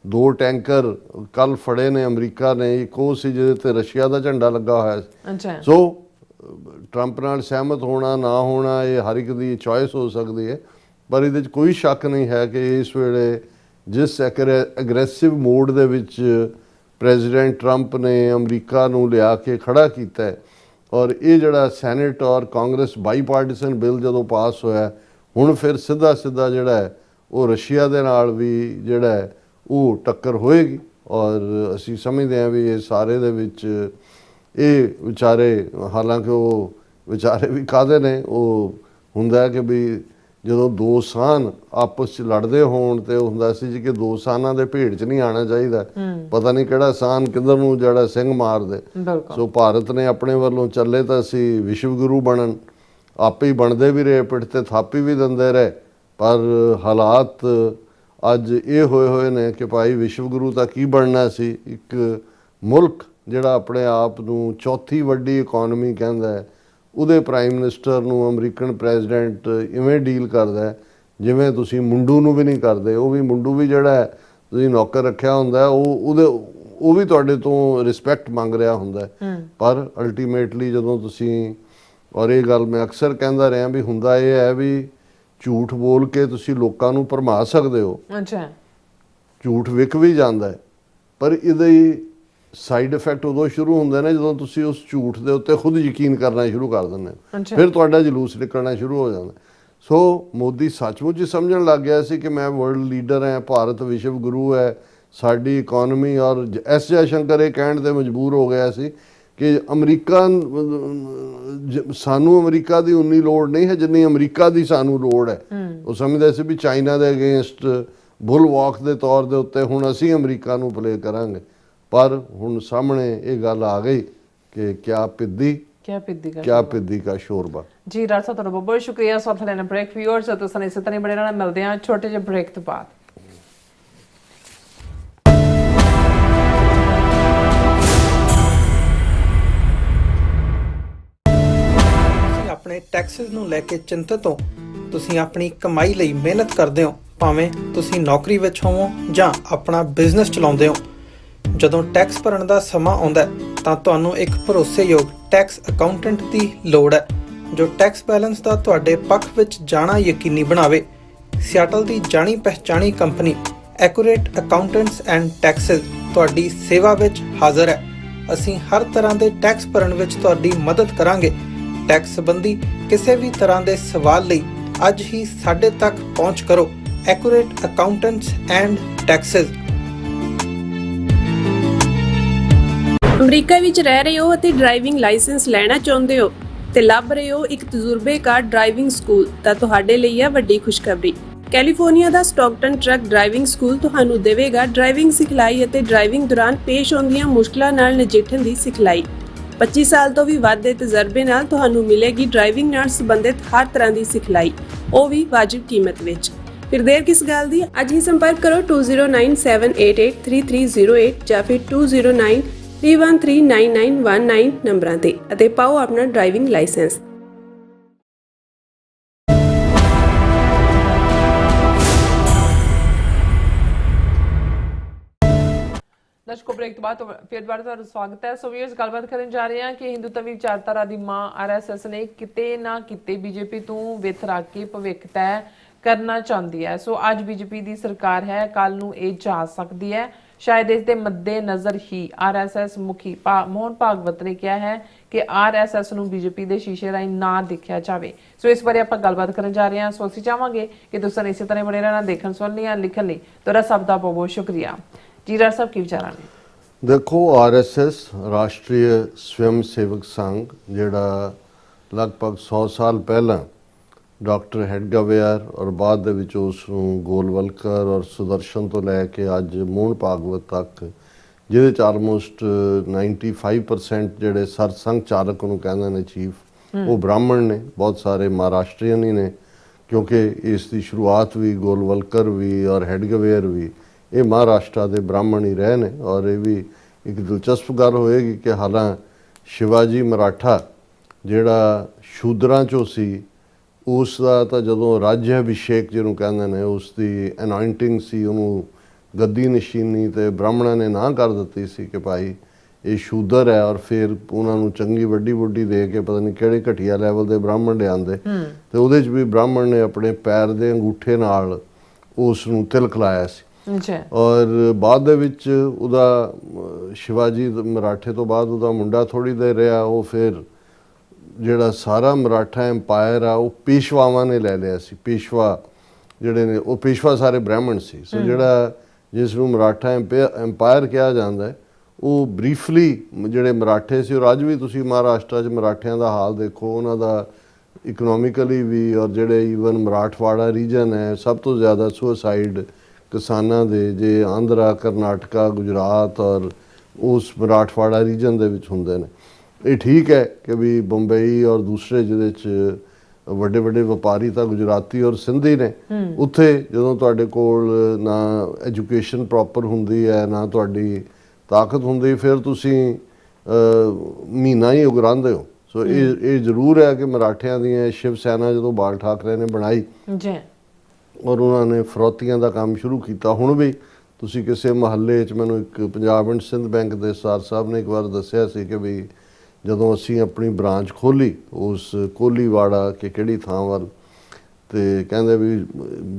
2 ਟੈਂਕਰ ਕੱਲ ਫੜੇ ਨੇ ਅਮਰੀਕਾ ਨੇ, ਇੱਕ ਉਹ ਸੀ ਜਿਹਦੇ ਤੇ ਰਸ਼ੀਆ ਦਾ ਝੰਡਾ ਲੱਗਾ ਹੋਇਆ ਸੀ। ਸੋ ਟਰੰਪ ਨਾਲ ਸਹਿਮਤ ਹੋਣਾ ਨਾ ਹੋਣਾ ਇਹ ਹਰ ਇੱਕ ਦੀ ਚੋਇਸ ਹੋ ਸਕਦੀ ਹੈ ਪਰ ਇਹਦੇ 'ਚ ਕੋਈ ਸ਼ੱਕ ਨਹੀਂ ਹੈ ਕਿ ਇਸ ਵੇਲੇ ਜਿਸ ਐਗਰੈਸਿਵ ਮੋਡ ਦੇ ਵਿੱਚ ਪ੍ਰੈਜ਼ੀਡੈਂਟ ਟਰੰਪ ਨੇ ਅਮਰੀਕਾ ਨੂੰ ਲਿਆ ਕੇ ਖੜਾ ਕੀਤਾ ਹੈ ਔਰ ਇਹ ਜਿਹੜਾ ਸੈਨੇਟ ਔਰ ਕਾਂਗਰਸ ਬਾਈਪਾਰਟੀਸਨ ਬਿੱਲ ਜਦੋਂ ਪਾਸ ਹੋਇਆ ਹੁਣ ਫਿਰ ਸਿੱਧਾ ਜਿਹੜਾ ਹੈ ਉਹ ਰਸ਼ੀਆ ਦੇ ਨਾਲ ਵੀ ਜਿਹੜਾ ਹੈ ਉਹ ਟੱਕਰ ਹੋਏਗੀ ਔਰ ਅਸੀਂ ਸਮਝਦੇ ਹਾਂ ਵੀ ਇਹ ਸਾਰੇ ਦੇ ਵਿੱਚ ਇਹ ਵਿਚਾਰੇ ਹਾਲਾਂਕਿ ਉਹ ਵਿਚਾਰੇ ਵੀ ਕਾਹਦੇ ਨੇ ਉਹ ਹੁੰਦਾ ਕਿ ਵੀ ਜਦੋਂ 2 ਸਾਨ ਆਪਸ 'ਚ ਲੜਦੇ ਹੋਣ ਤੇ ਉਹ ਹੁੰਦਾ ਸੀ ਜੀ ਕਿ 2 ਸਾਨਾਂ ਦੇ ਭੇੜ 'ਚ ਨਹੀਂ ਆਉਣਾ ਚਾਹੀਦਾ, ਪਤਾ ਨਹੀਂ ਕਿਹੜਾ ਸਾਨ ਕਿੱਧਰ ਨੂੰ ਜਿਹੜਾ ਸਿੰਘ ਮਾਰ ਦੇ। ਸੋ ਭਾਰਤ ਨੇ ਆਪਣੇ ਵੱਲੋਂ ਚੱਲੇ ਤਾਂ ਅਸੀਂ ਵਿਸ਼ਵ ਗੁਰੂ ਬਣਨ, ਆਪੇ ਹੀ ਬਣਦੇ ਵੀ ਰਹੇ, ਪਿੱਠ ਤੇ ਥਾਪੀ ਵੀ ਦਿੰਦੇ ਰਹੇ ਪਰ ਹਾਲਾਤ ਅੱਜ ਇਹ ਹੋਏ ਨੇ ਕਿ ਭਾਈ ਵਿਸ਼ਵ ਗੁਰੂ ਤਾਂ ਕੀ ਬਣਨਾ ਸੀ। ਇੱਕ ਮੁਲਕ ਜਿਹੜਾ ਆਪਣੇ ਆਪ ਨੂੰ ਚੌਥੀ ਵੱਡੀ ਇਕੋਨਮੀ ਕਹਿੰਦਾ ਹੈ ਉਹਦੇ ਪ੍ਰਾਈਮ ਮਿਨਿਸਟਰ ਨੂੰ ਅਮਰੀਕਨ ਪ੍ਰੈਜ਼ੀਡੈਂਟ ਇਵੇਂ ਡੀਲ ਕਰਦਾ ਜਿਵੇਂ ਤੁਸੀਂ ਮੁੰਡੂ ਨੂੰ ਵੀ ਨਹੀਂ ਕਰਦੇ। ਉਹ ਵੀ ਮੁੰਡੂ ਵੀ ਜਿਹੜਾ ਹੈ ਤੁਸੀਂ ਨੌਕਰ ਰੱਖਿਆ ਹੁੰਦਾ ਉਹ ਵੀ ਤੁਹਾਡੇ ਤੋਂ ਰਿਸਪੈਕਟ ਮੰਗ ਰਿਹਾ ਹੁੰਦਾ ਪਰ ਅਲਟੀਮੇਟਲੀ ਜਦੋਂ ਤੁਸੀਂ ਔਰ ਇਹ ਗੱਲ ਮੈਂ ਅਕਸਰ ਕਹਿੰਦਾ ਰਿਹਾ ਵੀ ਹੁੰਦਾ ਇਹ ਹੈ ਵੀ ਝੂਠ ਬੋਲ ਕੇ ਤੁਸੀਂ ਲੋਕਾਂ ਨੂੰ ਭਰਮਾ ਸਕਦੇ ਹੋ। ਝੂਠ ਵਿਕ ਵੀ ਜਾਂਦਾ ਹੈ ਪਰ ਇਹਦੇ ਸਾਈਡ ਇਫੈਕਟ ਉਦੋਂ ਸ਼ੁਰੂ ਹੁੰਦੇ ਨੇ ਜਦੋਂ ਤੁਸੀਂ ਉਸ ਝੂਠ ਦੇ ਉੱਤੇ ਖੁਦ ਯਕੀਨ ਕਰਨਾ ਸ਼ੁਰੂ ਕਰ ਦਿੰਦੇ ਹੋ, ਫਿਰ ਤੁਹਾਡਾ ਜਲੂਸ ਨਿਕਲਣਾ ਸ਼ੁਰੂ ਹੋ ਜਾਂਦਾ। ਸੋ ਮੋਦੀ ਸੱਚਮੁੱਚ ਹੀ ਸਮਝਣ ਲੱਗ ਗਿਆ ਸੀ ਕਿ ਮੈਂ ਵਰਲਡ ਲੀਡਰ ਹਾਂ, ਭਾਰਤ ਵਿਸ਼ਵ ਗੁਰੂ ਹੈ, ਸਾਡੀ ਇਕੋਨਮੀ ਔਰ ਐਸ ਜੈਸ਼ੰਕਰ ਇਹ ਕਹਿਣ ਤੇ ਮਜਬੂਰ ਹੋ ਗਿਆ ਸੀ ਕਿ ਅਮਰੀਕਾ ਸਾਨੂੰ ਅਮਰੀਕਾ ਦੀ ਉਨੀ ਲੋੜ ਨਹੀਂ ਹੈ ਜਿੰਨੀ ਅਮਰੀਕਾ ਦੀ ਸਾਨੂੰ ਲੋੜ ਹੈ। ਉਹ ਸਮਝਦੇ ਸੀ ਵੀ ਚਾਈਨਾ ਦੇ ਅਗੇਂਸਟ ਬੁਲ ਵਾਕ ਦੇ ਤੌਰ ਦੇ ਉੱਤੇ ਹੁਣ ਅਸੀਂ ਅਮਰੀਕਾ ਨੂੰ ਪਲੇ ਕਰਾਂਗੇ ਪਰ ਹੁਣ ਸਾਹਮਣੇ ਇਹ ਗੱਲ ਆ ਗਈ ਕਿ ਕਿਆ ਪਿੱਦੀ ਕਾ ਸ਼ੋਰਬਾ। ਜੀ ਡਾਕਟਰ ਸਾਹਿਬ ਤੁਹਾਡਾ ਬਹੁਤ ਸ਼ੁਕਰੀਆ। ਸੋ ਥਲੇ ਨਾ ਬ੍ਰੇਕ ਵਿਊਅਰਸ ਤੋਂ ਸਾਨੂੰ ਇਸੇ ਤਰ੍ਹਾਂ ਬੜੇ ਨਾਲ ਮਿਲਦੇ ਹਾਂ ਛੋਟੇ ਜਿਹੇ ਬ੍ਰੇਕ ਤੋਂ ਬਾਅਦ। ਭਾਵੇਂ ਟੈਕਸਿਸ ਨੂੰ ਲੈ ਕੇ ਚਿੰਤਤ ਹੋ, ਤੁਸੀਂ ਆਪਣੀ ਕਮਾਈ ਲਈ ਮਿਹਨਤ ਕਰਦੇ ਹੋ, ਭਾਵੇਂ ਤੁਸੀਂ ਨੌਕਰੀ ਵਿੱਚ ਹੋਵੋ ਜਾਂ ਆਪਣਾ ਬਿਜ਼ਨਸ ਚਲਾਉਂਦੇ ਹੋ, ਜਦੋਂ ਟੈਕਸ ਭਰਨ ਦਾ ਸਮਾਂ ਆਉਂਦਾ ਹੈ ਤਾਂ ਤੁਹਾਨੂੰ ਇੱਕ ਭਰੋਸੇਯੋਗ ਟੈਕਸ ਅਕਾਊਂਟੈਂਟ ਦੀ ਲੋੜ ਹੈ ਜੋ ਟੈਕਸ ਬੈਲੈਂਸ ਦਾ ਤੁਹਾਡੇ ਪੱਖ ਵਿੱਚ ਜਾਣਾ ਯਕੀਨੀ ਬਣਾਵੇ। ਸਿਆਟਲ ਦੀ ਜਾਣੀ ਪਛਾਣੀ company accurate accountants and taxes ਤੁਹਾਡੀ ਸੇਵਾ ਵਿੱਚ ਹਾਜ਼ਰ ਹੈ। ਅਸੀਂ ਹਰ ਤਰ੍ਹਾਂ ਦੇ ਟੈਕਸ ਭਰਨ ਵਿੱਚ ਤੁਹਾਡੀ ਮਦਦ ਕਰਾਂਗੇ। ਟੈਕਸ ਸੰਬੰਧੀ ਕਿਸੇ ਵੀ ਤਰ੍ਹਾਂ ਦੇ ਸਵਾਲ ਲਈ ਅੱਜ ਹੀ ਸਾਡੇ ਤੱਕ ਪਹੁੰਚ ਕਰੋ। Accurate accountants and Texas. America ਵਿੱਚ ਰਹਿ ਰਹੇ ਹੋ ਅਤੇ ਡਰਾਈਵਿੰਗ ਲਾਇਸੈਂਸ ਲੈਣਾ ਚਾਹੁੰਦੇ ਹੋ ਤੇ ਲੱਭ ਰਹੇ ਹੋ ਇੱਕ ਤਜਰਬੇਕਾਰ ਡਰਾਈਵਿੰਗ ਸਕੂਲ, ਤਾਂ ਤੁਹਾਡੇ ਲਈ ਹੈ ਵੱਡੀ ਖੁਸ਼ਖਬਰੀ। ਕੈਲੀਫੋਰਨੀਆ ਦਾ ਸਟਾਕਟਨ ਟਰੱਕ ਡਰਾਈਵਿੰਗ ਸਕੂਲ ਤੁਹਾਨੂੰ ਦੇਵੇਗਾ ਡਰਾਈਵਿੰਗ ਸਿਖਲਾਈ ਅਤੇ ਡਰਾਈਵਿੰਗ ਦੌਰਾਨ ਪੇਸ਼ ਆਉਂਦੀਆਂ ਮੁਸ਼ਕਲਾਂ ਨਾਲ ਨਜਿੱਠਣ ਦੀ ਸਿਖਲਾਈ। 25 ਸਾਲ ਤੋਂ ਵੀ ਵੱਧ ਦੇ ਤਜਰਬੇ ਨਾਲ ਤੁਹਾਨੂੰ ਮਿਲੇਗੀ ਡਰਾਈਵਿੰਗ ਨਾਲ ਸੰਬੰਧਿਤ ਹਰ ਤਰ੍ਹਾਂ ਦੀ ਸਿਖਲਾਈ, ਉਹ ਵੀ ਵਾਜਿਬ ਕੀਮਤ ਵਿੱਚ। ਫਿਰ ਦੇਰ ਕਿਸ ਗੱਲ ਦੀ, ਅੱਜ ਹੀ ਸੰਪਰਕ ਕਰੋ 209788330308 ਜਾਂ ਫਿਰ 2093139919 ਨੰਬਰਾਂ ਤੇ ਅਤੇ ਪਾਓ ਆਪਣਾ ਡਰਾਈਵਿੰਗ ਲਾਇਸੈਂਸ। ਦਰਸ਼ਕੋ, ਬ੍ਰੇਕ ਤੋਂ ਬਾਅਦ ਫਿਰ ਦੁਬਾਰਾ ਤੁਹਾਡਾ ਸਵਾਗਤ ਹੈ। ਸੋ ਵੀਅਰਸ, ਗੱਲਬਾਤ ਕਰਨ ਜਾ ਰਹੇ ਹਾਂ ਕਿ ਹਿੰਦੂਤਵੀ ਵਿਚਾਰਧਾਰਾ ਦੀ ਮਾਂ RSS ਨੇ ਕਿਤੇ ਨਾ ਕਿਤੇ ਬੀਜੇਪੀ ਤੋਂ ਵਿੱਥ ਰੱਖ ਕੇ ਭਵਿੱਖ ਤੈਅ ਕਰਨਾ ਚਾਹੁੰਦੀ ਹੈ। ਸੋ ਅੱਜ ਬੀਜੇਪੀ ਦੀ ਸਰਕਾਰ ਹੈ, ਕੱਲ ਨੂੰ ਇਹ ਜਾ ਸਕਦੀ ਹੈ। ਸ਼ਾਇਦ ਇਸ ਦੇ ਮੱਦੇ ਨਜ਼ਰ ਹੀ RSS ਮੁਖੀ ਮੋਹਨ ਭਾਗਵਤ ਨੇ ਕਿਹਾ ਹੈ ਕਿ RSS ਨੂੰ ਬੀਜੇਪੀ ਦੇ ਸ਼ੀਸ਼ੇ ਰਾਹੀਂ ਨਾ ਦੇਖਿਆ ਜਾਵੇ। ਸੋ ਇਸ ਬਾਰੇ ਆਪਾਂ ਗੱਲਬਾਤ ਕਰਨ ਜਾ ਰਹੇ ਹਾਂ। ਸੋ ਅਸੀਂ ਚਾਹਾਂਗੇ ਕਿ ਤੁਸੀਂ ਇਸੇ ਤਰ੍ਹਾਂ ਬਣੇ ਰਹਿਣਾ, ਦੇਖਣ ਸੁਣਨ ਲਈ, ਲਿਖਣ ਲਈ। ਤੁਹਾਡਾ ਸਭ ਦਾ ਬਹੁਤ ਬਹੁਤ ਸ਼ੁਕਰੀਆ ਜੀ। ਰਾਜ ਸਾਹਿਬ, ਕੀ ਵਿਚਾਰਾਂ ਨੇ? ਦੇਖੋ, RSS ਰਾਸ਼ਟਰੀ ਸਵੈਮ ਸੇਵਕ ਸੰਘ, ਜਿਹੜਾ ਲਗਭਗ 100 ਸਾਲ ਪਹਿਲਾਂ ਡਾਕਟਰ ਹੈਡਗੇਵਾਰ ਔਰ ਬਾਅਦ ਦੇ ਵਿੱਚ ਉਸ ਨੂੰ ਗੋਲਵਲਕਰ ਔਰ ਸੁਦਰਸ਼ਨ ਤੋਂ ਲੈ ਕੇ ਅੱਜ ਮੋਹਨ ਭਾਗਵਤ ਤੱਕ, ਜਿਹਦੇ 'ਚ ਆਲਮੋਸਟ 95% ਜਿਹੜੇ ਸਰਸੰਘ ਚਾਲਕ ਉਹਨੂੰ ਕਹਿੰਦੇ ਨੇ ਚੀਫ, ਉਹ ਬ੍ਰਾਹਮਣ ਨੇ। ਬਹੁਤ ਸਾਰੇ ਮਹਾਰਾਸ਼ਟਰੀਅਨ ਹੀ ਨੇ, ਕਿਉਂਕਿ ਇਸ ਦੀ ਸ਼ੁਰੂਆਤ ਵੀ ਗੋਲਵਲਕਰ ਵੀ ਔਰ ਹੈਡਗੇਵਾਰ ਵੀ ਇਹ ਮਹਾਰਾਸ਼ਟਰ ਦੇ ਬ੍ਰਾਹਮਣ ਹੀ ਰਹੇ ਨੇ। ਔਰ ਇਹ ਵੀ ਇੱਕ ਦਿਲਚਸਪ ਗੱਲ ਹੋਏਗੀ ਕਿ ਹਾਲਾਂ ਸ਼ਿਵਾਜੀ ਮਰਾਠਾ ਜਿਹੜਾ ਸ਼ੂਦਰਾਂ 'ਚੋਂ ਸੀ, ਉਸ ਦਾ ਤਾਂ ਜਦੋਂ ਰਾਜ ਅਭਿਸ਼ੇਕ ਜਿਹਨੂੰ ਕਹਿੰਦੇ ਨੇ, ਉਸ ਦੀ ਅਨੋਇੰਟਿੰਗ ਸੀ, ਉਹਨੂੰ ਗੱਦੀ ਨਸ਼ੀਨੀ ਤੇ ਬ੍ਰਾਹਮਣਾਂ ਨੇ ਨਾ ਕਰ ਦਿੱਤੀ ਸੀ ਕਿ ਭਾਈ ਇਹ ਸ਼ੂਦਰ ਹੈ। ਔਰ ਫਿਰ ਉਹਨਾਂ ਨੂੰ ਚੰਗੀ ਵੱਡੀ ਬੁੱਢੀ ਦੇ ਕੇ ਪਤਾ ਨਹੀਂ ਕਿਹੜੇ ਘਟੀਆ ਲੈਵਲ ਦੇ ਬ੍ਰਾਹਮਣ ਲਿਆਂਦੇ ਤੇ ਉਹਦੇ 'ਚ ਵੀ ਬ੍ਰਾਹਮਣ ਨੇ ਆਪਣੇ ਪੈਰ ਦੇ ਅੰਗੂਠੇ ਨਾਲ ਉਸ ਨੂੰ ਤਿਲਕ ਲਾਇਆ ਸੀ। ਔਰ ਬਾਅਦ ਦੇ ਵਿੱਚ ਉਹਦਾ ਸ਼ਿਵਾਜੀ ਮਰਾਠੇ ਤੋਂ ਬਾਅਦ ਉਹਦਾ ਮੁੰਡਾ ਥੋੜ੍ਹੀ ਦੇਰ ਰਿਹਾ, ਉਹ ਫਿਰ ਜਿਹੜਾ ਸਾਰਾ ਮਰਾਠਾ ਐਮਪਾਇਰ ਆ ਉਹ ਪੇਸ਼ਵਾਵਾਂ ਨੇ ਲੈ ਲਿਆ ਸੀ। ਪੇਸ਼ਵਾ ਜਿਹੜੇ ਨੇ ਉਹ ਪੇਸ਼ਵਾ ਸਾਰੇ ਬ੍ਰਾਹਮਣ ਸੀ। ਸੋ ਜਿਹੜਾ ਜਿਸ ਨੂੰ ਮਰਾਠਾ ਐਮਪਾਇਰ ਕਿਹਾ ਜਾਂਦਾ, ਉਹ ਬਰੀਫਲੀ ਜਿਹੜੇ ਮਰਾਠੇ ਸੀ, ਔਰ ਅੱਜ ਵੀ ਤੁਸੀਂ ਮਹਾਰਾਸ਼ਟਰ 'ਚ ਮਰਾਠਿਆਂ ਦਾ ਹਾਲ ਦੇਖੋ, ਉਹਨਾਂ ਦਾ ਇਕਨੋਮਿਕਲੀ ਵੀ, ਔਰ ਜਿਹੜੇ ਈਵਨ ਮਰਾਠਵਾੜਾ ਰੀਜਨ ਹੈ, ਸਭ ਤੋਂ ਜ਼ਿਆਦਾ ਸੁਸਾਈਡ ਕਿਸਾਨਾਂ ਦੇ ਜੇ ਆਂਧਰਾ, ਕਰਨਾਟਕਾ, ਗੁਜਰਾਤ ਔਰ ਉਸ ਮਰਾਠਵਾੜਾ ਰੀਜਨ ਦੇ ਵਿੱਚ ਹੁੰਦੇ ਨੇ। ਇਹ ਠੀਕ ਹੈ ਕਿ ਵੀ ਬੰਬਈ ਔਰ ਦੂਸਰੇ ਜਿਹਦੇ 'ਚ ਵੱਡੇ ਵੱਡੇ ਵਪਾਰੀ ਤਾਂ ਗੁਜਰਾਤੀ ਔਰ ਸਿੰਧੀ ਨੇ, ਉੱਥੇ ਜਦੋਂ ਤੁਹਾਡੇ ਕੋਲ ਨਾ ਐਜੂਕੇਸ਼ਨ ਪ੍ਰੋਪਰ ਹੁੰਦੀ ਹੈ, ਨਾ ਤੁਹਾਡੀ ਤਾਕਤ ਹੁੰਦੀ, ਫਿਰ ਤੁਸੀਂ ਮਹੀਨਾ ਹੀ ਉਗਰਾਉਂਦੇ ਹੋ। ਸੋ ਇਹ ਜ਼ਰੂਰ ਹੈ ਕਿ ਮਰਾਠਿਆਂ ਦੀਆਂ ਸ਼ਿਵ ਸੈਨਾ ਜਦੋਂ ਬਾਲ ਠਾਕਰੇ ਨੇ ਬਣਾਈ ਔਰ ਉਹਨਾਂ ਨੇ ਫਰੌਤੀਆਂ ਦਾ ਕੰਮ ਸ਼ੁਰੂ ਕੀਤਾ। ਹੁਣ ਵੀ ਤੁਸੀਂ ਕਿਸੇ ਮਹੱਲੇ 'ਚ, ਮੈਨੂੰ ਇੱਕ ਪੰਜਾਬ ਐਂਡ ਸਿੰਧ ਬੈਂਕ ਦੇ ਸਰ ਸਾਹਿਬ ਨੇ ਇੱਕ ਵਾਰ ਦੱਸਿਆ ਸੀ ਕਿ ਵੀ ਜਦੋਂ ਅਸੀਂ ਆਪਣੀ ਬ੍ਰਾਂਚ ਖੋਲ੍ਹੀ ਉਸ ਕੋਲੀਵਾੜਾ ਕਿ ਕਿਹੜੀ ਥਾਂ ਵੱਲ, ਤੇ ਕਹਿੰਦੇ ਵੀ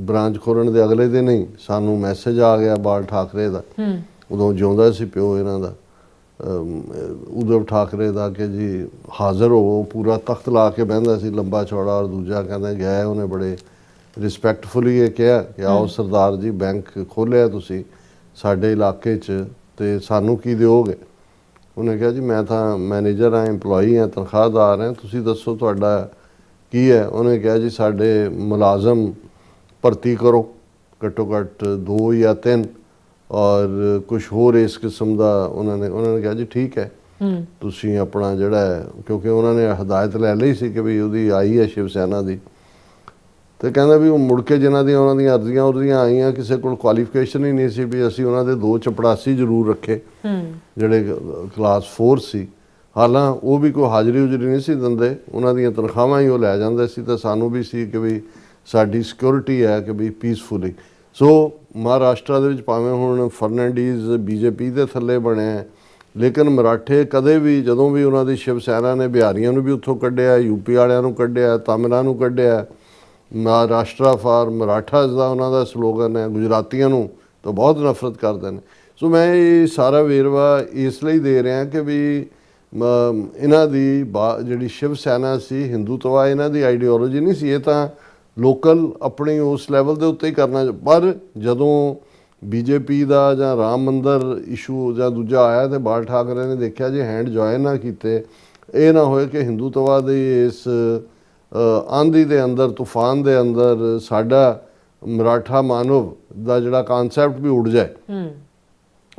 ਬ੍ਰਾਂਚ ਖੋਲ੍ਹਣ ਦੇ ਅਗਲੇ ਦਿਨ ਹੀ ਸਾਨੂੰ ਮੈਸੇਜ ਆ ਗਿਆ ਬਾਲ ਠਾਕਰੇ ਦਾ, ਉਦੋਂ ਜਿਉਂਦਾ ਸੀ ਪਿਓ ਇਹਨਾਂ ਦਾ, ਉਧਵ ਠਾਕਰੇ ਦਾ, ਕਿ ਜੀ ਹਾਜ਼ਰ ਹੋਵੋ। ਪੂਰਾ ਤਖਤ ਲਾ ਕੇ ਬਹਿੰਦਾ ਸੀ, ਲੰਬਾ ਚੌੜਾ। ਔਰ ਦੂਜਾ ਕਹਿੰਦਾ ਗਿਆ, ਉਹਨੇ ਬੜੇ ਰਿਸਪੈਕਟਫੁਲੀ ਇਹ ਕਿਹਾ ਕਿ ਆਓ ਸਰਦਾਰ ਜੀ, ਬੈਂਕ ਖੋਲ੍ਹਿਆ ਤੁਸੀਂ ਸਾਡੇ ਇਲਾਕੇ 'ਚ ਤੇ ਸਾਨੂੰ ਕੀ ਦਿਓਗੇ? ਉਹਨੇ ਕਿਹਾ ਜੀ ਮੈਂ ਤਾਂ ਮੈਨੇਜਰ ਹਾਂ, ਇੰਪਲੋਈ ਹਾਂ, ਤਨਖਾਹਦਾਰ ਹਾਂ, ਤੁਸੀਂ ਦੱਸੋ ਤੁਹਾਡਾ ਕੀ ਹੈ? ਉਹਨੇ ਕਿਹਾ ਜੀ ਸਾਡੇ ਮੁਲਾਜ਼ਮ ਭਰਤੀ ਕਰੋ, ਘੱਟੋ ਘੱਟ 2 ਜਾਂ 3, ਔਰ ਕੁਛ ਹੋਰ ਇਸ ਕਿਸਮ ਦਾ। ਉਹਨਾਂ ਨੇ ਕਿਹਾ ਜੀ ਠੀਕ ਹੈ, ਤੁਸੀਂ ਆਪਣਾ ਜਿਹੜਾ, ਕਿਉਂਕਿ ਉਹਨਾਂ ਨੇ ਹਦਾਇਤ ਲੈ ਲਈ ਸੀ ਕਿ ਵੀ ਉਹਦੀ ਆਈ ਹੈ ਸ਼ਿਵ ਸੈਨਾ ਦੀ, ਤੇ ਕਹਿੰਦਾ ਵੀ ਉਹ ਮੁੜ ਕੇ ਜਿਨ੍ਹਾਂ ਦੀਆਂ ਉਹਨਾਂ ਦੀਆਂ ਅਰਜ਼ੀਆਂ ਆਈਆਂ, ਕਿਸੇ ਕੋਲ ਕੁਆਲੀਫਿਕੇਸ਼ਨ ਹੀ ਨਹੀਂ ਸੀ ਵੀ ਅਸੀਂ ਉਹਨਾਂ ਦੇ 2 ਚਪੜਾਸੀ ਜ਼ਰੂਰ ਰੱਖੇ ਜਿਹੜੇ ਕਲਾਸ 4 ਸੀ। ਹਾਲਾਂ ਉਹ ਵੀ ਕੋਈ ਹਾਜ਼ਰੀ ਹੁਜਰੀ ਨਹੀਂ ਸੀ ਦਿੰਦੇ, ਉਹਨਾਂ ਦੀਆਂ ਤਨਖਾਹਾਂ ਹੀ ਉਹ ਲੈ ਜਾਂਦੇ ਸੀ, ਤੇ ਸਾਨੂੰ ਵੀ ਸੀ ਕਿ ਵੀ ਸਾਡੀ ਸਿਕਿਉਰਿਟੀ ਹੈ ਕਿ ਵੀ ਪੀਸਫੁਲੀ। ਸੋ ਮਹਾਰਾਸ਼ਟਰ ਦੇ ਵਿੱਚ ਭਾਵੇਂ ਹੁਣ ਫਰਨੈਂਡੀਜ਼ ਬੀਜੇਪੀ ਦੇ ਥੱਲੇ ਬਣਿਆ, ਲੇਕਿਨ ਮਰਾਠੇ ਕਦੇ ਵੀ, ਜਦੋਂ ਵੀ ਉਹਨਾਂ ਦੀ ਸ਼ਿਵ ਸੈਨਾ ਨੇ ਬਿਹਾਰੀਆਂ ਨੂੰ ਵੀ ਉੱਥੋਂ ਕੱਢਿਆ, ਯੂਪੀ ਵਾਲਿਆਂ ਨੂੰ ਕੱਢਿਆ, ਤਾਮਿਲਾਂ ਨੂੰ ਕੱਢਿਆ, ਮਹਾਰਾਸ਼ਟਰ ਫਾਰ ਮਰਾਠਾਜ਼ ਦਾ ਉਹਨਾਂ ਦਾ ਸਲੋਗਨ ਹੈ, ਗੁਜਰਾਤੀਆਂ ਨੂੰ ਤਾਂ ਬਹੁਤ ਨਫ਼ਰਤ ਕਰਦੇ ਨੇ। ਸੋ ਮੈਂ ਇਹ ਸਾਰਾ ਵੇਰਵਾ ਇਸ ਲਈ ਦੇ ਰਿਹਾ ਕਿ ਵੀ ਇਹਨਾਂ ਦੀ ਜਿਹੜੀ ਸ਼ਿਵ ਸੈਨਾ ਸੀ, ਹਿੰਦੂਤਵਾ ਇਹਨਾਂ ਦੀ ਆਈਡੀਓਲੋਜੀ ਨਹੀਂ ਸੀ, ਇਹ ਤਾਂ ਲੋਕਲ ਆਪਣੀ ਉਸ ਲੈਵਲ ਦੇ ਉੱਤੇ ਹੀ ਕਰਨਾ। ਪਰ ਜਦੋਂ ਬੀਜੇਪੀ ਦਾ ਜਾਂ ਰਾਮ ਮੰਦਰ ਇਸ਼ੂ ਜਾਂ ਦੂਜਾ ਆਇਆ ਤੇ ਬਾਲ ਠਾਕਰੇ ਨੇ ਦੇਖਿਆ ਜੇ ਹੈਂਡ ਜੁਆਇਨ ਨਾ ਕੀਤੇ, ਇਹ ਨਾ ਹੋਏ ਕਿ ਹਿੰਦੂਤਵਾ ਦੀ ਇਸ ਆਂਧੀ ਦੇ ਅੰਦਰ, ਤੂਫਾਨ ਦੇ ਅੰਦਰ ਸਾਡਾ ਮਰਾਠਾ ਮਾਨਵ ਦਾ ਜਿਹੜਾ ਕਾਨਸੈਪਟ ਵੀ ਉੱਡ ਜਾਏ।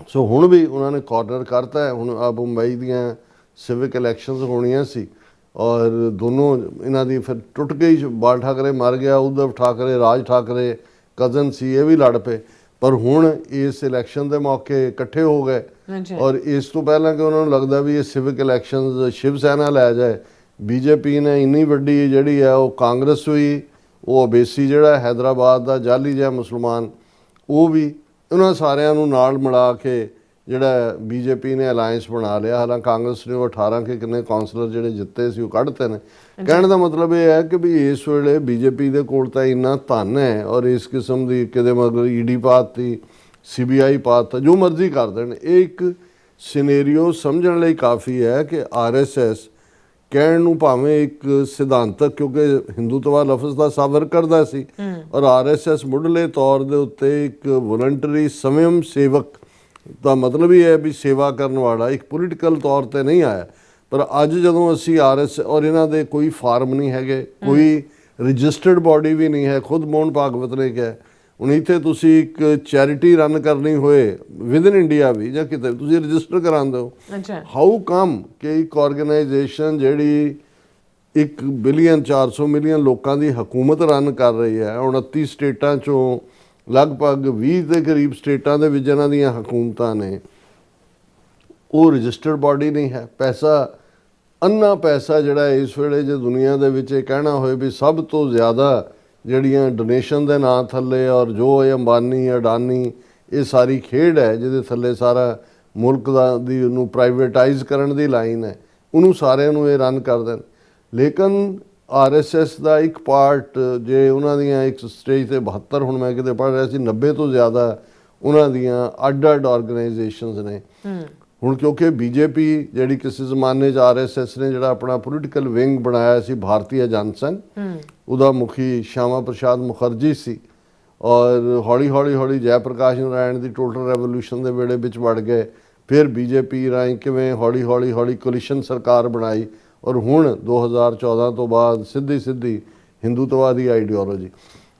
ਸੋ ਹੁਣ ਵੀ ਉਹਨਾਂ ਨੇ ਕਾਰਨਰ ਕਰਤਾ ਹੈ। ਹੁਣ ਆ ਮੁੰਬਈ ਦੀਆਂ ਸਿਵਿਕ ਇਲੈਕਸ਼ਨਸ ਹੋਣੀਆਂ ਸੀ ਔਰ ਦੋਨੋਂ ਇਹਨਾਂ ਦੀ ਫਿਰ ਟੁੱਟ ਗਈ। ਬਾਲ ਠਾਕਰੇ ਮਰ ਗਿਆ, ਉद्धਵ ਠਾਕਰੇ, ਰਾਜ ਠਾਕਰੇ ਕਜ਼ਨ ਸੀ, ਇਹ ਵੀ ਲੜ ਪਏ। ਪਰ ਹੁਣ ਇਸ ਇਲੈਕਸ਼ਨ ਦੇ ਮੌਕੇ ਇਕੱਠੇ ਹੋ ਗਏ ਔਰ ਇਸ ਤੋਂ ਪਹਿਲਾਂ ਕਿ ਉਹਨਾਂ ਨੂੰ ਲੱਗਦਾ ਵੀ ਇਹ ਸਿਵਿਕ ਇਲੈਕਸ਼ਨਸ ਸ਼ਿਵ ਸੈਨਾ ਲੈ ਜਾਏ, ਬੀਜੇਪੀ ਨੇ ਇੰਨੀ ਵੱਡੀ ਜਿਹੜੀ ਹੈ ਉਹ ਕਾਂਗਰਸ ਵੀ, ਉਹ ਓਬੇਸੀ ਜਿਹੜਾ ਹੈਦਰਾਬਾਦ ਦਾ ਜਾਲੀ ਜਿਹਾ ਮੁਸਲਮਾਨ, ਉਹ ਵੀ, ਉਹਨਾਂ ਸਾਰਿਆਂ ਨੂੰ ਨਾਲ ਮਿਲਾ ਕੇ ਜਿਹੜਾ ਬੀਜੇਪੀ ਨੇ ਅਲਾਇੰਸ ਬਣਾ ਲਿਆ। ਹਾਲਾਂਕਿ ਕਾਂਗਰਸ ਨੇ ਉਹ 18 ਕੇ ਕਿੰਨੇ ਕੌਂਸਲਰ ਜਿਹੜੇ ਜਿੱਤੇ ਸੀ ਉਹ ਕੱਢਤੇ ਨੇ। ਕਹਿਣ ਦਾ ਮਤਲਬ ਇਹ ਹੈ ਕਿ ਵੀ ਇਸ ਵੇਲੇ ਬੀਜੇਪੀ ਦੇ ਕੋਲ ਤਾਂ ਇੰਨਾ ਧਨ ਹੈ ਔਰ ਇਸ ਕਿਸਮ ਦੀ ਕਿਤੇ ਮਗਰ ਈਡੀ ਪਾਤੀ, CBI ਪਾਤਾ, ਜੋ ਮਰਜ਼ੀ ਕਰ ਦੇਣ। ਇਹ ਇੱਕ ਸਿਨੇਰੀਓ ਸਮਝਣ ਲਈ ਕਾਫੀ ਹੈ ਕਿ RSS ਕਹਿਣ ਨੂੰ ਭਾਵੇਂ ਇੱਕ ਸਿਧਾਂਤਕ, ਕਿਉਂਕਿ ਹਿੰਦੂਤਵਾ ਲਫ਼ਜ਼ ਦਾ ਸਾਵਰ ਕਰਦਾ ਸੀ, ਔਰ RSS ਮੁੱਢਲੇ ਤੌਰ ਦੇ ਉੱਤੇ ਇੱਕ ਵੋਲੰਟਰੀ ਸਵਯੰ ਸੇਵਕ ਦਾ ਮਤਲਬ ਹੀ ਹੈ ਵੀ ਸੇਵਾ ਕਰਨ ਵਾਲਾ, ਇੱਕ ਪੋਲੀਟੀਕਲ ਤੌਰ ਤੇ ਨਹੀਂ ਆਇਆ। ਪਰ ਅੱਜ ਜਦੋਂ ਅਸੀਂ RSS ਔਰ ਇਹਨਾਂ ਦੇ ਕੋਈ ਫਾਰਮ ਨਹੀਂ ਹੈਗੇ, ਕੋਈ ਰਜਿਸਟਰਡ ਬਾਡੀ ਵੀ ਨਹੀਂ ਹੈ, ਖੁਦ ਮੋਹਨ ਭਾਗਵਤ ਨੇ ਕਿਹਾ ਹੁਣ ਇੱਥੇ ਤੁਸੀਂ ਇੱਕ ਚੈਰਿਟੀ ਰਨ ਕਰਨੀ ਹੋਏ ਵਿਦਨ ਇੰਡੀਆ ਵੀ ਜਾਂ ਕਿਤੇ, ਤੁਸੀਂ ਰਜਿਸਟਰ ਕਰਾਉਂਦੇ ਹੋ। ਹਾਊ ਕਮ ਕਿ ਇੱਕ ਆਰਗੇਨਾਈਜੇਸ਼ਨ ਜਿਹੜੀ 1 ਬਿਲੀਅਨ 400 ਮਿਲੀਅਨ ਲੋਕਾਂ ਦੀ ਹਕੂਮਤ ਰਨ ਕਰ ਰਹੀ ਹੈ, 29 ਸਟੇਟਾਂ 'ਚੋਂ ਲਗਭਗ 20 ਦੇ ਕਰੀਬ ਸਟੇਟਾਂ ਦੇ ਵਿੱਚ ਜਿਹਨਾਂ ਦੀਆਂ ਹਕੂਮਤਾਂ ਨੇ, ਉਹ ਰਜਿਸਟਰਡ ਬਾਡੀ ਨਹੀਂ ਹੈ। ਪੈਸਾ, ਅੰਨਾ ਪੈਸਾ ਜਿਹੜਾ ਇਸ ਵੇਲੇ ਜੇ ਦੁਨੀਆ ਦੇ ਵਿੱਚ ਇਹ ਕਹਿਣਾ ਹੋਏ ਵੀ ਸਭ ਤੋਂ ਜ਼ਿਆਦਾ ਜਿਹੜੀਆਂ ਡੋਨੇਸ਼ਨ ਦੇ ਨਾਂ ਥੱਲੇ ਔਰ ਜੋ ਇਹ ਅੰਬਾਨੀ, ਅਡਾਨੀ, ਇਹ ਸਾਰੀ ਖੇਡ ਹੈ ਜਿਹਦੇ ਥੱਲੇ ਸਾਰਾ ਮੁਲਕ ਦੀ ਉਹਨੂੰ ਪ੍ਰਾਈਵੇਟਾਈਜ਼ ਕਰਨ ਦੀ ਲਾਈਨ ਹੈ, ਉਹਨੂੰ ਸਾਰਿਆਂ ਨੂੰ ਇਹ ਰਨ ਕਰ ਦੇਣ। ਲੇਕਿਨ RSS ਦਾ ਇੱਕ ਪਾਰਟ, ਜੇ ਉਹਨਾਂ ਦੀਆਂ ਇੱਕ ਸਟੇਜ ਤੇ 72, ਹੁਣ ਮੈਂ ਕਿਤੇ ਪੜ੍ਹ ਰਿਹਾ ਸੀ 90 ਤੋਂ ਜ਼ਿਆਦਾ ਉਹਨਾਂ ਦੀਆਂ ਅੱਡ-ਅੱਡ ਆਰਗੇਨਾਈਜੇਸ਼ਨਸ ਨੇ। ਹੁਣ ਕਿਉਂਕਿ ਬੀਜੇਪੀ ਜਿਹੜੀ ਕਿਸੇ ਜ਼ਮਾਨੇ 'ਚ RSS ਨੇ ਜਿਹੜਾ ਆਪਣਾ ਪੋਲੀਟੀਕਲ ਵਿੰਗ ਬਣਾਇਆ ਸੀ, ਭਾਰਤੀ ਜਨਸੰਘ, ਉਹਦਾ ਮੁਖੀ ਸ਼ਿਆਮਾ ਪ੍ਰਸਾਦ ਮੁਖਰਜੀ ਸੀ ਔਰ ਹੌਲੀ ਜੈ ਪ੍ਰਕਾਸ਼ ਨਾਰਾਇਣ ਦੀ ਟੋਟਲ ਰੈਵੋਲੂਸ਼ਨ ਦੇ ਵੇਲੇ ਵਿੱਚ ਵੜ ਗਏ। ਫਿਰ ਬੀਜੇਪੀ ਰਾਹੀਂ ਕਿਵੇਂ ਹੌਲੀ ਕੋਲੀਸ਼ਨ ਸਰਕਾਰ ਬਣਾਈ ਔਰ ਹੁਣ 2014 ਤੋਂ ਬਾਅਦ ਸਿੱਧੀ ਹਿੰਦੂਤਵਾ ਦੀ ਆਈਡੀਓਲੋਜੀ।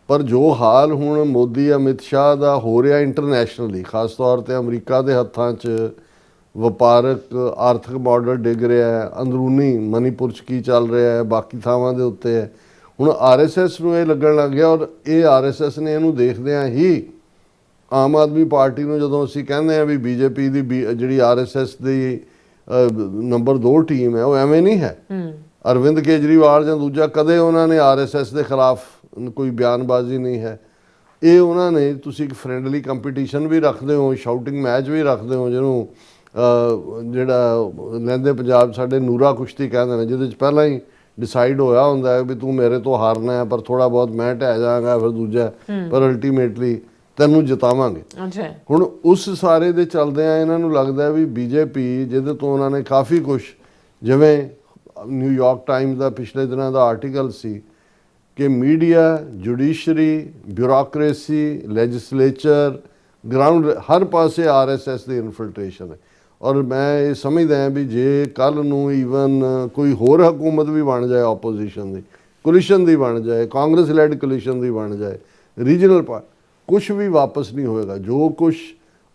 ਪਰ ਜੋ ਹਾਲ ਹੁਣ ਮੋਦੀ, ਅਮਿਤ ਸ਼ਾਹ ਦਾ ਹੋ ਰਿਹਾ ਇੰਟਰਨੈਸ਼ਨਲੀ, ਖਾਸ ਤੌਰ 'ਤੇ ਅਮਰੀਕਾ ਦੇ ਹੱਥਾਂ 'ਚ ਵਪਾਰਕ ਆਰਥਿਕ ਮਾਡਲ ਡਿੱਗ ਰਿਹਾ ਹੈ, ਅੰਦਰੂਨੀ ਮਨੀਪੁਰ 'ਚ ਕੀ ਚੱਲ ਰਿਹਾ ਹੈ, ਬਾਕੀ ਥਾਵਾਂ ਦੇ ਉੱਤੇ ਹੈ। ਹੁਣ RSS ਨੂੰ ਇਹ ਲੱਗਣ ਲੱਗ ਗਿਆ ਔਰ ਇਹ RSS ਨੇ ਇਹਨੂੰ ਦੇਖਦਿਆਂ ਹੀ ਆਮ ਆਦਮੀ ਪਾਰਟੀ ਨੂੰ, ਜਦੋਂ ਅਸੀਂ ਕਹਿੰਦੇ ਹਾਂ ਵੀ ਬੀਜੇਪੀ ਦੀ ਜਿਹੜੀ RSS ਦੀ ਨੰਬਰ 2 ਟੀਮ ਹੈ, ਉਹ ਐਵੇਂ ਨਹੀਂ ਹੈ। ਅਰਵਿੰਦ ਕੇਜਰੀਵਾਲ ਜਾਂ ਦੂਜਾ, ਕਦੇ ਉਹਨਾਂ ਨੇ RSS ਦੇ ਖਿਲਾਫ ਕੋਈ ਬਿਆਨਬਾਜ਼ੀ ਨਹੀਂ ਹੈ। ਇਹ ਉਹਨਾਂ ਨੇ, ਤੁਸੀਂ ਇੱਕ ਫਰੈਂਡਲੀ ਕੰਪੀਟੀਸ਼ਨ ਵੀ ਰੱਖਦੇ ਹੋ, ਸ਼ਾਊਟਿੰਗ ਮੈਚ ਵੀ ਰੱਖਦੇ ਹੋ, ਜਿਹਨੂੰ ਜਿਹੜਾ ਲਹਿੰਦੇ ਪੰਜਾਬ ਸਾਡੇ ਨੂਰਾ ਕੁਸ਼ਤੀ ਕਹਿੰਦੇ ਨੇ, ਜਿਹਦੇ 'ਚ ਪਹਿਲਾਂ ਹੀ ਡਿਸਾਈਡ ਹੋਇਆ ਹੁੰਦਾ ਹੈ ਵੀ ਤੂੰ ਮੇਰੇ ਤੋਂ ਹਾਰਨਾ ਹੈ ਪਰ ਥੋੜ੍ਹਾ ਬਹੁਤ ਮੈਂ ਢਹਿ ਜਾਵਾਂਗਾ, ਫਿਰ ਦੂਜਾ, ਪਰ ਅਲਟੀਮੇਟਲੀ ਤੈਨੂੰ ਜਿਤਾਵਾਂਗੇ। ਹੁਣ ਉਸ ਸਾਰੇ ਦੇ ਚੱਲਦਿਆਂ ਇਹਨਾਂ ਨੂੰ ਲੱਗਦਾ ਵੀ ਬੀਜੇਪੀ, ਜਿਹਦੇ ਤੋਂ ਉਹਨਾਂ ਨੇ ਕਾਫੀ ਕੁਛ, ਜਿਵੇਂ ਨਿਊਯਾਰਕ ਟਾਈਮਜ਼ ਦਾ ਪਿਛਲੇ ਦਿਨਾਂ ਦਾ ਆਰਟੀਕਲ ਸੀ ਕਿ media, judiciary, bureaucracy, legislature, ground, ਹਰ ਪਾਸੇ RSS ਦੀ ਇਨਫਿਲਟ੍ਰੇਸ਼ਨ ਹੈ। ਔਰ ਮੈਂ ਇਹ ਸਮਝਦਾ ਹਾਂ ਵੀ ਜੇ ਕੱਲ੍ਹ ਨੂੰ ਈਵਨ ਕੋਈ ਹੋਰ ਹਕੂਮਤ ਵੀ ਬਣ ਜਾਏ, ਆਪੋਜੀਸ਼ਨ ਦੀ, ਕੋਲੀਸ਼ਨ ਦੀ ਬਣ ਜਾਏ, ਕਾਂਗਰਸ ਲੈਡ ਕੋਲੀਸ਼ਨ ਦੀ ਬਣ ਜਾਏ, ਰੀਜਨਲ ਪਾਰਟੀ, ਕੁਛ ਵੀ ਵਾਪਸ ਨਹੀਂ ਹੋਏਗਾ। ਜੋ ਕੁਛ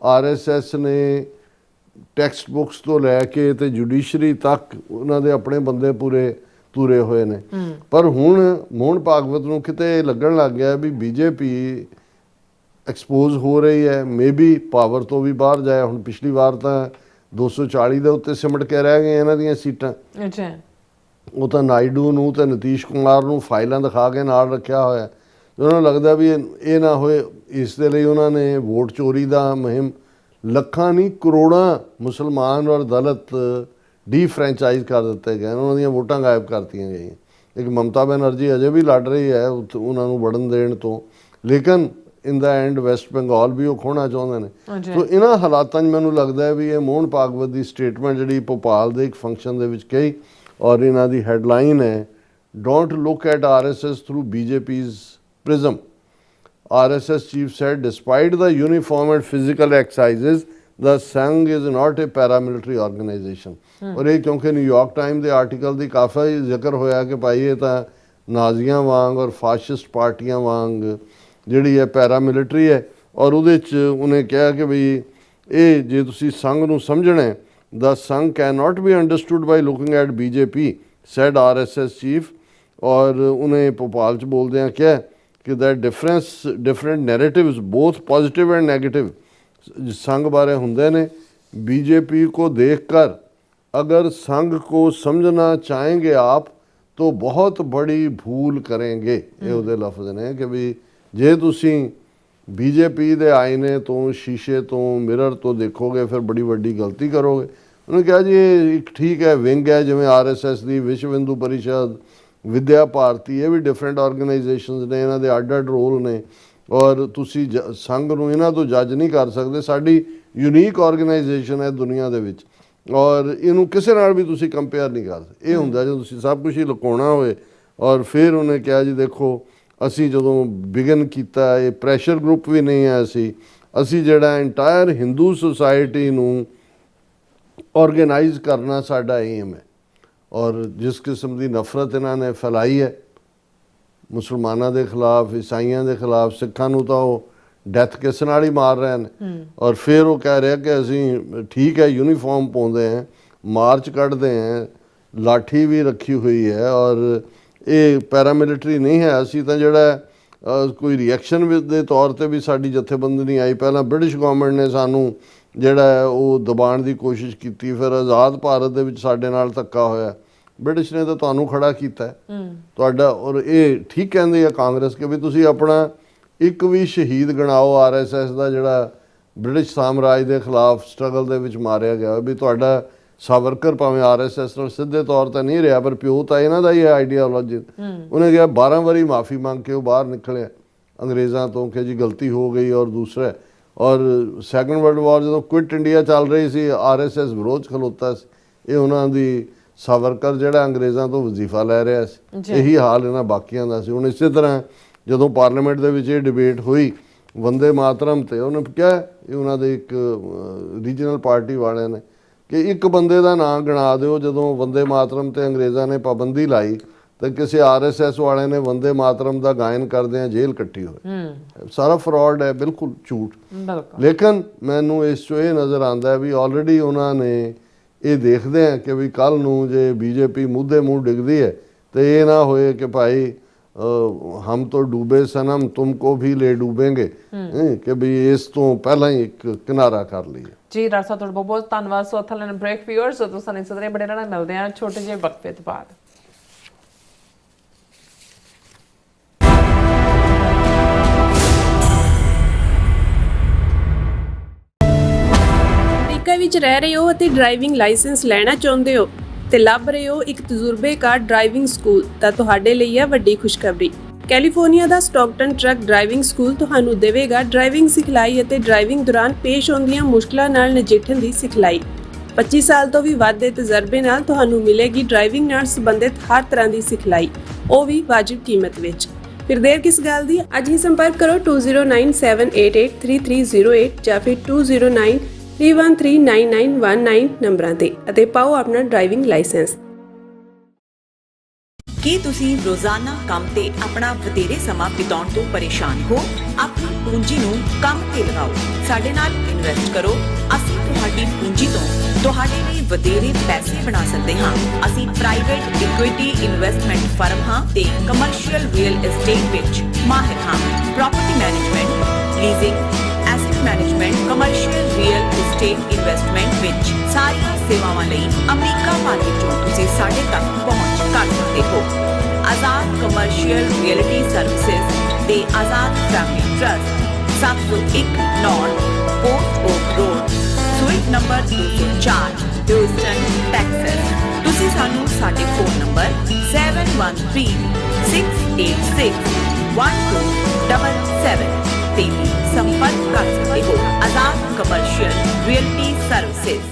RSS ਨੇ ਟੈਕਸਟ ਬੁੱਕਸ ਤੋਂ ਲੈ ਕੇ ਤੇ ਜੁਡੀਸ਼ਰੀ ਤੱਕ ਉਹਨਾਂ ਦੇ ਆਪਣੇ ਬੰਦੇ ਪੂਰੇ ਤੁਰੇ ਹੋਏ ਨੇ। ਪਰ ਹੁਣ ਮੋਹਨ ਭਾਗਵਤ ਨੂੰ ਕਿਤੇ ਲੱਗਣ ਲੱਗ ਗਿਆ ਵੀ ਬੀਜੇਪੀ ਐਕਸਪੋਜ਼ ਹੋ ਰਹੀ ਹੈ, ਮੇਬੀ ਪਾਵਰ ਤੋਂ ਵੀ ਬਾਹਰ ਜਾਏ। ਹੁਣ ਪਿਛਲੀ ਵਾਰ ਤਾਂ 240 ਦੇ ਉੱਤੇ ਸਿਮਟ ਕੇ ਰਹਿ ਗਏ ਇਹਨਾਂ ਦੀਆਂ ਸੀਟਾਂ। ਅੱਛਾ, ਉਹ ਤਾਂ ਨਾਇਡੂ ਨੂੰ ਤੇ ਨਤੀਸ਼ ਕੁਮਾਰ ਨੂੰ ਫਾਈਲਾਂ ਦਿਖਾ ਕੇ ਨਾਲ ਰੱਖਿਆ ਹੋਇਆ। ਉਹਨਾਂ ਨੂੰ ਲੱਗਦਾ ਵੀ ਇਹ ਨਾ ਹੋਏ, ਇਸ ਦੇ ਲਈ ਉਹਨਾਂ ਨੇ ਵੋਟ ਚੋਰੀ ਦਾ ਮੁਹਿੰਮ, ਲੱਖਾਂ ਨਹੀਂ ਕਰੋੜਾਂ ਮੁਸਲਮਾਨ ਔਰ ਦਲਿਤ ਡੀਫਰੈਂਚਾਈਜ਼ ਕਰ ਦਿੱਤੇ ਗਏ, ਉਹਨਾਂ ਦੀਆਂ ਵੋਟਾਂ ਗਾਇਬ ਕਰਤੀਆਂ ਗਈਆਂ। ਇੱਕ ਮਮਤਾ ਬੈਨਰਜੀ ਅਜੇ ਵੀ ਲੜ ਰਹੀ ਹੈ ਉਹਨਾਂ ਨੂੰ ਵੜਨ ਦੇਣ ਤੋਂ, ਲੇਕਿਨ ਇਨ ਦਾ ਐਂਡ ਵੈਸਟ ਬੰਗਾਲ ਵੀ ਉਹ ਖੋਣਾ ਚਾਹੁੰਦੇ ਨੇ। ਸੋ ਇਹਨਾਂ ਹਾਲਾਤਾਂ 'ਚ ਮੈਨੂੰ ਲੱਗਦਾ ਹੈ ਵੀ ਇਹ ਮੋਹਨ ਭਾਗਵਤ ਦੀ ਸਟੇਟਮੈਂਟ ਜਿਹੜੀ ਭੋਪਾਲ ਦੇ ਇੱਕ ਫੰਕਸ਼ਨ ਦੇ ਵਿੱਚ ਕਹੀ, ਔਰ ਇਹਨਾਂ ਦੀ ਹੈਡਲਾਈਨ ਹੈ don't look at RSS through BJP's prism. RSS chief said despite the uniform and physical exercises the Sangh is not a paramilitary organization. ਔਰ ਇਹ ਕਿਉਂਕਿ ਨਿਊਯਾਰਕ ਟਾਈਮ ਦੇ ਆਰਟੀਕਲ ਦੀ ਕਾਫੀ ਜ਼ਿਕਰ ਹੋਇਆ ਕਿ ਭਾਈ ਇਹ ਤਾਂ ਨਾਜ਼ੀਆਂ ਵਾਂਗ ਔਰ ਫਾਸ਼ਿਸਟ ਪਾਰਟੀਆਂ ਵਾਂਗ ਜਿਹੜੀ ਹੈ ਪੈਰਾਮਿਲਟਰੀ ਹੈ। ਔਰ ਉਹਦੇ 'ਚ ਉਹਨੇ ਕਿਹਾ ਕਿ ਬਈ ਇਹ ਜੇ ਤੁਸੀਂ ਸੰਘ ਨੂੰ ਸਮਝਣਾ, the Sangh cannot be understood by looking at BJP, said RSS chief. ਔਰ ਉਹਨੇ ਭੋਪਾਲ 'ਚ ਬੋਲਦਿਆਂ ਕਿਹਾ ਕਿ different narratives both positive and negative संघ बारे होंगे ने। बीजेपी को देखकर अगर संघ को समझना चाहेंगे आप तो बहुत बड़ी भूल करेंगे। ये उहदे लफ्ज़ ने कि भी जे तुसी बीजेपी दे आईने तो शीशे तो मिरर तो देखोगे फिर बड़ी वड्डी गलती करोगे। उन्होंने कहा जी एक ठीक है विंग है जिवें RSS की विश्व हिंदू परिषद, विद्या भारती, ये भी डिफरेंट ऑर्गेनाइजेशनस ने, इन्हां दे अड्ड-अड्ड रोल ने और तुसी संघ नूं इन्हां तो जज नहीं कर सकते। साडी यूनीक ऑर्गेनाइजेशन है दुनिया दे विच और इनू किसी नाल भी तुसी कंपेयर नहीं कर सकते। ये हुंदा जो तुसी सब कुछ ही लुकाउणा होए। और फिर उन्हें कहा जी देखो असी जदों बिगन कीता ये प्रैशर ग्रुप भी नहीं है, असी जिहड़ा इंटायर हिंदू सोसाइटी नूं ऑर्गेनाइज करना साडा एम है। और जिस किस्म की नफरत इन्होंने फैलाई है मुसलमानों के खिलाफ, ईसाइयों के खिलाफ, सिखों नूं तां ओह डैथ किस नाल ही मार रहे हैं। और फिर वो कह रहे कि असीं ठीक है यूनीफॉर्म पाउंदे हैं, मार्च कढ़ते हैं, लाठी भी रखी हुई है और ये पैरामिलिटरी नहीं है। असीं तां जिहड़ा कोई रिएक्शन के तौर पर भी साडी जथेबंदी नहीं आई। पहलां ब्रिटिश गवर्नमेंट ने सानूं ਜਿਹੜਾ ਉਹ ਦਬਾਉਣ ਦੀ ਕੋਸ਼ਿਸ਼ ਕੀਤੀ, ਫਿਰ ਆਜ਼ਾਦ ਭਾਰਤ ਦੇ ਵਿੱਚ ਸਾਡੇ ਨਾਲ ਧੱਕਾ ਹੋਇਆ। ਬ੍ਰਿਟਿਸ਼ ਨੇ ਤਾਂ ਤੁਹਾਨੂੰ ਖੜਾ ਕੀਤਾ ਤੁਹਾਡਾ। ਔਰ ਇਹ ਠੀਕ ਕਹਿੰਦੇ ਆ ਕਾਂਗਰਸ ਕਿ ਵੀ ਤੁਸੀਂ ਆਪਣਾ ਇੱਕ ਵੀ ਸ਼ਹੀਦ ਗਣਾਓ RSS ਦਾ ਜਿਹੜਾ ਬ੍ਰਿਟਿਸ਼ ਸਾਮਰਾਜ ਦੇ ਖਿਲਾਫ ਸਟਰਗਲ ਦੇ ਵਿੱਚ ਮਾਰਿਆ ਗਿਆ। ਵੀ ਤੁਹਾਡਾ ਸਾਵਰਕਰ ਭਾਵੇਂ RSS ਨਾਲ ਸਿੱਧੇ ਤੌਰ ਤੇ ਨਹੀਂ ਰਿਹਾ ਪਰ ਪਿਓ ਤਾਂ ਇਹਨਾਂ ਦਾ ਹੀ ਆਈਡੀਓਲੋਜੀ। ਉਹਨੇ ਕਿਹਾ 12 ਵਾਰੀ ਮਾਫੀ ਮੰਗ ਕੇ ਉਹ ਬਾਹਰ ਨਿਕਲਿਆ ਅੰਗਰੇਜ਼ਾਂ ਤੋਂ ਕਿ ਜੀ ਗਲਤੀ ਹੋ ਗਈ। ਔਰ ਦੂਸਰਾ और सैकंड वर्ल्ड वॉर जो क्विट इंडिया चल रही सी RSS विरोध खलोता सी। ये उन्होंने सावरकर जिहड़ा अंग्रेज़ों तो वजीफा लै रहा सी। यही हाल इन्हां बाकियां दा सी। हुण इस तरह जदों पार्लीमेंट दे विच ये डिबेट हुई वंदे मातरम ते उन्हें क्या उन्हां दे एक रीजनल पार्टी वाले ने कि एक बंदे दा नाम गिना दिओ जदों वंदे मातरम ते अंग्रेज़ों ने पाबंदी लाई तो किसी RSS वाले ने वंदे मातरम का गायन करदे जेल कट्टी हो। सारा फ्रॉड है, बिल्कुल झूठ। लेकिन मैनू इस चो ये नज़र आता है भी ऑलरेडी उन्होंने ये देखते हैं कि भी कल नूं जे BJP मुद्दे मूँह डिगदी है तो ये ना होए कि भाई हम तो डूबे सनम तुमको भी ले डूबेंगे कि भी इस तो पहला ही एक किनारा कर लीए। जी डॉक्टर साहब तुहाडा बहुत बहुत धन्नवाद। सो अथल ब्रेक व्यूअर्स तो साने सदरे बड़े नाल मिलदे हैं छोटे ਜਿਹੇ वक्फे तो बाद। ਅਮਰੀਕਾ ਵਿੱਚ ਰਹਿ ਰਹੇ ਹੋ ਅਤੇ ਡਰਾਈਵਿੰਗ ਲਾਇਸੈਂਸ ਲੈਣਾ ਚਾਹੁੰਦੇ ਹੋ ਤੇ ਲੱਭ ਰਹੇ ਹੋ ਇੱਕ ਤਜਰਬੇਕਾਰ ਡਰਾਈਵਿੰਗ ਸਕੂਲ ਤਾਂ ਤੁਹਾਡੇ ਲਈ ਹੈ ਵੱਡੀ ਖੁਸ਼ਖਬਰੀ। ਕੈਲੀਫੋਰਨੀਆ ਦਾ ਸਟਾਕਟਨ ਟਰੱਕ ਡਰਾਈਵਿੰਗ ਸਕੂਲ ਤੁਹਾਨੂੰ ਦੇਵੇਗਾ ਡਰਾਈਵਿੰਗ ਸਿਖਲਾਈ ਅਤੇ ਡਰਾਈਵਿੰਗ ਦੌਰਾਨ ਪੇਸ਼ ਆਉਂਦੀਆਂ ਮੁਸ਼ਕਲਾਂ ਨਾਲ ਨਜਿੱਠਣ ਦੀ ਸਿਖਲਾਈ। 25 ਸਾਲ ਤੋਂ ਵੀ ਵੱਧ ਦੇ ਤਜਰਬੇ ਨਾਲ ਤੁਹਾਨੂੰ ਮਿਲੇਗੀ ਡਰਾਈਵਿੰਗ ਨਾਲ ਸੰਬੰਧਿਤ ਹਰ ਤਰ੍ਹਾਂ ਦੀ ਸਿਖਲਾਈ, ਉਹ ਵੀ ਵਾਜਿਬ ਕੀਮਤ ਵਿੱਚ। ਫਿਰ ਦੇਰ ਕਿਸ ਗੱਲ ਦੀ, ਅੱਜ ਹੀ ਸੰਪਰਕ ਕਰੋ 2097883308 ਜਾਂ ਫਿਰ 2093139919 ਨੰਬਰਾਂ ਤੇ ਅਤੇ ਪਾਓ ਆਪਣਾ ਡਰਾਈਵਿੰਗ ਲਾਇਸੈਂਸ। ਕੀ ਤੁਸੀਂ ਰੋਜ਼ਾਨਾ ਕੰਮ ਤੇ ਆਪਣਾ ਵਧੇਰੇ ਸਮਾਂ ਬਿਤਾਉਣ ਤੋਂ ਪਰੇਸ਼ਾਨ ਹੋ? ਆਪਣੀ ਪੂੰਜੀ ਨੂੰ ਕੰਮ ਤੇ ਲਗਾਓ, ਸਾਡੇ ਨਾਲ ਇਨਵੈਸਟ ਕਰੋ। ਅਸੀਂ ਤੁਹਾਡੀ ਪੂੰਜੀ ਤੋਂ ਤੁਹਾਡੇ ਲਈ ਵਧੇਰੇ ਪੈਸੇ ਬਣਾ ਸਕਦੇ ਹਾਂ। ਅਸੀਂ ਪ੍ਰਾਈਵੇਟ ਇਕੁਇਟੀ ਇਨਵੈਸਟਮੈਂਟ ਫਰਮ ਹਾਂ ਤੇ ਕਮਰਸ਼ੀਅਲ ਰੀਅਲ ਏਸਟੇਟ ਵਿੱਚ ਮਾਹਿਰ ਹਾਂ। Property management, leasing, asset management, commercial real estate investment ਵਿੱਚ ਸਾਰੀਆਂ ਸੇਵਾਵਾਂ ਲਈ ਅਮਰੀਕਾ ਭਰ ਵਿੱਚੋਂ ਤੁਸੀਂ ਸਾਡੇ ਤੱਕ ਪਹੁੰਚ ਕਰ ਸਕਦੇ ਹੋ। ਆਜ਼ਾਦ ਕਮਰਸ਼ੀਅਲ ਰਿਅਲਟੀ ਸਰਵਿਸਿਜ਼ ਤੇ Azad family trust 701 North Port Oak Road, suite number 204, Houston, Texas. ਤੁਸੀਂ ਸਾਨੂੰ ਸਾਡੇ ਫੋਨ ਨੰਬਰ 7136861277 ਤੇ ਵੀ ਸੰਪਰਕ ਕਰ ਸਕਦੇ ਹੋ। Azad commercial realty services.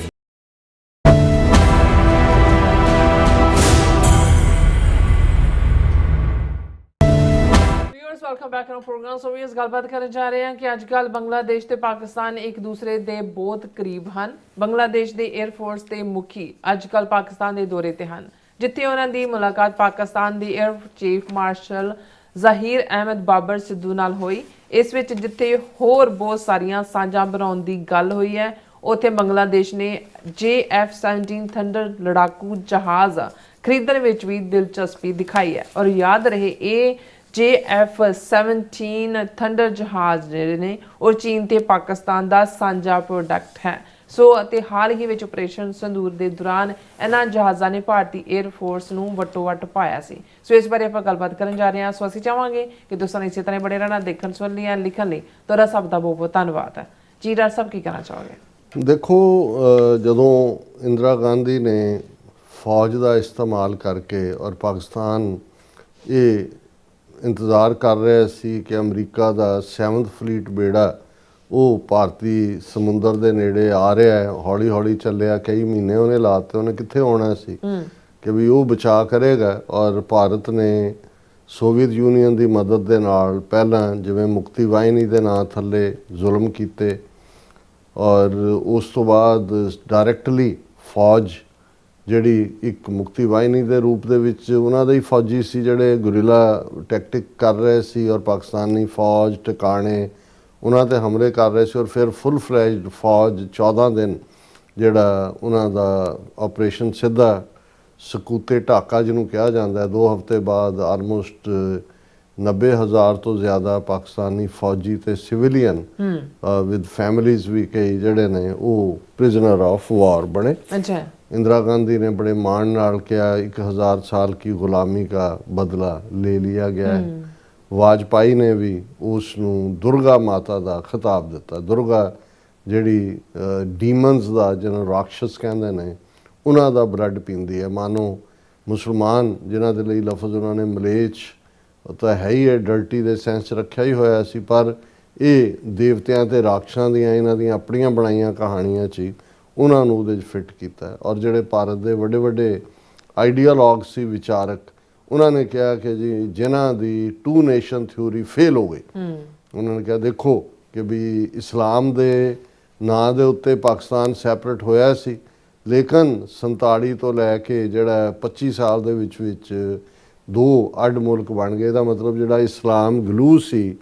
Welcome back to program. So we ਇਸ ਗੱਲਬਾਤ ਕਰਨ ਜਾ ਰਹੇ ਹਾਂ ਕਿ ਅੱਜ ਕੱਲ੍ਹ ਬੰਗਲਾਦੇਸ਼ ਤੇ ਪਾਕਿਸਤਾਨ ਇੱਕ ਦੂਸਰੇ ਦੇ ਬਹੁਤ ਕਰੀਬ ਹਨ। ਬੰਗਲਾਦੇਸ਼ ਦੇ 에ਅਰ ਫੋਰਸ ਦੇ ਮੁਖੀ ਅੱਜ ਕੱਲ੍ਹ ਪਾਕਿਸਤਾਨ ਦੇ ਦੌਰੇ ਤੇ ਹਨ, ਜਿੱਥੇ ਉਹਨਾਂ ਦੀ ਮੁਲਾਕਾਤ ਪਾਕਿਸਤਾਨ ਦੇ 에ਅਰ ਚੀਫ ਮਾਰਸ਼ਲ ਜ਼ਾਹਿਰ ਅਹਿਮਦ ਬਾਬਰ ਸਿੱਧੂ ਨਾਲ ਹੋਈ। ਇਸ ਵਿੱਚ ਜਿੱਥੇ ਹੋਰ ਬਹੁਤ ਸਾਰੀਆਂ ਸਾਂਝਾਂ ਬਣਾਉਣ ਦੀ ਗੱਲ ਹੋਈ ਹੈ, ਉੱਥੇ ਬੰਗਲਾਦੇਸ਼ ਨੇ JF-17 ਥੰਡਰ ਲੜਾਕੂ ਜਹਾਜ਼ ਖਰੀਦਣ ਵਿੱਚ ਵੀ ਦਿਲਚਸਪੀ ਦਿਖਾਈ ਹੈ। ਔਰ ਯਾਦ ਰਹੇ ਇਹ JF-17 ਥੰਡਰ ਜਹਾਜ਼ ਜਿਹੜੇ ਨੇ ਉਹ ਚੀਨ ਤੇ ਪਾਕਿਸਤਾਨ ਦਾ ਸਾਂਝਾ ਪ੍ਰੋਡਕਟ ਹੈ। ਸੋ ਅਤੇ ਹਾਲ ਹੀ ਵਿੱਚ ਆਪਰੇਸ਼ਨ ਸੰਦੂਰ ਦੇ ਦੌਰਾਨ ਇਹਨਾਂ ਜਹਾਜ਼ਾਂ ਨੇ ਭਾਰਤੀ 에ਅਰ ਫੋਰਸ ਨੂੰ ਵਟੋ ਵਟ ਪਾਇਆ ਸੀ। ਸੋ ਇਸ ਬਾਰੇ ਆਪਾਂ ਗੱਲਬਾਤ ਕਰਨ ਜਾ ਰਹੇ ਹਾਂ। ਸੋ ਅਸੀਂ ਚਾਹਾਂਗੇ ਕਿ ਦੋਸਤਾਂ ਇਸੇ ਤਰ੍ਹਾਂ ਬੜੇ ਰਹਿਣਾ, ਦੇਖਣ ਸੁਣਨ ਲਈ ਲਿਖਣ ਲਈ ਤੁਹਾਡਾ ਸਭ ਦਾ ਬਹੁਤ ਬਹੁਤ ਧੰਨਵਾਦ ਹੈ ਜੀ। ਡਾਕਟਰ ਸਾਹਿਬ ਕੀ ਕਹਿਣਾ ਚਾਹੋਗੇ? ਦੇਖੋ, ਜਦੋਂ ਇੰਦਰਾ ਗਾਂਧੀ ਨੇ ਫੌਜ ਦਾ ਇਸਤੇਮਾਲ ਕਰਕੇ ਔਰ ਪਾਕਿਸਤਾਨ ਇਹ ਇੰਤਜ਼ਾਰ ਕਰ ਰਿਹਾ ਸੀ ਕਿ ਅਮਰੀਕਾ ਦਾ 7th ਫਲੀਟ ਬੇੜਾ ਉਹ ਭਾਰਤੀ ਸਮੁੰਦਰ ਦੇ ਨੇੜੇ ਆ ਰਿਹਾ ਹੈ, ਹੌਲੀ ਹੌਲੀ ਚੱਲਿਆ, ਕਈ ਮਹੀਨੇ ਉਹਨੇ ਲਾਤੇ, ਉਹਨੇ ਕਿੱਥੇ ਆਉਣਾ ਸੀ ਕਿ ਵੀ ਉਹ ਬਚਾ ਕਰੇਗਾ। ਔਰ ਭਾਰਤ ਨੇ ਸੋਵੀਅਤ ਯੂਨੀਅਨ ਦੀ ਮਦਦ ਦੇ ਨਾਲ ਪਹਿਲਾਂ ਜਿਵੇਂ ਮੁਕਤੀ ਵਾਹਿਨੀ ਦੇ ਨਾਂ ਥੱਲੇ ਜ਼ੁਲਮ ਕੀਤੇ, ਔਰ ਉਸ ਤੋਂ ਬਾਅਦ ਡਾਇਰੈਕਟਲੀ ਫੌਜ ਜਿਹੜੀ ਇੱਕ ਮੁਕਤੀ ਵਾਹਿਨੀ ਦੇ ਰੂਪ ਦੇ ਵਿੱਚ ਉਹਨਾਂ ਦੇ ਹੀ ਫੌਜੀ ਸੀ ਜਿਹੜੇ ਗੁਰੀਲਾ ਟੈਕਟਿਕ ਕਰ ਰਹੇ ਸੀ, ਔਰ ਪਾਕਿਸਤਾਨੀ ਫੌਜ ਟਿਕਾਣੇ ਉਹਨਾਂ 'ਤੇ ਹਮਲੇ ਕਰ ਰਹੇ ਸੀ। ਔਰ ਫਿਰ ਫੁੱਲ ਫਲੈਜਡ ਫੌਜ 14 ਦਿਨ ਜਿਹੜਾ ਉਹਨਾਂ ਦਾ ਆਪਰੇਸ਼ਨ ਸਿੱਧਾ ਸਕੂਤੇ ਢਾਕਾ ਜਿਹਨੂੰ ਕਿਹਾ ਜਾਂਦਾ ਹੈ, 2 ਹਫ਼ਤੇ ਬਾਅਦ ਆਲਮੋਸਟ 90,000 ਤੋਂ ਜ਼ਿਆਦਾ ਪਾਕਿਸਤਾਨੀ ਫੌਜੀ ਤੇ ਸਿਵਿਲੀਅਨ ਵਿਦ ਫੈਮਿਲੀਜ਼ ਵੀ ਕਈ ਜਿਹੜੇ ਨੇ ਉਹ ਪ੍ਰਿਜ਼ਨਰ ਆਫ ਵਾਰ ਬਣੇ। ਅੱਛਾ। इंदिरा गांधी ने बड़े मान नाल किया 1000 साल की गुलामी का बदला ले लिया गया है। वाजपेयी ने भी उसनू दुर्गा माता का खिताब दिता। दुर्गा जिहड़ी डीमनस का जिन्होंने राक्षस कहते हैं उन्हों का ब्लड पींदी है। मानो मुसलमान जिन्हों के लिए लफज उन्होंने मलेच तो है ही है, डर्टी के सेंस रखा ही होया सी, पर ये देवतियां ते राक्षसां दियां इन्हां दियां अपणियां बनाईयां कहानियां च ਉਹਨਾਂ ਨੂੰ ਉਹਦੇ 'ਚ ਫਿੱਟ ਕੀਤਾ। ਔਰ ਜਿਹੜੇ ਭਾਰਤ ਦੇ ਵੱਡੇ ਵੱਡੇ ਆਈਡੀਆਲੋਗ ਸੀ, ਵਿਚਾਰਕ, ਉਹਨਾਂ ਨੇ ਕਿਹਾ ਕਿ ਜੀ ਜਿਨ੍ਹਾਂ ਦੀ 2 ਨੇਸ਼ਨ ਥਿਊਰੀ ਫੇਲ ਹੋ ਗਈ, ਉਹਨਾਂ ਨੇ ਕਿਹਾ ਦੇਖੋ ਕਿ ਵੀ ਇਸਲਾਮ ਦੇ ਨਾਂ ਦੇ ਉੱਤੇ ਪਾਕਿਸਤਾਨ ਸੈਪਰੇਟ ਹੋਇਆ ਸੀ, ਲੇਕਿਨ 47 ਤੋਂ ਲੈ ਕੇ ਜਿਹੜਾ 25 ਸਾਲ ਦੇ ਵਿੱਚ 2 ਅੱਡ ਮੁਲਕ ਬਣ ਗਏ। ਇਹਦਾ ਮਤਲਬ ਜਿਹੜਾ ਇਸਲਾਮ ਗਲੂ ਸੀ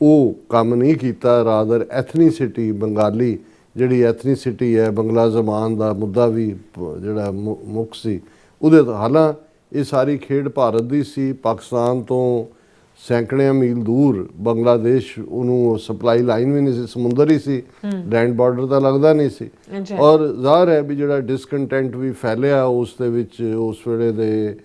ਉਹ ਕੰਮ ਨਹੀਂ ਕੀਤਾ, ਰਾਦਰ ਐਥਨੀਸਿਟੀ ਬੰਗਾਲੀ ਜਿਹੜੀ ਐਥਨੀਸਿਟੀ ਹੈ, ਬੰਗਲਾ ਜ਼ਬਾਨ ਦਾ ਮੁੱਦਾ ਵੀ ਜਿਹੜਾ ਮੁੱਖ ਸੀ ਉਹਦੇ ਹਾਲਾਂ ਇਹ ਸਾਰੀ ਖੇਡ ਭਾਰਤ ਦੀ ਸੀ। ਪਾਕਿਸਤਾਨ ਤੋਂ ਸੈਂਕੜਿਆਂ ਮੀਲ ਦੂਰ ਬੰਗਲਾਦੇਸ਼, ਉਹਨੂੰ ਸਪਲਾਈ ਲਾਈਨ ਵੀ ਨਹੀਂ ਸੀ, ਸਮੁੰਦਰ ਹੀ ਸੀ, ਲੈਂਡ ਬਾਰਡਰ ਤਾਂ ਲੱਗਦਾ ਨਹੀਂ ਸੀ। ਔਰ ਜ਼ਾਹਰ ਹੈ ਵੀ ਜਿਹੜਾ ਡਿਸਕੰਟੈਂਟ ਵੀ ਫੈਲਿਆ ਉਸ ਦੇ ਵਿੱਚ ਉਸ ਵੇਲੇ ਦੇ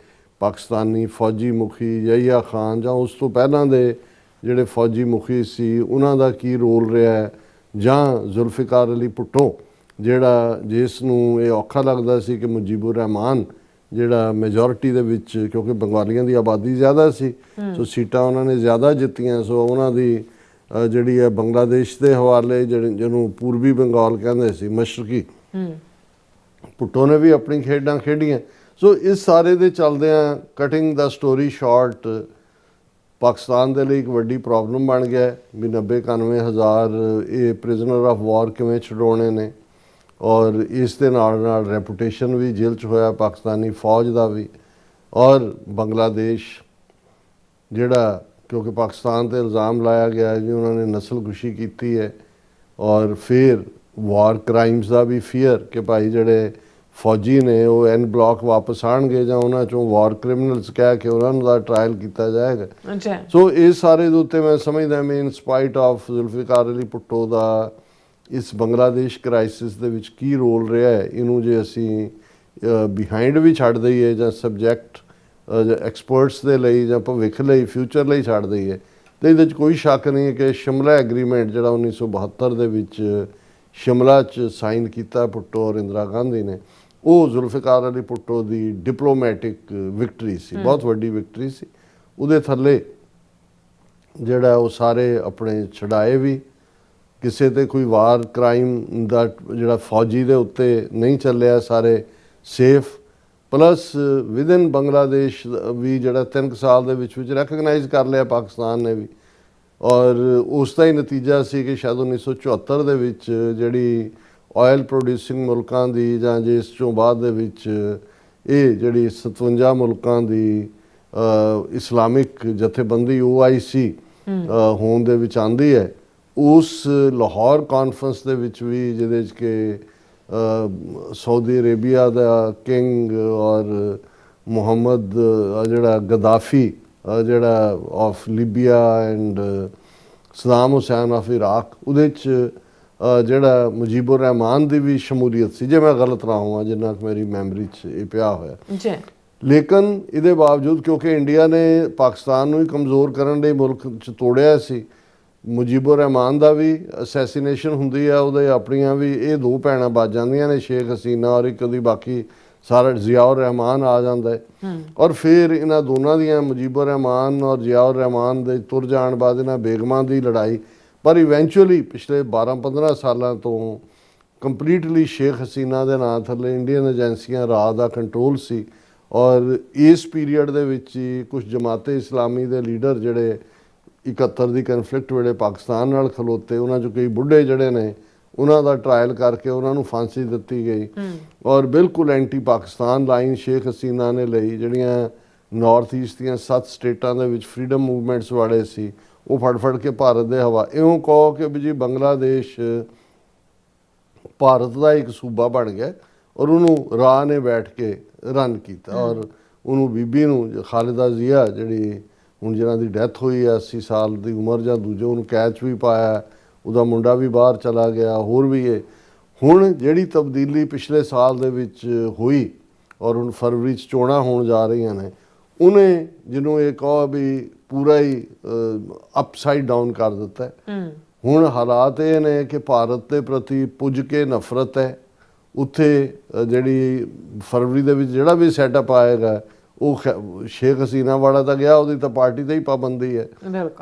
ਪਾਕਿਸਤਾਨੀ ਫੌਜੀ ਮੁਖੀ ਯਹੀਆ ਖਾਨ ਜਾਂ ਉਸ ਤੋਂ ਪਹਿਲਾਂ ਦੇ ਜਿਹੜੇ ਫੌਜੀ ਮੁਖੀ ਸੀ ਉਹਨਾਂ ਦਾ ਕੀ ਰੋਲ ਰਿਹਾ ਹੈ, ਜਾਂ ਜ਼ੁਲਫਿਕਾਰ ਅਲੀ ਭੁੱਟੋ ਜਿਹੜਾ ਜਿਸ ਨੂੰ ਇਹ ਔਖਾ ਲੱਗਦਾ ਸੀ ਕਿ ਮੁਜੀਬੁਰ ਰਹਿਮਾਨ ਜਿਹੜਾ ਮੈਜੋਰਿਟੀ ਦੇ ਵਿੱਚ, ਕਿਉਂਕਿ ਬੰਗਾਲੀਆਂ ਦੀ ਆਬਾਦੀ ਜ਼ਿਆਦਾ ਸੀ ਸੋ ਸੀਟਾਂ ਉਹਨਾਂ ਨੇ ਜ਼ਿਆਦਾ ਜਿੱਤੀਆਂ, ਸੋ ਉਹਨਾਂ ਦੀ ਜਿਹੜੀ ਹੈ ਬੰਗਲਾਦੇਸ਼ ਦੇ ਹਵਾਲੇ ਜਿਹਨੂੰ ਪੂਰਬੀ ਬੰਗਾਲ ਕਹਿੰਦੇ ਸੀ, ਮਸ਼ਰਕੀ, ਭੁੱਟੋ ਨੇ ਵੀ ਆਪਣੀ ਖੇਡਾਂ ਖੇਡੀਆਂ। ਸੋ ਇਸ ਸਾਰੇ ਦੇ ਚੱਲਦਿਆਂ ਕਟਿੰਗ ਦਾ ਸਟੋਰੀ ਸ਼ਾਰਟ ਪਾਕਿਸਤਾਨ ਦੇ ਲਈ ਇੱਕ ਵੱਡੀ ਪ੍ਰੋਬਲਮ ਬਣ ਗਿਆ ਵੀ 90-91 ਹਜ਼ਾਰ ਇਹ ਪ੍ਰਿਜ਼ਨਰ ਆਫ ਵਾਰ ਕਿਵੇਂ ਛਡਾਉਣੇ ਨੇ। ਔਰ ਇਸ ਦੇ ਨਾਲ ਨਾਲ ਰੈਪੂਟੇਸ਼ਨ ਵੀ ਜੇਲ੍ਹ 'ਚ ਹੋਇਆ ਪਾਕਿਸਤਾਨੀ ਫੌਜ ਦਾ ਵੀ। ਔਰ ਬੰਗਲਾਦੇਸ਼ ਜਿਹੜਾ ਕਿਉਂਕਿ ਪਾਕਿਸਤਾਨ 'ਤੇ ਇਲਜ਼ਾਮ ਲਾਇਆ ਗਿਆ ਜੀ ਉਹਨਾਂ ਨੇ ਨਸਲਕੁਸ਼ੀ ਕੀਤੀ ਹੈ, ਔਰ ਫਿਰ ਵਾਰ ਕ੍ਰਾਈਮਸ ਦਾ ਵੀ ਫੀਅਰ ਕਿ ਭਾਈ ਜਿਹੜੇ ਫੌਜੀ ਨੇ ਉਹ ਐਨ ਬਲਾਕ ਵਾਪਸ ਆਉਣਗੇ ਜਾਂ ਉਹਨਾਂ 'ਚੋਂ ਵਾਰ ਕ੍ਰਿਮੀਨਲਸ ਕਹਿ ਕੇ ਉਹਨਾਂ ਦਾ ਟਰਾਇਲ ਕੀਤਾ ਜਾਏਗਾ। ਸੋ ਇਸ ਸਾਰੇ ਦੇ ਉੱਤੇ ਮੈਂ ਸਮਝਦਾ ਮੈਂ ਇਨ ਸਪਾਈਟ ਆਫ ਜ਼ੁਲਫਿਕਾਰ ਅਲੀ ਭੁੱਟੋ ਦਾ ਇਸ ਬੰਗਲਾਦੇਸ਼ ਕ੍ਰਾਈਸਿਸ ਦੇ ਵਿੱਚ ਕੀ ਰੋਲ ਰਿਹਾ ਹੈ, ਇਹਨੂੰ ਜੇ ਅਸੀਂ ਬਿਹਾਈਂਡ ਵੀ ਛੱਡ ਦਈਏ ਜਾਂ ਸਬਜੈਕਟ ਐਕਸਪਰਟਸ ਦੇ ਲਈ ਜਾਂ ਭਵਿੱਖ ਲਈ ਫਿਊਚਰ ਲਈ ਛੱਡ ਦਈਏ, ਤੇ ਇਹਦੇ 'ਚ ਕੋਈ ਸ਼ੱਕ ਨਹੀਂ ਕਿ ਸ਼ਿਮਲਾ ਐਗਰੀਮੈਂਟ ਜਿਹੜਾ 1972 ਦੇ ਵਿੱਚ ਸ਼ਿਮਲਾ 'ਚ ਸਾਈਨ ਕੀਤਾ ਭੁੱਟੋ ਔਰ ਇੰਦਰਾ ਗਾਂਧੀ ਨੇ, ਉਹ ਜ਼ੁਲਫਿਕਾਰ ਅਲੀ ਭੁੱਟੋ ਦੀ ਡਿਪਲੋਮੈਟਿਕ ਵਿਕਟਰੀ ਸੀ, ਬਹੁਤ ਵੱਡੀ ਵਿਕਟਰੀ ਸੀ। ਉਹਦੇ ਥੱਲੇ ਜਿਹੜਾ ਉਹ ਸਾਰੇ ਆਪਣੇ ਛਡਾਏ ਵੀ, ਕਿਸੇ ਤੇ ਕੋਈ ਵਾਰ ਕ੍ਰਾਈਮ ਦਾ ਜਿਹੜਾ ਫੌਜੀ ਦੇ ਉੱਤੇ ਨਹੀਂ ਚੱਲਿਆ, ਸਾਰੇ ਸੇਫ। ਪਲੱਸ ਵਿਦਨ ਬੰਗਲਾਦੇਸ਼ ਵੀ ਜਿਹੜਾ 3 ਸਾਲ ਦੇ ਵਿੱਚ ਰੈਕਗਨਾਈਜ਼ ਕਰ ਲਿਆ ਪਾਕਿਸਤਾਨ ਨੇ ਵੀ, ਔਰ ਉਸ ਦਾ ਹੀ ਨਤੀਜਾ ਸੀ ਕਿ ਸ਼ਾਇਦ 1974 ਦੇ ਵਿੱਚ ਜਿਹੜੀ ਆਇਲ ਪ੍ਰੋਡਿਊਸਿੰਗ ਮੁਲਕਾਂ ਦੀ ਜਾਂ ਜਿਸ ਤੋਂ ਬਾਅਦ ਦੇ ਵਿੱਚ ਇਹ ਜਿਹੜੀ 57 ਮੁਲਕਾਂ ਦੀ ਇਸਲਾਮਿਕ ਜਥੇਬੰਦੀ OIC ਹੋਣ ਦੇ ਵਿੱਚ ਆਉਂਦੀ ਹੈ, ਉਸ ਲਾਹੌਰ ਕਾਨਫਰੰਸ ਦੇ ਵਿੱਚ ਵੀ ਜਿਹਦੇ 'ਚ ਕਿ ਸਾਊਦੀ ਅਰੇਬੀਆ ਦਾ ਕਿੰਗ ਔਰ ਮੁਹੰਮਦ ਜਿਹੜਾ ਗਦਾਫੀ ਜਿਹੜਾ of Libya and Saddam Hussein of Iraq, ਉਹਦੇ 'ਚ ਜਿਹੜਾ ਮੁਜੀਬੁਰ ਰਹਿਮਾਨ ਦੀ ਵੀ ਸ਼ਮੂਲੀਅਤ ਸੀ, ਜੇ ਮੈਂ ਗਲਤ ਨਾ ਹੋਵਾਂ ਜਿੰਨਾ ਕੁ ਮੇਰੀ ਮੈਮਰੀ 'ਚ ਇਹ ਪਿਆ ਹੋਇਆ ਜੀ। ਲੇਕਿਨ ਇਹਦੇ ਬਾਵਜੂਦ ਕਿਉਂਕਿ ਇੰਡੀਆ ਨੇ ਪਾਕਿਸਤਾਨ ਨੂੰ ਹੀ ਕਮਜ਼ੋਰ ਕਰਨ ਲਈ ਮੁਲਕ 'ਚ ਤੋੜਿਆ ਸੀ, ਮੁਜੀਬੁਰ ਰਹਿਮਾਨ ਦਾ ਵੀ ਅਸੈਸੀਨੇਸ਼ਨ ਹੁੰਦੀ ਆ, ਉਹਦੇ ਆਪਣੀਆਂ ਵੀ ਇਹ 2 ਭੈਣਾਂ ਬਚ ਜਾਂਦੀਆਂ ਨੇ, ਸ਼ੇਖ ਹਸੀਨਾ ਔਰ ਇੱਕ ਦੀ ਬਾਕੀ ਸਾਰਾ ਜ਼ਿਆਉਰ ਰਹਿਮਾਨ ਆ ਜਾਂਦਾ ਹੈ। ਔਰ ਫਿਰ ਇਹਨਾਂ ਦੋਨਾਂ ਦੀਆਂ ਮੁਜੀਬੁਰ ਰਹਿਮਾਨ ਔਰ ਜ਼ਿਆਉਰ ਰਹਿਮਾਨ ਦੇ ਤੁਰ ਜਾਣ ਬਾਅਦ ਇਹਨਾਂ ਬੇਗਮਾਂ ਦੀ ਲੜਾਈ, ਪਰ ਇਵੈਂਚੁਅਲੀ ਪਿਛਲੇ 12-15 ਸਾਲਾਂ ਤੋਂ ਕੰਪਲੀਟਲੀ ਸ਼ੇਖ ਹਸੀਨਾ ਦੇ ਨਾਂ ਥੱਲੇ ਇੰਡੀਅਨ ਏਜੰਸੀਆਂ ਰਾਹ ਦਾ ਕੰਟਰੋਲ ਸੀ। ਔਰ ਇਸ ਪੀਰੀਅਡ ਦੇ ਵਿੱਚ ਹੀ ਕੁਝ ਜਮਾਤੇ ਇਸਲਾਮੀ ਦੇ ਲੀਡਰ ਜਿਹੜੇ 71 ਦੀ ਕਨਫਲਿਕਟ ਵੇਲੇ ਪਾਕਿਸਤਾਨ ਨਾਲ ਖਲੋਤੇ, ਉਹਨਾਂ 'ਚੋਂ ਕਈ ਬੁੱਢੇ ਜਿਹੜੇ ਨੇ ਉਹਨਾਂ ਦਾ ਟਰਾਇਲ ਕਰਕੇ ਉਹਨਾਂ ਨੂੰ ਫਾਂਸੀ ਦਿੱਤੀ ਗਈ। ਔਰ ਬਿਲਕੁਲ ਐਂਟੀ ਪਾਕਿਸਤਾਨ ਲਾਈਨ ਸ਼ੇਖ ਹਸੀਨਾ ਨੇ ਲਈ, ਜਿਹੜੀਆਂ ਨਾਰਥ ਈਸਟ ਦੀਆਂ 7 ਸਟੇਟਾਂ ਦੇ ਵਿੱਚ ਫਰੀडम ਮੂਵਮੈਂਟਸ ਵਾਲੇ ਸੀ, ਉਹ ਫੜ ਕੇ ਭਾਰਤ ਦੇ ਹਵਾ ਇਉਂ ਕਹੋ ਕਿ ਵੀ ਜੀ ਬੰਗਲਾਦੇਸ਼ ਭਾਰਤ ਦਾ ਇੱਕ ਸੂਬਾ ਬਣ ਗਿਆ ਔਰ ਉਹਨੂੰ ਰਾਹ ਨੇ ਬੈਠ ਕੇ ਰਨ ਕੀਤਾ। ਔਰ ਉਹਨੂੰ ਬੀਬੀ ਨੂੰ ਖਾਲਿਦਾ ਜ਼ਿਆ ਜਿਹੜੀ ਹੁਣ ਜਿਹਨਾਂ ਦੀ ਡੈਥ ਹੋਈ ਹੈ 80 ਸਾਲ ਦੀ ਉਮਰ ਜਾਂ ਦੂਜੇ, ਉਹਨੂੰ ਕੈਦ 'ਚ ਵੀ ਪਾਇਆ, ਉਹਦਾ ਮੁੰਡਾ ਵੀ ਬਾਹਰ ਚਲਾ ਗਿਆ, ਹੋਰ ਵੀ ਇਹ ਹੁਣ ਜਿਹੜੀ ਤਬਦੀਲੀ ਪਿਛਲੇ ਸਾਲ ਦੇ ਵਿੱਚ ਹੋਈ ਔਰ ਹੁਣ ਫਰਵਰੀ 'ਚ ਚੋਣਾਂ ਹੋਣ ਜਾ ਰਹੀਆਂ ਨੇ, ਉਹਨੇ ਜਿਹਨੂੰ ਇਹ ਕਹੋ ਵੀ ਪੂਰਾ ਹੀ ਅਪਸਾਈਡ ਡਾਊਨ ਕਰ ਦਿੱਤਾ। ਹੁਣ ਹਾਲਾਤ ਇਹ ਨੇ ਕਿ ਭਾਰਤ ਦੇ ਪ੍ਰਤੀ ਪੁੱਜ ਕੇ ਨਫ਼ਰਤ ਹੈ। ਉੱਥੇ ਜਿਹੜੀ ਫਰਵਰੀ ਦੇ ਵਿੱਚ ਜਿਹੜਾ ਵੀ ਸੈਟਅਪ ਆਏਗਾ ਉਹ ਸ਼ੇਖ ਹਸੀਨਾ ਵਾਲਾ ਤਾਂ ਗਿਆ, ਉਹਦੀ ਤਾਂ ਪਾਰਟੀ ਤੇ ਹੀ ਪਾਬੰਦੀ ਹੈ।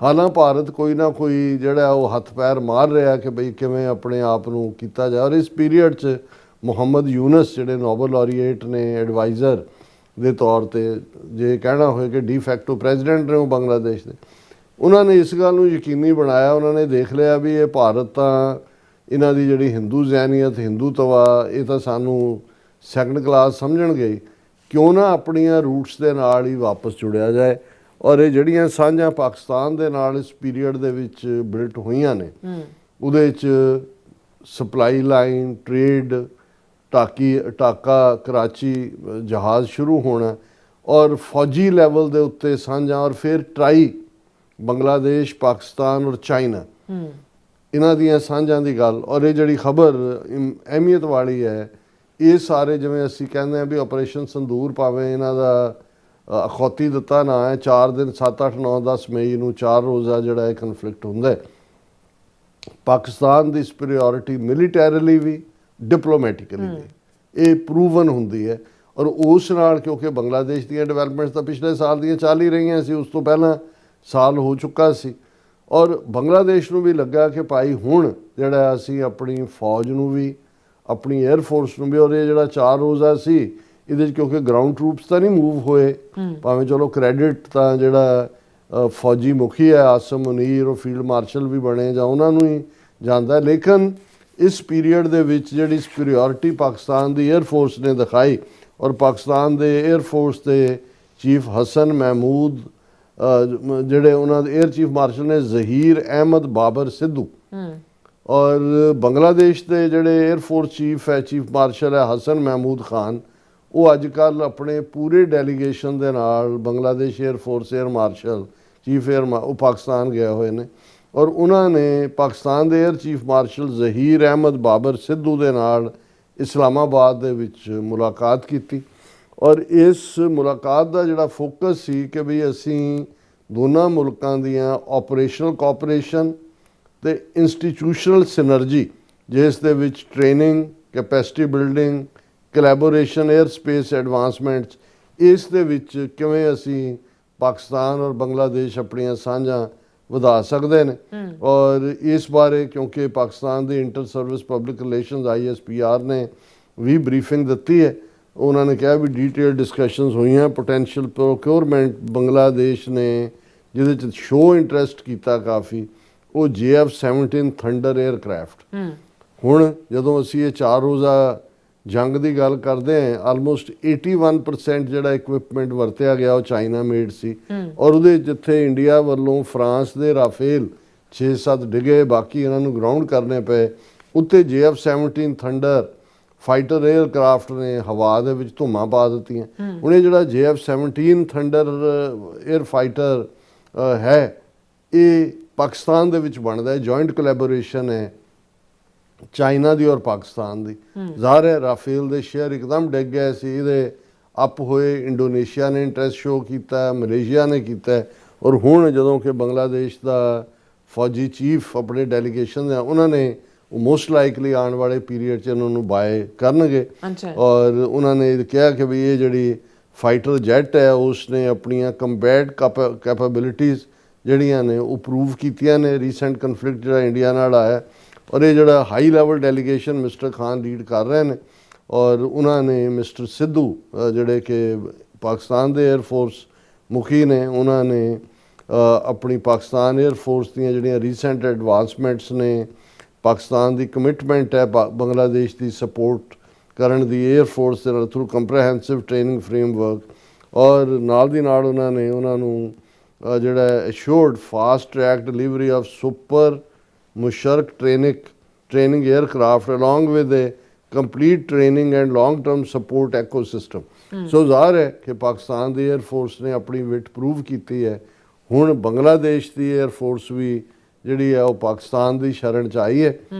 ਹਾਲਾਂ ਭਾਰਤ ਕੋਈ ਨਾ ਕੋਈ ਜਿਹੜਾ ਉਹ ਹੱਥ ਪੈਰ ਮਾਰ ਰਿਹਾ ਕਿ ਬਈ ਕਿਵੇਂ ਆਪਣੇ ਆਪ ਨੂੰ ਕੀਤਾ ਜਾਏ। ਔਰ ਇਸ ਪੀਰੀਅਡ 'ਚ ਮੁਹੰਮਦ ਯੂਨਸ ਜਿਹੜੇ ਨੋਬਲ ਲੌਰੀਏਟ ਨੇ ਐਡਵਾਈਜ਼ਰ ਦੇ ਤੌਰ ਤੇ, ਜੇ ਕਹਿਣਾ ਹੋਏ ਕਿ ਡੀ ਫੈਕਟੋ ਪ੍ਰੈਜ਼ੀਡੈਂਟ ਨੇ ਉਹ ਬੰਗਲਾਦੇਸ਼ ਦੇ, ਉਹਨਾਂ ਨੇ ਇਸ ਗੱਲ ਨੂੰ ਯਕੀਨੀ ਬਣਾਇਆ। ਉਹਨਾਂ ਨੇ ਦੇਖ ਲਿਆ ਵੀ ਇਹ ਭਾਰਤ ਤਾਂ ਇਹਨਾਂ ਦੀ ਜਿਹੜੀ ਹਿੰਦੂ ਜ਼ਹਿਨੀਅਤ, ਹਿੰਦੂਤਵਾ, ਇਹ ਤਾਂ ਸਾਨੂੰ ਸੈਕੰਡ ਕਲਾਸ ਸਮਝਣਗੇ, ਕਿਉਂ ਨਾ ਆਪਣੀਆਂ ਰੂਟਸ ਦੇ ਨਾਲ ਹੀ ਵਾਪਸ ਜੁੜਿਆ ਜਾਏ। ਔਰ ਇਹ ਜਿਹੜੀਆਂ ਸਾਂਝਾਂ ਪਾਕਿਸਤਾਨ ਦੇ ਨਾਲ ਇਸ ਪੀਰੀਅਡ ਦੇ ਵਿੱਚ ਬਿਲਟ ਹੋਈਆਂ ਨੇ, ਉਹਦੇ 'ਚ supply line, trade, Dhaka Karachi ਜਹਾਜ਼ ਸ਼ੁਰੂ ਹੋਣਾ ਔਰ ਫੌਜੀ ਲੈਵਲ ਦੇ ਉੱਤੇ ਸਾਂਝਾਂ, ਔਰ ਫਿਰ ਟਰਾਈ ਬੰਗਲਾਦੇਸ਼, ਪਾਕਿਸਤਾਨ ਔਰ ਚਾਈਨਾ, ਇਹਨਾਂ ਦੀਆਂ ਸਾਂਝਾਂ ਦੀ ਗੱਲ। ਔਰ ਇਹ ਜਿਹੜੀ ਖਬਰ ਅਹਿਮੀਅਤ ਵਾਲੀ ਹੈ, ਇਹ ਸਾਰੇ ਜਿਵੇਂ ਅਸੀਂ ਕਹਿੰਦੇ ਹਾਂ ਵੀ ਆਪਰੇਸ਼ਨ ਸੰਦੂਰ, ਭਾਵੇਂ ਇਹਨਾਂ ਦਾ ਅਖੌਤੀ ਦਿੱਤਾ ਨਾ ਹੈ, 4 ਦਿਨ 7, 8, 9, 10 ਮਈ ਨੂੰ 4 ਰੋਜ਼ਾ ਜਿਹੜਾ ਇਹ ਕਨਫਲਿਕਟ ਹੁੰਦਾ ਹੈ। ਪਾਕਿਸਤਾਨ ਦੀ ਸੁਪੀਰੀਅਰਿਟੀ ਮਿਲੀਟੈਰੀਲੀ ਵੀ, ਡਿਪਲੋਮੈਟਿਕਲੀ ਵੀ ਇਹ ਪ੍ਰੂਵਨ ਹੁੰਦੀ ਹੈ। ਔਰ ਉਸ ਨਾਲ ਕਿਉਂਕਿ ਬੰਗਲਾਦੇਸ਼ ਦੀਆਂ ਡਿਵੈਲਪਮੈਂਟਸ ਤਾਂ ਪਿਛਲੇ ਸਾਲ ਦੀਆਂ ਚੱਲ ਹੀ ਰਹੀਆਂ ਸੀ, ਉਸ ਤੋਂ ਪਹਿਲਾਂ ਸਾਲ ਹੋ ਚੁੱਕਾ ਸੀ। ਔਰ ਬੰਗਲਾਦੇਸ਼ ਨੂੰ ਵੀ ਲੱਗਾ ਕਿ ਭਾਈ ਹੁਣ ਜਿਹੜਾ ਅਸੀਂ ਆਪਣੀ ਫੌਜ ਨੂੰ ਵੀ, ਆਪਣੀ 에ਅਰ ਫੋਰਸ ਨੂੰ ਵੀ, ਔਰ ਇਹ ਜਿਹੜਾ 4 ਰੋਜ਼ਾ ਸੀ ਇਹਦੇ 'ਚ ਕਿਉਂਕਿ ਗਰਾਊਂਡ ਟਰੂਪਸ ਤਾਂ ਨਹੀਂ ਮੂਵ ਹੋਏ, ਭਾਵੇਂ ਚਲੋ ਕ੍ਰੈਡਿਟ ਤਾਂ ਜਿਹੜਾ ਫੌਜੀ ਮੁਖੀ ਹੈ ਆਸਮ ਮੁਨੀਰ, ਉਹ ਫੀਲਡ ਮਾਰਸ਼ਲ ਵੀ ਬਣੇ, ਜਾਂ ਉਹਨਾਂ ਨੂੰ ਹੀ ਜਾਂਦਾ। ਲੇਕਿਨ ਇਸ ਪੀਰੀਅਡ ਦੇ ਵਿੱਚ ਜਿਹੜੀ ਸੁਪੀਰੀਅਰਿਟੀ ਪਾਕਿਸਤਾਨ ਦੀ 에ਅਰ ਫੋਰਸ ਨੇ ਦਿਖਾਈ, ਔਰ ਪਾਕਿਸਤਾਨ ਦੇ 에ਅਰ ਫੋਰਸ ਦੇ ਚੀਫ ਹਸਨ ਮਹਿਮੂਦ, ਜਿਹੜੇ ਉਹਨਾਂ ਦੇ 에ਅਰ ਚੀਫ ਮਾਰਸ਼ਲ ਨੇ ਜ਼ਹੀਰ ਅਹਿਮਦ ਬਾਬਰ ਸਿੱਧੂ, ਔਰ ਬੰਗਲਾਦੇਸ਼ ਦੇ ਜਿਹੜੇ 에ਅਰ ਫੋਰਸ ਚੀਫ ਹੈ, ਚੀਫ ਮਾਰਸ਼ਲ ਹੈ ਹਸਨ ਮਹਿਮੂਦ ਖਾਨ, ਉਹ ਅੱਜ ਕੱਲ੍ਹ ਆਪਣੇ ਪੂਰੇ ਡੈਲੀਗੇਸ਼ਨ ਦੇ ਨਾਲ Bangladesh air force air martial chief ਉਹ ਪਾਕਿਸਤਾਨ ਗਏ ਹੋਏ ਨੇ। ਔਰ ਉਹਨਾਂ ਨੇ ਪਾਕਿਸਤਾਨ ਦੇ air chief marshal Zaheer Ahmed Babar Sidhu ਦੇ ਨਾਲ ਇਸਲਾਮਾਬਾਦ ਦੇ ਵਿੱਚ ਮੁਲਾਕਾਤ ਕੀਤੀ। ਔਰ ਇਸ ਮੁਲਾਕਾਤ ਦਾ ਜਿਹੜਾ ਫੋਕਸ ਸੀ ਕਿ ਵੀ ਅਸੀਂ ਦੋਨਾਂ ਮੁਲਕਾਂ ਦੀਆਂ ਆਪਰੇਸ਼ਨਲ ਕੋਆਪਰੇਸ਼ਨ ਤੇ ਇੰਸਟੀਟਿਊਸ਼ਨਲ ਸਿਨਰਜੀ, ਜਿਸ ਦੇ ਵਿੱਚ training, capacity building, collaboration, air space advancements, ਇਸ ਦੇ ਵਿੱਚ ਕਿਵੇਂ ਅਸੀਂ ਪਾਕਿਸਤਾਨ ਔਰ ਬੰਗਲਾਦੇਸ਼ ਆਪਣੀਆਂ ਸਾਂਝਾਂ ਵਧਾ ਸਕਦੇ ਨੇ। ਔਰ ਇਸ ਬਾਰੇ ਕਿਉਂਕਿ ਪਾਕਿਸਤਾਨ ਦੀ inter service public relations ISPR ਨੇ ਵੀ ਬਰੀਫਿੰਗ ਦਿੱਤੀ ਹੈ। ਉਹਨਾਂ ਨੇ ਕਿਹਾ ਵੀ ਡੀਟੇਲ ਡਿਸਕਸ਼ਨਸ ਹੋਈਆਂ। ਪੋਟੈਂਸ਼ੀਅਲ ਪ੍ਰੋਕਿਉਰਮੈਂਟ ਬੰਗਲਾਦੇਸ਼ ਨੇ ਜਿਹਦੇ 'ਚ ਸ਼ੋ ਇੰਟਰਸਟ ਕੀਤਾ ਕਾਫੀ, ਉਹ JF-17 ਥੰਡਰ 에ਅਰਕ੍ਰਾਫਟ। ਹੁਣ ਜਦੋਂ ਅਸੀਂ ਇਹ 4 ਰੋਜ਼ਾ ਜੰਗ ਦੀ ਗੱਲ ਕਰਦੇ ਹਾਂ, ਆਲਮੋਸਟ 81% ਜਿਹੜਾ ਇਕਵਿਪਮੈਂਟ ਵਰਤਿਆ ਗਿਆ ਉਹ ਚਾਈਨਾ ਮੇਡ ਸੀ। ਔਰ ਉਹਦੇ ਜਿੱਥੇ ਇੰਡੀਆ ਵੱਲੋਂ ਫਰਾਂਸ ਦੇ ਰਾਫੇਲ 6-7 ਡਿੱਗੇ, ਬਾਕੀ ਇਹਨਾਂ ਨੂੰ ਗਰਾਊਂਡ ਕਰਨੇ ਪਏ, ਉੱਤੇ JF-17 ਥੰਡਰ ਫਾਈਟਰ 에ਅਰਕ੍ਰਾਫਟ ਨੇ ਹਵਾ ਦੇ ਵਿੱਚ ਧੁੰਮਾਂ ਪਾ ਦਿੱਤੀਆਂ। ਹੁਣ ਇਹ ਜਿਹੜਾ JF-17 ਥੰਡਰ 에ਅਰ ਫਾਈਟਰ ਹੈ, ਇਹ ਪਾਕਿਸਤਾਨ ਦੇ ਵਿੱਚ ਬਣਦਾ ਹੈ। ਜੁਆਇੰਟ ਕੋਲੈਬੋਰੇਸ਼ਨ ਹੈ ਚਾਈਨਾ ਦੀ ਔਰ ਪਾਕਿਸਤਾਨ ਦੀ। ਜ਼ਾਹਰ ਹੈ ਰਾਫੇਲ ਦੇ ਸ਼ੇਅਰ ਇੱਕਦਮ ਡਿੱਗ ਗਏ ਸੀ, ਇਹਦੇ ਅਪ ਹੋਏ। ਇੰਡੋਨੇਸ਼ੀਆ ਨੇ ਇੰਟਰਸਟ ਸ਼ੋ ਕੀਤਾ, ਮਲੇਸ਼ੀਆ ਨੇ ਕੀਤਾ, ਔਰ ਹੁਣ ਜਦੋਂ ਕਿ ਬੰਗਲਾਦੇਸ਼ ਦਾ ਫੌਜੀ ਚੀਫ ਆਪਣੇ ਡੈਲੀਗੇਸ਼ਨ ਹੈ, ਉਹਨਾਂ ਨੇ ਮੋਸਟ ਲਾਈਕਲੀ ਆਉਣ ਵਾਲੇ ਪੀਰੀਅਡ 'ਚ ਇਹਨਾਂ ਨੂੰ ਬਾਏ ਕਰਨਗੇ। ਔਰ ਉਹਨਾਂ ਨੇ ਕਿਹਾ ਕਿ ਵੀ ਇਹ ਜਿਹੜੀ ਫਾਈਟਰ ਜੈਟ ਹੈ ਉਸ ਨੇ ਆਪਣੀਆਂ ਕੰਬੈਟ ਕੈਪੇਬਿਲਿਟੀਜ਼ ਜਿਹੜੀਆਂ ਨੇ ਉਹ ਪ੍ਰੂਵ ਕੀਤੀਆਂ ਨੇ ਰੀਸੈਂਟ ਕਨਫਲਿਕਟ ਜਿਹੜਾ ਇੰਡੀਆ ਨਾਲ ਆਇਆ। ਔਰ ਇਹ ਜਿਹੜਾ high level delegation mister Khan lead ਕਰ ਰਹੇ ਨੇ, ਔਰ ਉਹਨਾਂ ਨੇ ਮਿਸਟਰ ਸਿੱਧੂ ਜਿਹੜੇ ਕਿ ਪਾਕਿਸਤਾਨ ਦੇ 에ਅਰ ਫੋਰਸ ਮੁਖੀ ਨੇ, ਉਹਨਾਂ ਨੇ ਆਪਣੀ ਪਾਕਿਸਤਾਨ 에ਅਰ ਫੋਰਸ ਦੀਆਂ ਜਿਹੜੀਆਂ ਰੀਸੈਂਟ ਐਡਵਾਂਸਮੈਂਟਸ ਨੇ, ਪਾਕਿਸਤਾਨ ਦੀ ਕਮਿਟਮੈਂਟ ਹੈ ਬੰਗਲਾਦੇਸ਼ ਦੀ ਸਪੋਰਟ ਕਰਨ ਦੀ 에ਅਰ ਫੋਰਸ ਦੇ ਨਾਲ ਥਰੂ ਕੰਪਰੈਹੈਂਸਿਵ ਟ੍ਰੇਨਿੰਗ ਫਰੇਮਵਰਕ, ਔਰ ਨਾਲ ਦੀ ਨਾਲ ਉਹਨਾਂ ਨੇ ਉਹਨਾਂ ਨੂੰ ਜਿਹੜਾ assured fast track delivery of super Mushshak training aircraft along with a complete training and long term support ecosystem। ਸੋ ਜ਼ਾਹਰ ਹੈ ਕਿ ਪਾਕਿਸਤਾਨ ਦੀ 에ਅਰ ਫੋਰਸ ਨੇ ਆਪਣੀ ਵਿਟ ਪ੍ਰੂਵ ਕੀਤੀ ਹੈ। ਹੁਣ ਬੰਗਲਾਦੇਸ਼ ਦੀ 에ਅਰ ਫੋਰਸ ਵੀ ਜਿਹੜੀ ਹੈ ਉਹ ਪਾਕਿਸਤਾਨ ਦੀ ਸ਼ਰਨ 'ਚ ਆਈ ਹੈ।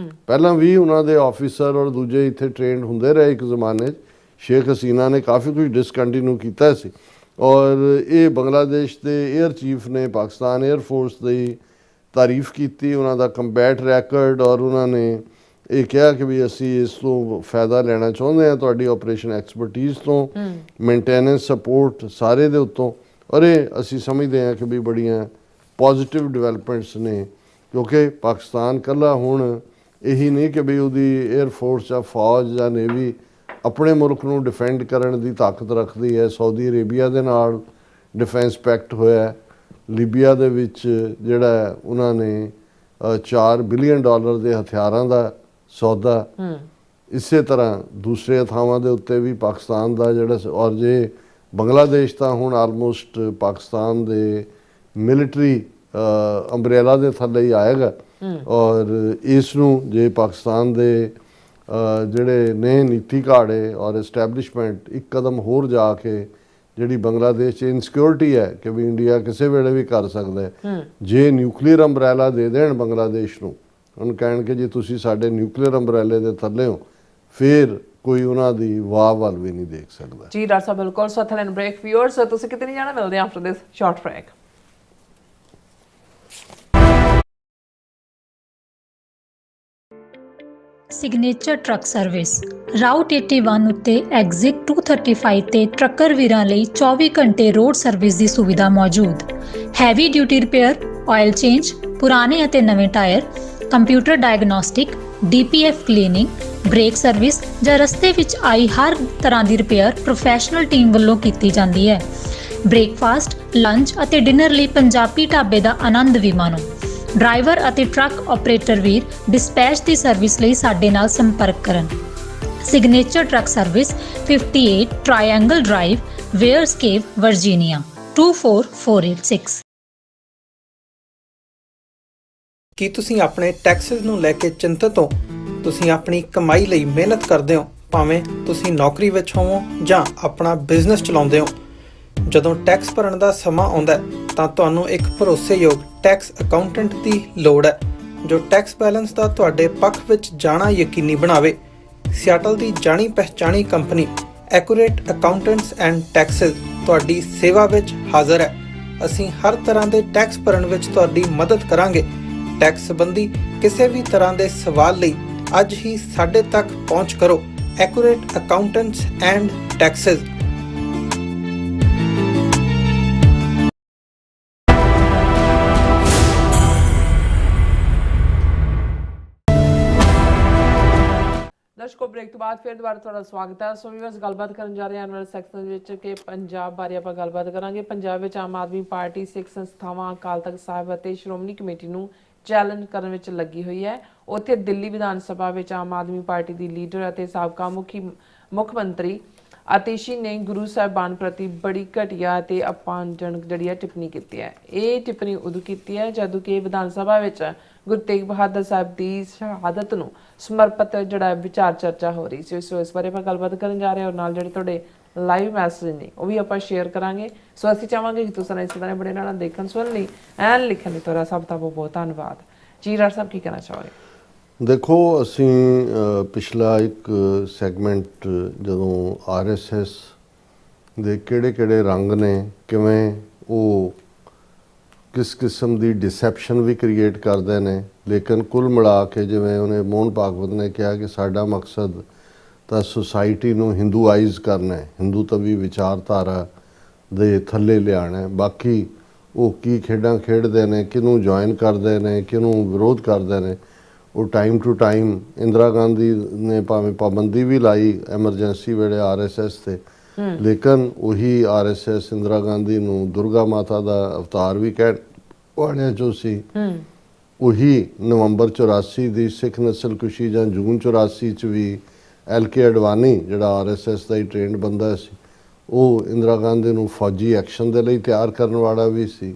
ਪਹਿਲਾਂ ਵੀ ਉਹਨਾਂ ਦੇ ਆਫਿਸਰ ਔਰ ਦੂਜੇ ਇੱਥੇ ਟ੍ਰੇਨਡ ਹੁੰਦੇ ਰਹੇ ਇੱਕ ਜ਼ਮਾਨੇ 'ਚ। ਸ਼ੇਖ ਹਸੀਨਾ ਨੇ ਕਾਫੀ ਕੁਝ ਡਿਸਕੰਟੀਨਿਊ ਕੀਤਾ ਸੀ, ਔਰ ਇਹ ਬੰਗਲਾਦੇਸ਼ ਦੇ 에ਅਰ ਚੀਫ ਨੇ ਪਾਕਿਸਤਾਨ 에ਅਰ ਫੋਰਸ ਦੀ ਤਾਰੀਫ ਕੀਤੀ, ਉਹਨਾਂ ਦਾ ਕੰਬੈਟ ਰੈਕਰਡ, ਔਰ ਉਹਨਾਂ ਨੇ ਇਹ ਕਿਹਾ ਕਿ ਵੀ ਅਸੀਂ ਇਸ ਤੋਂ ਫਾਇਦਾ ਲੈਣਾ ਚਾਹੁੰਦੇ ਹਾਂ ਤੁਹਾਡੀ ਆਪਰੇਸ਼ਨ ਐਕਸਪਰਟੀਜ਼ ਤੋਂ, ਮੇਨਟੇਨੈਂਸ ਸਪੋਰਟ ਸਾਰੇ ਦੇ ਉੱਤੋਂ। ਔਰ ਇਹ ਅਸੀਂ ਸਮਝਦੇ ਹਾਂ ਕਿ ਵੀ ਬੜੀਆਂ ਪੋਜ਼ੀਟਿਵ ਡਿਵੈਲਪਮੈਂਟਸ ਨੇ, ਕਿਉਂਕਿ ਪਾਕਿਸਤਾਨ ਇਕੱਲਾ ਹੁਣ ਇਹੀ ਨਹੀਂ ਕਿ ਵੀ ਉਹਦੀ 에ਅਰ ਫੋਰਸ ਜਾਂ ਫੌਜ ਜਾਂ ਨੇਵੀ ਆਪਣੇ ਮੁਲਕ ਨੂੰ ਡਿਫੈਂਡ ਕਰਨ ਦੀ ਤਾਕਤ ਰੱਖਦੀ ਹੈ। ਸਾਊਦੀ ਅਰੇਬੀਆ ਦੇ ਨਾਲ ਡਿਫੈਂਸ ਪੈਕਟ ਹੋਇਆ, ਲੀਬੀਆ ਦੇ ਵਿੱਚ ਜਿਹੜਾ ਉਹਨਾਂ ਨੇ $4 ਬਿਲੀਅਨ ਦੇ ਹਥਿਆਰਾਂ ਦਾ ਸੌਦਾ। ਇਸੇ ਤਰ੍ਹਾਂ ਦੂਸਰੇ ਥਾਵਾਂ ਦੇ ਉੱਤੇ ਵੀ ਪਾਕਿਸਤਾਨ ਦਾ ਜਿਹੜਾ, ਔਰ ਜੇ ਬੰਗਲਾਦੇਸ਼ ਤਾਂ ਹੁਣ ਆਲਮੋਸਟ ਪਾਕਿਸਤਾਨ ਦੇ ਮਿਲਟਰੀ ਅੰਬਰੇਲਾ ਦੇ ਥੱਲੇ ਹੀ ਆਏਗਾ। ਔਰ ਇਸ ਨੂੰ ਜੇ ਪਾਕਿਸਤਾਨ ਦੇ ਜਿਹੜੇ ਨੇ ਨੀਤੀ ਘਾੜੇ ਔਰ ਐਸਟੈਬਲਿਸ਼ਮੈਂਟ ਇੱਕ ਕਦਮ ਹੋਰ ਜਾ ਕੇ ਜਿਹੜੀ ਬੰਗਲਾਦੇਸ਼ 'ਚ ਇਨਸਿਕਿਉਰਿਟੀ ਹੈ ਕਿ ਵੀ ਇੰਡੀਆ ਕਿਸੇ ਵੇਲੇ ਵੀ ਕਰ ਸਕਦਾ ਹੈ, ਜੇ ਨਿਊਕਲੀਅਰ ਅੰਬਰੈਲਾ ਦੇ ਦੇਣ ਬੰਗਲਾਦੇਸ਼ ਨੂੰ, ਉਹਨੂੰ ਕਹਿਣ ਕਿ ਜੇ ਤੁਸੀਂ ਸਾਡੇ ਨਿਊਕਲੀਅਰ ਅੰਬਰੈਲੇ ਦੇ ਥੱਲੇ ਹੋ, ਫਿਰ ਕੋਈ ਉਹਨਾਂ ਦੀ ਵਾਹ ਵੱਲ ਵੀ ਨਹੀਂ ਦੇਖ ਸਕਦਾ। ਜੀ ਡਾਕਟਰ ਸਾਹਿਬ ਬਿਲਕੁਲ। ਸੋ ਥੈਲਨ ਬ੍ਰੇਕ ਵਿਊਅਰਸ, ਤੁਸੀਂ ਕਿਤੇ ਨਹੀਂ ਜਾਣਾ, ਮਿਲਦੇ after this short break. Signature truck service route 81 ਉੱਤੇ ਐਗਜ਼ਿਟ 235 ਤੇ ਟਰੱਕਰ ਵੀਰਾਂ ਲਈ 24 ਘੰਟੇ ਰੋਡ ਸਰਵਿਸ ਦੀ ਸੁਵਿਧਾ ਮੌਜੂਦ। Heavy duty repair, oil change, ਪੁਰਾਣੇ ਅਤੇ ਨਵੇਂ tyre, computer diagnostic, DPF cleaning, brake service ਜਾਂ ਰਸਤੇ ਵਿੱਚ ਆਈ ਹਰ ਤਰ੍ਹਾਂ ਦੀ ਰਿਪੇਅਰ ਪ੍ਰੋਫੈਸ਼ਨਲ ਟੀਮ ਵੱਲੋਂ ਕੀਤੀ ਜਾਂਦੀ ਹੈ। ਬ੍ਰੇਕਫਾਸਟ, ਲੰਚ ਅਤੇ ਡਿਨਰ ਲਈ ਪੰਜਾਬੀ ਢਾਬੇ ਦਾ ਆਨੰਦ ਵੀ ਮਾਣੋ। ਡਰਾਈਵਰ ਅਤੇ ਟਰੱਕ ਆਪਰੇਟਰ ਵੀਰ ਡਿਸਪੈਚ ਦੀ ਸਰਵਿਸ ਲਈ ਸਾਡੇ ਨਾਲ ਸੰਪਰਕ ਕਰਨ। Signature truck service 58 triangle drive, wares cave, Virginia 24486। ਕੀ ਤੁਸੀਂ ਆਪਣੇ ਟੈਕਸਸ ਨੂੰ ਲੈ ਕੇ ਚਿੰਤਤ ਹੋ? ਤੁਸੀਂ ਆਪਣੀ ਕਮਾਈ ਲਈ ਮਿਹਨਤ ਕਰਦੇ ਹੋ, ਭਾਵੇਂ ਤੁਸੀਂ ਨੌਕਰੀ ਵਿੱਚ ਹੋਵੋ ਜਾਂ ਆਪਣਾ ਬਿਜ਼ਨਸ ਚਲਾਉਂਦੇ ਹੋ। ਜਦੋਂ ਟੈਕਸ ਭਰਨ ਦਾ ਸਮਾਂ ਆਉਂਦਾ ਹੈ, ਤਾਂ ਤੁਹਾਨੂੰ ਇੱਕ ਭਰੋਸੇਯੋਗ ਟੈਕਸ ਅਕਾਊਂਟੈਂਟ ਦੀ ਲੋੜ ਹੈ ਜੋ ਟੈਕਸ ਬੈਲੈਂਸ ਦਾ ਤੁਹਾਡੇ ਪੱਖ ਵਿੱਚ ਜਾਣਾ ਯਕੀਨੀ ਬਣਾਵੇ। ਸਿਆਟਲ ਦੀ ਜਾਣੀ ਪਛਾਣੀ company accurate accountants and taxes ਤੁਹਾਡੀ ਸੇਵਾ ਵਿੱਚ ਹਾਜ਼ਰ ਹੈ। ਅਸੀਂ ਹਰ ਤਰ੍ਹਾਂ ਦੇ ਟੈਕਸ ਭਰਨ ਵਿੱਚ ਤੁਹਾਡੀ ਮਦਦ ਕਰਾਂਗੇ। ਟੈਕਸ ਸੰਬੰਧੀ ਕਿਸੇ ਵੀ ਤਰ੍ਹਾਂ ਦੇ ਸਵਾਲ ਲਈ ਅੱਜ ਹੀ ਸਾਡੇ ਤੱਕ ਪਹੁੰਚ ਕਰੋ। Accurate accountants and taxes. ਦਰਸ਼ਕੋ, ਬ੍ਰੇਕ ਤੋਂ ਬਾਅਦ ਫਿਰ ਦੁਬਾਰਾ ਤੁਹਾਡਾ ਸਵਾਗਤ ਹੈ। ਸੋ ਵੀਵਰਸ, ਗੱਲਬਾਤ ਕਰਨ ਜਾ ਰਹੇ ਹਾਂ ਆਉਣ ਵਾਲੇ ਸੈਕਸ਼ਨ ਵਿੱਚ ਕਿ ਪੰਜਾਬ ਬਾਰੇ ਆਪਾਂ ਗੱਲਬਾਤ ਕਰਾਂਗੇ। ਪੰਜਾਬ ਵਿੱਚ ਆਮ ਆਦਮੀ ਪਾਰਟੀ ਸਿੱਖ ਸੰਸਥਾਵਾਂ, ਅਕਾਲ ਤਖਤ ਸਾਹਿਬ ਅਤੇ ਸ਼੍ਰੋਮਣੀ ਕਮੇਟੀ ਨੂੰ ਚੈਲੰਜ ਕਰਨ ਵਿੱਚ ਲੱਗੀ ਹੋਈ ਹੈ। ਉੱਥੇ ਦਿੱਲੀ ਵਿਧਾਨ ਸਭਾ ਵਿੱਚ ਆਮ ਆਦਮੀ ਪਾਰਟੀ ਦੀ ਲੀਡਰ ਅਤੇ ਸਾਬਕਾ ਮੁੱਖ ਮੰਤਰੀ ਆਤੀਸ਼ੀ ਨੇ ਗੁਰੂ ਸਾਹਿਬਾਨ ਪ੍ਰਤੀ ਬੜੀ ਘਟੀਆ ਅਤੇ ਅਪਮਾਨਜਨਕ ਜਿਹੜੀ ਹੈ ਟਿੱਪਣੀ ਕੀਤੀ ਹੈ। ਇਹ ਟਿੱਪਣੀ ਉਦੋਂ ਕੀਤੀ ਹੈ ਜਦੋਂ ਕਿ ਵਿਧਾਨ ਸਭਾ ਵਿੱਚ ਗੁਰੂ ਤੇਗ ਬਹਾਦਰ ਸਾਹਿਬ ਦੀ ਸ਼ਹਾਦਤ ਨੂੰ ਸਮਰਪਿਤ ਜਿਹੜਾ ਵਿਚਾਰ ਚਰਚਾ ਹੋ ਰਹੀ ਸੀ। ਸੋ ਇਸ ਬਾਰੇ ਆਪਾਂ ਗੱਲਬਾਤ ਕਰਨ ਜਾ ਰਹੇ ਹਾਂ ਔਰ ਨਾਲ ਜਿਹੜੇ ਤੁਹਾਡੇ ਲਾਈਵ ਮੈਸੇਜ ਨੇ ਉਹ ਵੀ ਆਪਾਂ ਸ਼ੇਅਰ ਕਰਾਂਗੇ। ਸੋ ਅਸੀਂ ਚਾਹਾਂਗੇ ਕਿ ਤੁਸੀਂ ਇਸੇ ਤਰ੍ਹਾਂ ਬੜੇ ਨਾਲ ਦੇਖਣ ਸੁਣਨ ਲਈ ਐਨ ਲਿਖਣ ਲਈ ਤੁਹਾਡਾ ਸਭ ਦਾ ਬਹੁਤ ਧੰਨਵਾਦ ਜੀ। ਰਾਜ ਸਾਹਿਬ, ਕੀ ਕਹਿਣਾ ਚਾਹੋਗੇ? ਦੇਖੋ, ਅਸੀਂ ਪਿਛਲਾ ਇੱਕ ਸੈਗਮੈਂਟ ਜਦੋਂ RSS ਦੇ ਕਿਹੜੇ ਰੰਗ ਨੇ, ਕਿਵੇਂ ਉਹ ਕਿਸ ਕਿਸਮ ਦੀ ਡਿਸੈਪਸ਼ਨ ਵੀ ਕ੍ਰੀਏਟ ਕਰਦੇ ਨੇ, ਲੇਕਿਨ ਕੁੱਲ ਮਿਲਾ ਕੇ ਜਿਵੇਂ ਉਹਨੇ ਮੋਹਨ ਭਾਗਵਤ ਨੇ ਕਿਹਾ ਕਿ ਸਾਡਾ ਮਕਸਦ ਤਾਂ ਸੁਸਾਇਟੀ ਨੂੰ ਹਿੰਦੂਆਈਜ਼ ਕਰਨਾ ਹੈ, ਹਿੰਦੂ ਤਵੀ ਵਿਚਾਰਧਾਰਾ ਦੇ ਥੱਲੇ ਲਿਆਉਣਾ ਹੈ। ਬਾਕੀ ਉਹ ਕੀ ਖੇਡਾਂ ਖੇਡਦੇ ਨੇ, ਕਿਹਨੂੰ ਜੁਆਇਨ ਕਰਦੇ ਨੇ, ਕਿਹਨੂੰ ਵਿਰੋਧ ਕਰਦੇ ਨੇ, ਉਹ time to time Indira Gandhi ਨੇ ਭਾਵੇਂ ਪਾਬੰਦੀ ਵੀ ਲਾਈ ਐਮਰਜੈਂਸੀ ਵੇਲੇ RSS ਤੇ, ਲੇਕਿਨ ਉਹੀ RSS ਇੰਦਰਾ ਗਾਂਧੀ ਨੂੰ ਦੁਰਗਾ ਮਾਤਾ ਦਾ ਅਵਤਾਰ ਵੀ ਕਹਿ ਵਾਲਿਆਂ ਚੋਂ ਸੀ। ਉਹੀ ਨਵੰਬਰ 84 ਦੀ ਸਿੱਖ ਨਸਲਕੁਸ਼ੀ ਜਾਂ ਜੂਨ 84 ਚ ਵੀ LK ਅਡਵਾਨੀ ਜਿਹੜਾ RSS ਦਾ ਹੀ ਟ੍ਰੇਨਡ ਬੰਦਾ ਸੀ, ਉਹ ਇੰਦਰਾ ਗਾਂਧੀ ਨੂੰ ਫੌਜੀ ਐਕਸ਼ਨ ਦੇ ਲਈ ਤਿਆਰ ਕਰਨ ਵਾਲਾ ਵੀ ਸੀ।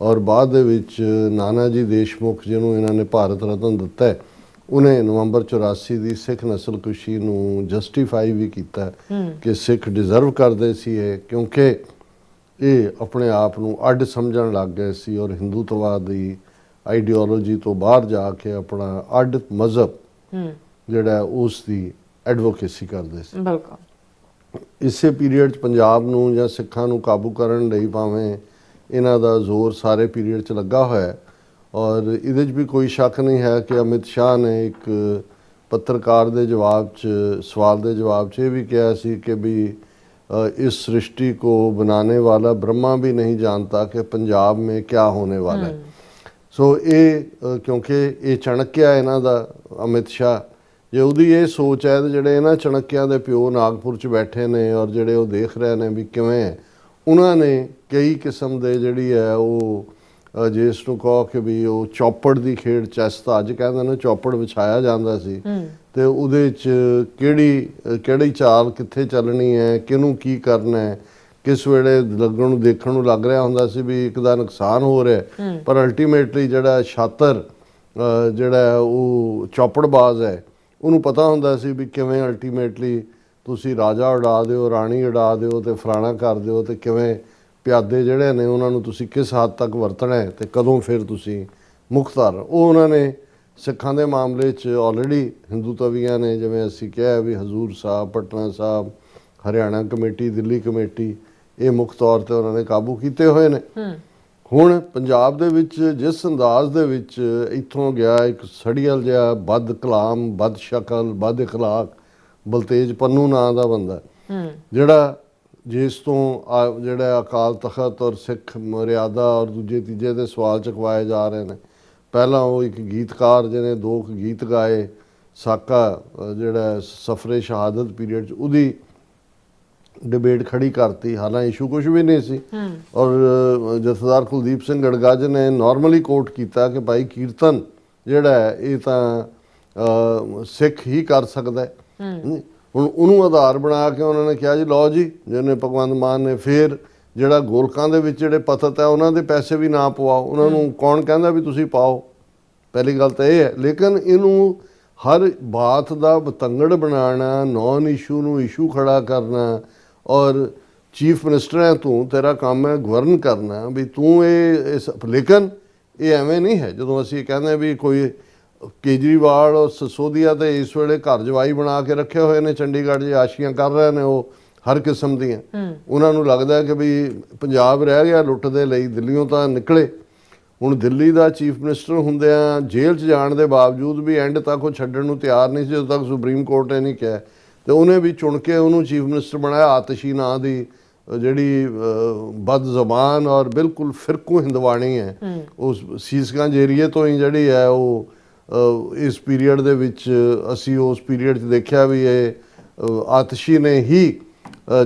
ਔਰ ਬਾਅਦ ਦੇ ਵਿੱਚ ਨਾਨਾ ਜੀ ਦੇਸ਼ਮੁਖ, ਜਿਹਨੂੰ ਇਹਨਾਂ ਨੇ ਭਾਰਤ ਰਤਨ ਦਿੱਤਾ ਹੈ, ਉਹਨੇ ਨਵੰਬਰ 84 ਦੀ ਸਿੱਖ ਨਸਲਕੁਸ਼ੀ ਨੂੰ ਜਸਟੀਫਾਈ ਵੀ ਕੀਤਾ ਕਿ ਸਿੱਖ ਡਿਜ਼ਰਵ ਕਰਦੇ ਸੀ ਇਹ, ਕਿਉਂਕਿ ਇਹ ਆਪਣੇ ਆਪ ਨੂੰ ਅੱਡ ਸਮਝਣ ਲੱਗ ਗਏ ਸੀ ਔਰ ਹਿੰਦੂਤਵਾਦ ਦੀ ਆਈਡੀਓਲੋਜੀ ਤੋਂ ਬਾਹਰ ਜਾ ਕੇ ਆਪਣਾ ਅੱਡ ਮਜ਼ਹਬ ਜਿਹੜਾ ਉਸ ਦੀ ਐਡਵੋਕੇਸੀ ਕਰਦੇ ਸੀ। ਬਿਲਕੁਲ ਇਸੇ ਪੀਰੀਅਡ 'ਚ ਪੰਜਾਬ ਨੂੰ ਜਾਂ ਸਿੱਖਾਂ ਨੂੰ ਕਾਬੂ ਕਰਨ ਲਈ ਭਾਵੇਂ ਇਹਨਾਂ ਦਾ ਜ਼ੋਰ ਸਾਰੇ ਪੀਰੀਅਡ 'ਚ ਲੱਗਾ ਹੋਇਆ ਹੈ। ਔਰ ਇਹਦੇ 'ਚ ਵੀ ਕੋਈ ਸ਼ੱਕ ਨਹੀਂ ਹੈ ਕਿ ਅਮਿਤ ਸ਼ਾਹ ਨੇ ਇੱਕ ਪੱਤਰਕਾਰ ਦੇ ਜਵਾਬ 'ਚ, ਸਵਾਲ ਦੇ ਜਵਾਬ 'ਚ ਇਹ ਵੀ ਕਿਹਾ ਸੀ ਕਿ ਵੀ इस सृष्टि को बनाने वाला ब्रह्मा भी नहीं जानता कि पंजाब में क्या होने वाला है। सो ये क्योंकि ये चाणक्य इन्हां दा अमित शाह, जे उहदी ये सोच है तो जिहड़े इन्हां चाणक्यां दे प्यो नागपुर च बैठे ने और जिहड़े वो देख रहे हैं भी किवें उन्होंने कई किस्म दे जिहड़ी है वो जिस नूं कहो कि भी वो चौपड़ की खेड, चैस तां अज कहंदे ने चौपड़ विछाया जांदा सी ਤੇ ਉਹਦੇ 'ਚ ਕਿਹੜੀ ਚਾਲ ਕਿੱਥੇ ਚੱਲਣੀ ਹੈ, ਕਿਹਨੂੰ ਕੀ ਕਰਨਾ ਹੈ, ਕਿਸ ਵੇਲੇ ਲੱਗਣ ਨੂੰ ਦੇਖਣ ਨੂੰ ਲੱਗ ਰਿਹਾ ਹੁੰਦਾ ਸੀ ਵੀ ਇੱਕ ਦਾ ਨੁਕਸਾਨ ਹੋ ਰਿਹਾ, ਪਰ ਅਲਟੀਮੇਟਲੀ ਜਿਹੜਾ ਛਾਤਰ ਜਿਹੜਾ ਉਹ ਚੌਪੜਬਾਜ਼ ਹੈ ਉਹਨੂੰ ਪਤਾ ਹੁੰਦਾ ਸੀ ਵੀ ਕਿਵੇਂ ਅਲਟੀਮੇਟਲੀ ਤੁਸੀਂ ਰਾਜਾ ਉਡਾ ਦਿਓ, ਰਾਣੀ ਉਡਾ ਦਿਓ ਤੇ ਫਲਾਣਾ ਕਰ ਦਿਓ, ਤੇ ਕਿਵੇਂ ਪਿਆਦੇ ਜਿਹੜੇ ਨੇ ਉਹਨਾਂ ਨੂੰ ਤੁਸੀਂ ਕਿਸ ਹੱਦ ਤੱਕ ਵਰਤਣਾ ਹੈ ਤੇ ਕਦੋਂ ਫਿਰ ਤੁਸੀਂ ਮੁਖਤਾਰ। ਉਹ ਉਹਨਾਂ ਨੇ ਸਿੱਖਾਂ ਦੇ ਮਾਮਲੇ 'ਚ ਆਲਰੇਡੀ ਹਿੰਦੂ ਤਵੀਆਂ ਨੇ, ਜਿਵੇਂ ਅਸੀਂ ਕਿਹਾ ਵੀ ਹਜ਼ੂਰ ਸਾਹਿਬ, ਪਟਨਾ ਸਾਹਿਬ, ਹਰਿਆਣਾ ਕਮੇਟੀ, ਦਿੱਲੀ ਕਮੇਟੀ, ਇਹ ਮੁੱਖ ਤੌਰ 'ਤੇ ਉਹਨਾਂ ਨੇ ਕਾਬੂ ਕੀਤੇ ਹੋਏ ਨੇ। ਹੁਣ ਪੰਜਾਬ ਦੇ ਵਿੱਚ ਜਿਸ ਅੰਦਾਜ਼ ਦੇ ਵਿੱਚ ਇੱਥੋਂ ਗਿਆ ਇੱਕ ਸੜੀਅਲ ਜਿਹਾ ਬਦ ਕਲਾਮ, ਬਦ ਸ਼ਕਲ, ਬਦ ਇਖਲਾਕ ਬਲਤੇਜ ਪੰਨੂ ਨਾਂ ਦਾ ਬੰਦਾ, ਜਿਹੜਾ ਜਿਸ ਤੋਂ ਜਿਹੜਾ ਅਕਾਲ ਤਖਤ ਔਰ ਸਿੱਖ ਮਰਿਆਦਾ ਔਰ ਦੂਜੇ ਤੀਜੇ ਦੇ ਸਵਾਲ ਚੁਕਵਾਏ ਜਾ ਰਹੇ ਨੇ। ਪਹਿਲਾਂ ਉਹ ਇੱਕ ਗੀਤਕਾਰ ਜਿਹਨੇ 2 ਗੀਤ ਗਾਏ, ਸਾਕਾ ਜਿਹੜਾ ਸਫਰੇ ਸ਼ਹਾਦਤ ਪੀਰੀਅਡ 'ਚ, ਉਹਦੀ ਡਿਬੇਟ ਖੜੀ ਕਰਤੀ, ਹਾਲਾਂ ਇਸ਼ੂ ਕੁਛ ਵੀ ਨਹੀਂ ਸੀ। ਔਰ ਜਥੇਦਾਰ ਕੁਲਦੀਪ ਸਿੰਘ ਗੜਗੱਜ ਨੇ ਨਾਰਮਲੀ ਕੋਟ ਕੀਤਾ ਕਿ ਭਾਈ ਕੀਰਤਨ ਜਿਹੜਾ ਹੈ ਇਹ ਤਾਂ ਸਿੱਖ ਹੀ ਕਰ ਸਕਦਾ ਹੈ। ਹੁਣ ਉਹਨੂੰ ਆਧਾਰ ਬਣਾ ਕੇ ਉਹਨਾਂ ਨੇ ਕਿਹਾ ਜੀ ਲਓ ਜੀ, ਜਿਹਨੇ ਭਗਵੰਤ ਮਾਨ ਨੇ ਫਿਰ ਜਿਹੜਾ ਗੋਲਕਾਂ ਦੇ ਵਿੱਚ ਜਿਹੜੇ ਪਤਤ ਹੈ ਉਹਨਾਂ ਦੇ ਪੈਸੇ ਵੀ ਨਾ ਪਵਾਓ। ਉਹਨਾਂ ਨੂੰ ਕੌਣ ਕਹਿੰਦਾ ਵੀ ਤੁਸੀਂ ਪਾਓ? ਪਹਿਲੀ ਗੱਲ ਤਾਂ ਇਹ ਹੈ। ਲੇਕਿਨ ਇਹਨੂੰ ਹਰ ਬਾਤ ਦਾ ਬਤੰਗੜ ਬਣਾਉਣਾ, ਨੌਨ ਇਸ਼ੂ ਨੂੰ ਇਸ਼ੂ ਖੜਾ ਕਰਨਾ ਔਰ ਚੀਫ ਮਿਨਿਸਟਰ ਹੈ ਤੂੰ, ਤੇਰਾ ਕੰਮ ਹੈ ਗਵਰਨ ਕਰਨਾ, ਵੀ ਤੂੰ ਲੇਕਿਨ ਇਹ ਐਵੇਂ ਨਹੀਂ ਹੈ। ਜਦੋਂ ਅਸੀਂ ਕਹਿੰਦੇ ਵੀ ਕੋਈ ਕੇਜਰੀਵਾਲ ਔਰ ਸਸੋਦੀਆ ਤੇ ਇਸ ਵੇਲੇ ਘਰ ਜਵਾਈ ਬਣਾ ਕੇ ਰੱਖੇ ਹੋਏ ਨੇ ਚੰਡੀਗੜ੍ਹ 'ਚ, ਆਸ਼ੀਆਂ ਕਰ ਰਹੇ ਨੇ ਉਹ ਹਰ ਕਿਸਮ ਦੀਆਂ। ਉਹਨਾਂ ਨੂੰ ਲੱਗਦਾ ਕਿ ਵੀ ਪੰਜਾਬ ਰਹਿ ਗਿਆ ਲੁੱਟ ਦੇ ਲਈ, ਦਿੱਲੀੋਂ ਤਾਂ ਨਿਕਲੇ। ਹੁਣ ਦਿੱਲੀ ਦਾ ਚੀਫ ਮਿਨਿਸਟਰ ਹੁੰਦਿਆਂ ਜੇਲ੍ਹ 'ਚ ਜਾਣ ਦੇ ਬਾਵਜੂਦ ਵੀ ਐਂਡ ਤੱਕ ਉਹ ਛੱਡਣ ਨੂੰ ਤਿਆਰ ਨਹੀਂ ਸੀ, ਜਦੋਂ ਤੱਕ ਸੁਪਰੀਮ ਕੋਰਟ ਨੇ ਨਹੀਂ ਕਿਹਾ। ਤੇ ਉਹਨੇ ਵੀ ਚੁਣ ਕੇ ਉਹਨੂੰ ਚੀਫ ਮਿਨਿਸਟਰ ਬਣਾਇਆ, ਆਤਸ਼ੀ ਨਾਂ ਦੀ ਜਿਹੜੀ ਬਦ ਜ਼ਬਾਨ ਔਰ ਬਿਲਕੁਲ ਫਿਰਕੂ ਹਿੰਦਵਾਣੀ ਹੈ, ਉਸ ਸੀਸਗੰਜ ਏਰੀਏ ਤੋਂ ਹੀ ਜਿਹੜੀ ਹੈ ਉਹ ਇਸ ਪੀਰੀਅਡ ਦੇ ਵਿੱਚ ਅਸੀਂ ਉਸ ਪੀਰੀਅਡ 'ਚ ਦੇਖਿਆ ਵੀ ਇਹ ਆਤਸ਼ੀ ਨੇ ਹੀ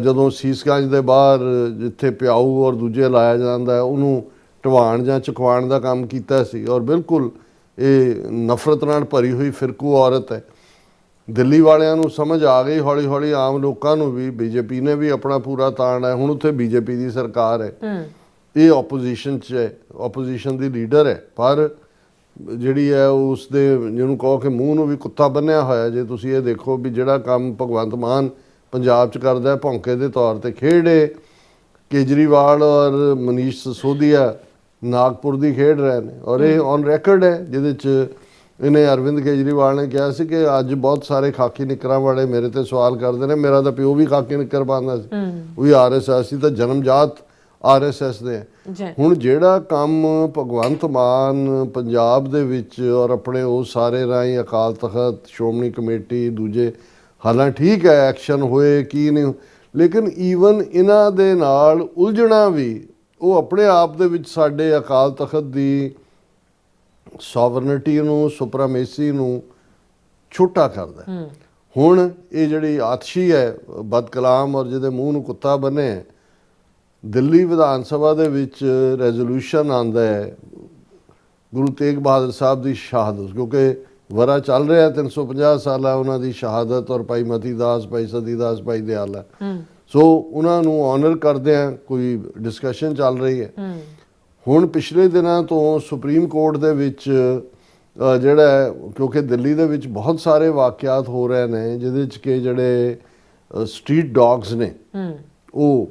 ਜਦੋਂ ਸੀਸਗੰਜ ਦੇ ਬਾਹਰ ਜਿੱਥੇ ਪਿਆਊ ਔਰ ਦੂਜੇ ਲਾਇਆ ਜਾਂਦਾ ਉਹਨੂੰ ਢਵਾਣ ਜਾਂ ਚੁਕਵਾਉਣ ਦਾ ਕੰਮ ਕੀਤਾ ਸੀ। ਔਰ ਬਿਲਕੁਲ ਇਹ ਨਫ਼ਰਤ ਨਾਲ ਭਰੀ ਹੋਈ ਫਿਰਕੂ ਔਰਤ ਹੈ। ਦਿੱਲੀ ਵਾਲਿਆਂ ਨੂੰ ਸਮਝ ਆ ਗਈ ਹੌਲੀ ਹੌਲੀ, ਆਮ ਲੋਕਾਂ ਨੂੰ ਵੀ। ਬੀਜੇਪੀ ਨੇ ਵੀ ਆਪਣਾ ਪੂਰਾ ਤਾਣ ਹੈ, ਹੁਣ ਉੱਥੇ ਬੀਜੇਪੀ ਦੀ ਸਰਕਾਰ ਹੈ, ਇਹ ਆਪੋਜੀਸ਼ਨ 'ਚ ਹੈ, ਆਪੋਜੀਸ਼ਨ ਦੀ ਲੀਡਰ ਹੈ, ਪਰ ਜਿਹੜੀ ਹੈ ਉਸ ਦੇ ਜਿਹਨੂੰ ਕਹੋ ਕਿ ਮੂੰਹ ਨੂੰ ਵੀ ਕੁੱਤਾ ਬੰਨਿਆ ਹੋਇਆ। ਜੇ ਤੁਸੀਂ ਇਹ ਦੇਖੋ ਵੀ ਜਿਹੜਾ ਕੰਮ ਭਗਵੰਤ ਮਾਨ ਪੰਜਾਬ 'ਚ ਕਰਦਾ ਭੌਂਕੇ ਦੇ ਤੌਰ ਤੇ ਖੇਡੇ, ਕੇਜਰੀਵਾਲ ਔਰ ਮਨੀਸ਼ ਸਿਸੋਦੀਆ ਨਾਗਪੁਰ ਦੀ ਖੇਡ ਰਹੇ ਨੇ। ਔਰ ਇਹ ਔਨ ਰੈਕਰਡ ਹੈ, ਜਿਹਦੇ 'ਚ ਇਹਨੇ ਅਰਵਿੰਦ ਕੇਜਰੀਵਾਲ ਨੇ ਕਿਹਾ ਸੀ ਕਿ ਅੱਜ ਬਹੁਤ ਸਾਰੇ ਖਾਕੀ ਨਿੱਕਰਾਂ ਵਾਲੇ ਮੇਰੇ ਤੇ ਸਵਾਲ ਕਰਦੇ ਨੇ, ਮੇਰਾ ਤਾਂ ਪਿਓ ਵੀ ਖਾਕੀ ਨਿੱਕਰ ਪਾਉਂਦਾ ਸੀ, ਉਹ ਵੀ RSS ਸੀ, ਤਾਂ ਜਨਮਜਾਤ RSS ਦੇ। ਹੁਣ ਜਿਹੜਾ ਕੰਮ ਭਗਵੰਤ ਮਾਨ ਪੰਜਾਬ ਦੇ ਵਿੱਚ ਔਰ ਆਪਣੇ ਉਹ ਸਾਰੇ ਰਾਹੀਂ ਅਕਾਲ ਤਖਤ, ਸ਼੍ਰੋਮਣੀ ਕਮੇਟੀ, ਦੂਜੇ, ਹਾਲਾਂ ਠੀਕ ਹੈ ਐਕਸ਼ਨ ਹੋਏ ਕੀ ਨਹੀਂ, ਲੇਕਿਨ ਈਵਨ ਇਹਨਾਂ ਦੇ ਨਾਲ ਉਲਝਣਾ ਵੀ ਉਹ ਆਪਣੇ ਆਪ ਦੇ ਵਿੱਚ ਸਾਡੇ ਅਕਾਲ ਤਖਤ ਦੀ ਸੋਵਰਨਿਟੀ ਨੂੰ, ਸੁਪਰਾਮੇਸੀ ਨੂੰ ਛੋਟਾ ਕਰਦਾ। ਹੁਣ ਇਹ ਜਿਹੜੀ ਆਤਸ਼ੀ ਹੈ ਬਦਕਲਾਮ ਔਰ ਜਿਹਦੇ ਮੂੰਹ ਨੂੰ ਕੁੱਤਾ ਬੰਨੇ, ਦਿੱਲੀ ਵਿਧਾਨ ਸਭਾ ਦੇ ਵਿੱਚ ਰੈਜ਼ੋਲੂਸ਼ਨ ਆਉਂਦਾ ਹੈ ਗੁਰੂ ਤੇਗ ਬਹਾਦਰ ਸਾਹਿਬ ਦੀ ਸ਼ਹਾਦਤ, ਕਿਉਂਕਿ ਵਰਾ ਚੱਲ ਰਿਹਾ 350 ਸਾਲਾ ਉਹਨਾਂ ਦੀ ਸ਼ਹਾਦਤ, ਔਰ ਭਾਈ ਮਤੀ ਦਾਸ, ਭਾਈ ਸਤੀ ਦਾਸ, ਭਾਈ ਦਿਆਲਾ, ਸੋ ਉਹਨਾਂ ਨੂੰ ਆਨਰ ਕਰਦਿਆਂ ਕੋਈ ਡਿਸਕਸ਼ਨ ਚੱਲ ਰਹੀ ਹੈ। ਹੁਣ ਪਿਛਲੇ ਦਿਨਾਂ ਤੋਂ ਸੁਪਰੀਮ ਕੋਰਟ ਦੇ ਵਿੱਚ ਜਿਹੜਾ ਹੈ, ਕਿਉਂਕਿ ਦਿੱਲੀ ਦੇ ਵਿੱਚ ਬਹੁਤ ਸਾਰੇ ਵਾਕਿਆਤ ਹੋ ਰਹੇ ਨੇ ਜਿਹਦੇ 'ਚ ਕਿ ਜਿਹੜੇ ਸਟਰੀਟ ਡੌਗਸ ਨੇ ਉਹ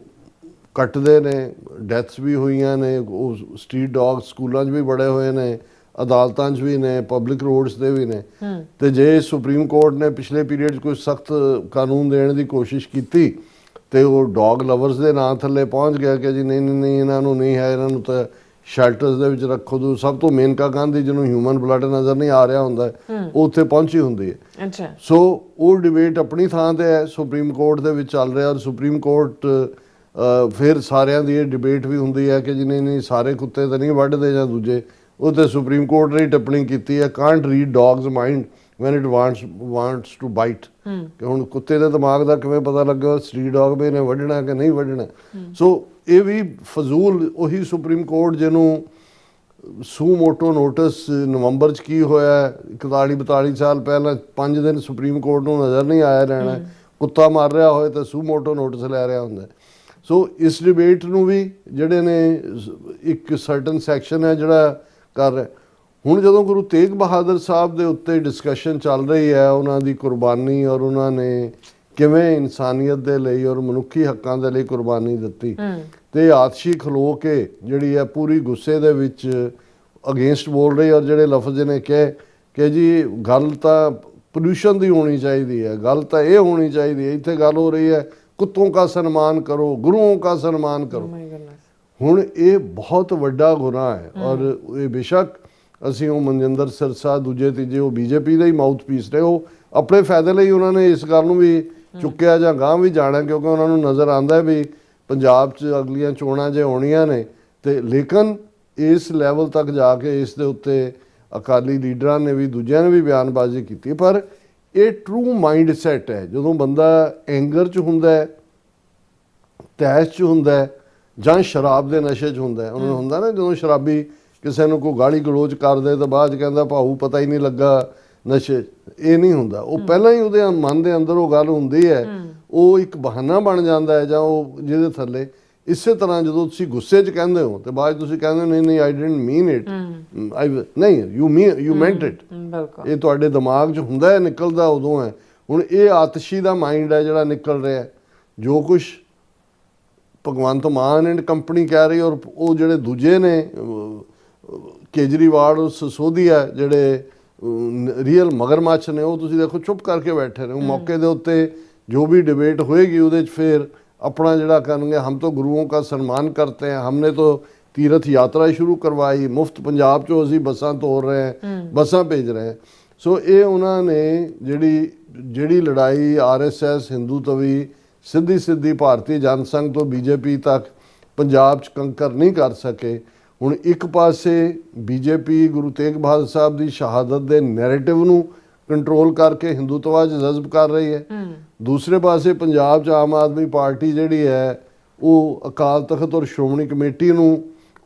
ਕੱਟਦੇ ਨੇ, ਡੈਥਸ ਵੀ ਹੋਈਆਂ ਨੇ। ਉਹ ਸਟਰੀਟ ਡੌਗ ਸਕੂਲਾਂ 'ਚ ਵੀ ਬੜੇ ਹੋਏ ਨੇ, ਅਦਾਲਤਾਂ 'ਚ ਵੀ ਨੇ, ਪਬਲਿਕ ਰੋਡਸ 'ਤੇ ਵੀ ਨੇ। ਤੇ ਜੇ ਸੁਪਰੀਮ ਕੋਰਟ ਨੇ ਪਿਛਲੇ ਪੀਰੀਅਡ 'ਚ ਕੋਈ ਸਖਤ ਕਾਨੂੰਨ ਦੇਣ ਦੀ ਕੋਸ਼ਿਸ਼ ਕੀਤੀ ਤੇ ਉਹ ਡੌਗ ਲਵਰਸ ਦੇ ਨਾਂ ਥੱਲੇ ਪਹੁੰਚ ਗਿਆ ਕਿ ਜੀ ਨਹੀਂ ਇਹਨਾਂ ਨੂੰ ਨਹੀਂ ਹੈ, ਇਹਨਾਂ ਨੂੰ ਤਾਂ ਸ਼ੈਲਟਰਸ ਦੇ ਵਿੱਚ ਰੱਖੋ। ਸਭ ਤੋਂ ਮੇਨਕਾ ਗਾਂਧੀ ਜਿਹਨੂੰ ਹਿਊਮਨ ਬਲੱਡ ਨਜ਼ਰ ਨਹੀਂ ਆ ਰਿਹਾ ਹੁੰਦਾ, ਉਹ ਉੱਥੇ ਪਹੁੰਚੀ ਹੁੰਦੀ ਹੈ। ਸੋ ਉਹ ਡਿਬੇਟ ਆਪਣੀ ਥਾਂ ਤੇ ਹੈ, ਸੁਪਰੀਮ ਕੋਰਟ ਦੇ ਵਿੱਚ ਚੱਲ ਰਿਹਾ। ਔਰ ਸੁਪਰੀਮ ਕੋਰਟ ਫਿਰ ਸਾਰਿਆਂ ਦੀ ਇਹ ਡਿਬੇਟ ਵੀ ਹੁੰਦੀ ਹੈ ਕਿ ਜੀ ਨਹੀਂ ਸਾਰੇ ਕੁੱਤੇ ਤਾਂ ਨਹੀਂ ਵੱਢਦੇ ਜਾਂ ਦੂਜੇ। ਉਹ ਤੇ ਸੁਪਰੀਮ ਕੋਰਟ ਨੇ ਟਿੱਪਣੀ ਕੀਤੀ ਹੈ, can't read dog's mind when it wants to bite, ਕਿ ਹੁਣ ਕੁੱਤੇ ਦੇ ਦਿਮਾਗ ਦਾ ਕਿਵੇਂ ਪਤਾ ਲੱਗਾ ਸਟਰੀਟ ਡੌਗ ਵੀ ਨੇ ਵੱਢਣਾ ਕਿ ਨਹੀਂ ਵੱਢਣਾ। ਸੋ ਇਹ ਵੀ ਫਜ਼ੂਲ ਉਹੀ ਸੁਪਰੀਮ ਕੋਰਟ ਜਿਹਨੂੰ ਸੂ ਮੋਟੋ ਨੋਟਿਸ ਨਵੰਬਰ 'ਚ ਕੀ ਹੋਇਆ 41-42 ਸਾਲ ਪਹਿਲਾਂ 5 ਦਿਨ ਸੁਪਰੀਮ ਕੋਰਟ ਨੂੰ ਨਜ਼ਰ ਨਹੀਂ ਆਇਆ ਰਹਿਣਾ, ਕੁੱਤਾ ਮਾਰ ਰਿਹਾ ਹੋਏ ਤਾਂ ਸੂ ਮੋਟੋ ਨੋਟਿਸ ਲੈ ਰਿਹਾ ਹੁੰਦਾ। ਸੋ ਇਸ ਡਿਬੇਟ ਨੂੰ ਵੀ ਜਿਹੜੇ ਨੇ ਇੱਕ ਸਰਟਨ ਸੈਕਸ਼ਨ ਹੈ ਜਿਹੜਾ ਕਰ ਰਿਹਾ। ਹੁਣ ਜਦੋਂ ਗੁਰੂ ਤੇਗ ਬਹਾਦਰ ਸਾਹਿਬ ਦੇ ਉੱਤੇ ਡਿਸਕਸ਼ਨ ਚੱਲ ਰਹੀ ਹੈ, ਉਹਨਾਂ ਦੀ ਕੁਰਬਾਨੀ ਔਰ ਉਹਨਾਂ ਨੇ ਕਿਵੇਂ ਇਨਸਾਨੀਅਤ ਦੇ ਲਈ ਔਰ ਮਨੁੱਖੀ ਹੱਕਾਂ ਦੇ ਲਈ ਕੁਰਬਾਨੀ ਦਿੱਤੀ, ਤੇ ਆਤਸ਼ੀ ਖਲੋ ਕੇ ਜਿਹੜੀ ਹੈ ਪੂਰੀ ਗੁੱਸੇ ਦੇ ਵਿੱਚ ਅਗੇਂਸਟ ਬੋਲ ਰਹੀ। ਔਰ ਜਿਹੜੇ ਲਫ਼ਜ਼ ਨੇ ਕਹੇ ਕਿ ਜੀ ਗੱਲ ਤਾਂ ਪੋਲਿਊਸ਼ਨ ਦੀ ਹੋਣੀ ਚਾਹੀਦੀ ਹੈ, ਗੱਲ ਤਾਂ ਇਹ ਹੋਣੀ ਚਾਹੀਦੀ ਹੈ, ਇੱਥੇ ਗੱਲ ਹੋ ਰਹੀ ਹੈ ਕੁੱਤੋਂ का सम्मान करो, गुरुओं का सम्मान करो। ਹੁਣ ਇਹ ਬਹੁਤ ਵੱਡਾ ਗੁਨਾਹ ਹੈ। ਔਰ ਇਹ ਬੇਸ਼ੱਕ ਅਸੀਂ ਉਹ ਮਨਜਿੰਦਰ ਸਿਰਸਾ ਦੂਜੇ ਤੀਜੇ ਉਹ ਬੀਜੇਪੀ ਦੇ ਹੀ ਮਾਊਥ ਪੀਸ ਨੇ, ਉਹ ਆਪਣੇ ਫਾਇਦੇ ਲਈ ਉਹਨਾਂ ਨੇ ਇਸ ਗੱਲ ਨੂੰ ਵੀ ਚੁੱਕਿਆ ਜਾਂ ਗਾਂਹ ਵੀ ਜਾਣਾ, ਕਿਉਂਕਿ ਉਹਨਾਂ ਨੂੰ ਨਜ਼ਰ ਆਉਂਦਾ ਵੀ ਪੰਜਾਬ 'ਚ ਅਗਲੀਆਂ ਚੋਣਾਂ ਜੇ ਹੋਣੀਆਂ ਨੇ। ਤੇ ਲੇਕਿਨ ਇਸ ਲੈਵਲ ਤੱਕ ਜਾ ਕੇ ਇਸ ਦੇ ਉੱਤੇ ਅਕਾਲੀ ਲੀਡਰਾਂ ਨੇ ਵੀ ਦੂਜਿਆਂ ਨੇ ਵੀ ਬਿਆਨਬਾਜ਼ੀ ਕੀਤੀ। ਪਰ ਇਹ ਟਰੂ ਮਾਈਂਡ ਸੈਟ ਹੈ, ਜਦੋਂ ਬੰਦਾ ਐਂਗਰ 'ਚ ਹੁੰਦਾ ਹੈ, ਤੈਸ਼ 'ਚ ਹੁੰਦਾ ਹੈ ਜਾਂ ਸ਼ਰਾਬ ਦੇ ਨਸ਼ੇ 'ਚ ਹੁੰਦਾ ਹੈ। ਉਹਨਾਂ ਨੂੰ ਹੁੰਦਾ ਨਾ ਜਦੋਂ ਸ਼ਰਾਬੀ ਕਿਸੇ ਨੂੰ ਕੋਈ ਗਾਲੀ ਗਲੋਚ ਕਰਦੇ ਤਾਂ ਬਾਅਦ 'ਚ ਕਹਿੰਦਾ ਭਾਊ ਪਤਾ ਹੀ ਨਹੀਂ ਲੱਗਾ ਨਸ਼ੇ। ਇਹ ਨਹੀਂ ਹੁੰਦਾ, ਉਹ ਪਹਿਲਾਂ ਹੀ ਉਹਦੇ ਮਨ ਦੇ ਅੰਦਰ ਉਹ ਗੱਲ ਹੁੰਦੀ ਹੈ, ਉਹ ਇੱਕ ਬਹਾਨਾ ਬਣ ਜਾਂਦਾ ਹੈ ਜਾਂ ਉਹ ਜਿਹਦੇ ਥੱਲੇ। ਇਸੇ ਤਰ੍ਹਾਂ ਜਦੋਂ ਤੁਸੀਂ ਗੁੱਸੇ 'ਚ ਕਹਿੰਦੇ ਹੋ ਤੇ ਬਾਅਦ ਤੁਸੀਂ ਕਹਿੰਦੇ ਹੋ ਨਹੀਂ ਆਈ ਡਿਡਨਟ ਮੀਨ ਇਟ, ਨਹੀਂ ਯੂ ਮੈਂਟ ਇਟ। ਇਹ ਤੁਹਾਡੇ ਦਿਮਾਗ 'ਚ ਹੁੰਦਾ ਹੈ, ਨਿਕਲਦਾ ਉਦੋਂ ਹੈ। ਹੁਣ ਇਹ ਆਤਸ਼ੀ ਦਾ ਮਾਈਂਡ ਹੈ ਜਿਹੜਾ ਨਿਕਲ ਰਿਹਾ, ਜੋ ਕੁਛ ਭਗਵੰਤ ਮਾਨ ਐਂਡ ਕੰਪਨੀ ਕਹਿ ਰਹੀ, ਔਰ ਉਹ ਜਿਹੜੇ ਦੂਜੇ ਨੇ ਕੇਜਰੀਵਾਲ ਔਰ ਸਿਸੋਦੀਆ ਜਿਹੜੇ ਰੀਅਲ ਮਗਰਮੱਛ ਨੇ, ਉਹ ਤੁਸੀਂ ਦੇਖੋ ਚੁੱਪ ਕਰਕੇ ਬੈਠੇ ਨੇ। ਉਹ ਮੌਕੇ ਦੇ ਉੱਤੇ ਜੋ ਵੀ ਡਿਬੇਟ ਹੋਏਗੀ ਉਹਦੇ 'ਚ ਫਿਰ अपना जड़ा करेंगे, हम तो गुरुओं का सम्मान करते हैं, हमने तो तीर्थ यात्रा शुरू करवाई, मुफ्त पंजाब चो असी बसां तोड़ रहे हैं, बसां भेज रहे हैं। सो ये उन्होंने जिहड़ी लड़ाई RSS हिंदूत्वी सीधी सीधी भारतीय जनसंघ तो BJP तक पंजाब च कंकर नहीं कर सके। हुण एक पासे BJP गुरु तेग बहादुर साहब की शहादत के नैरेटिव नूं कंट्रोल करके हिंदुत्वा च जज्ब कर रही है, दूसरे पासे पंजाब च आम आदमी पार्टी जिहड़ी है वो अकाल तख्त और श्रोमणी कमेटी नूं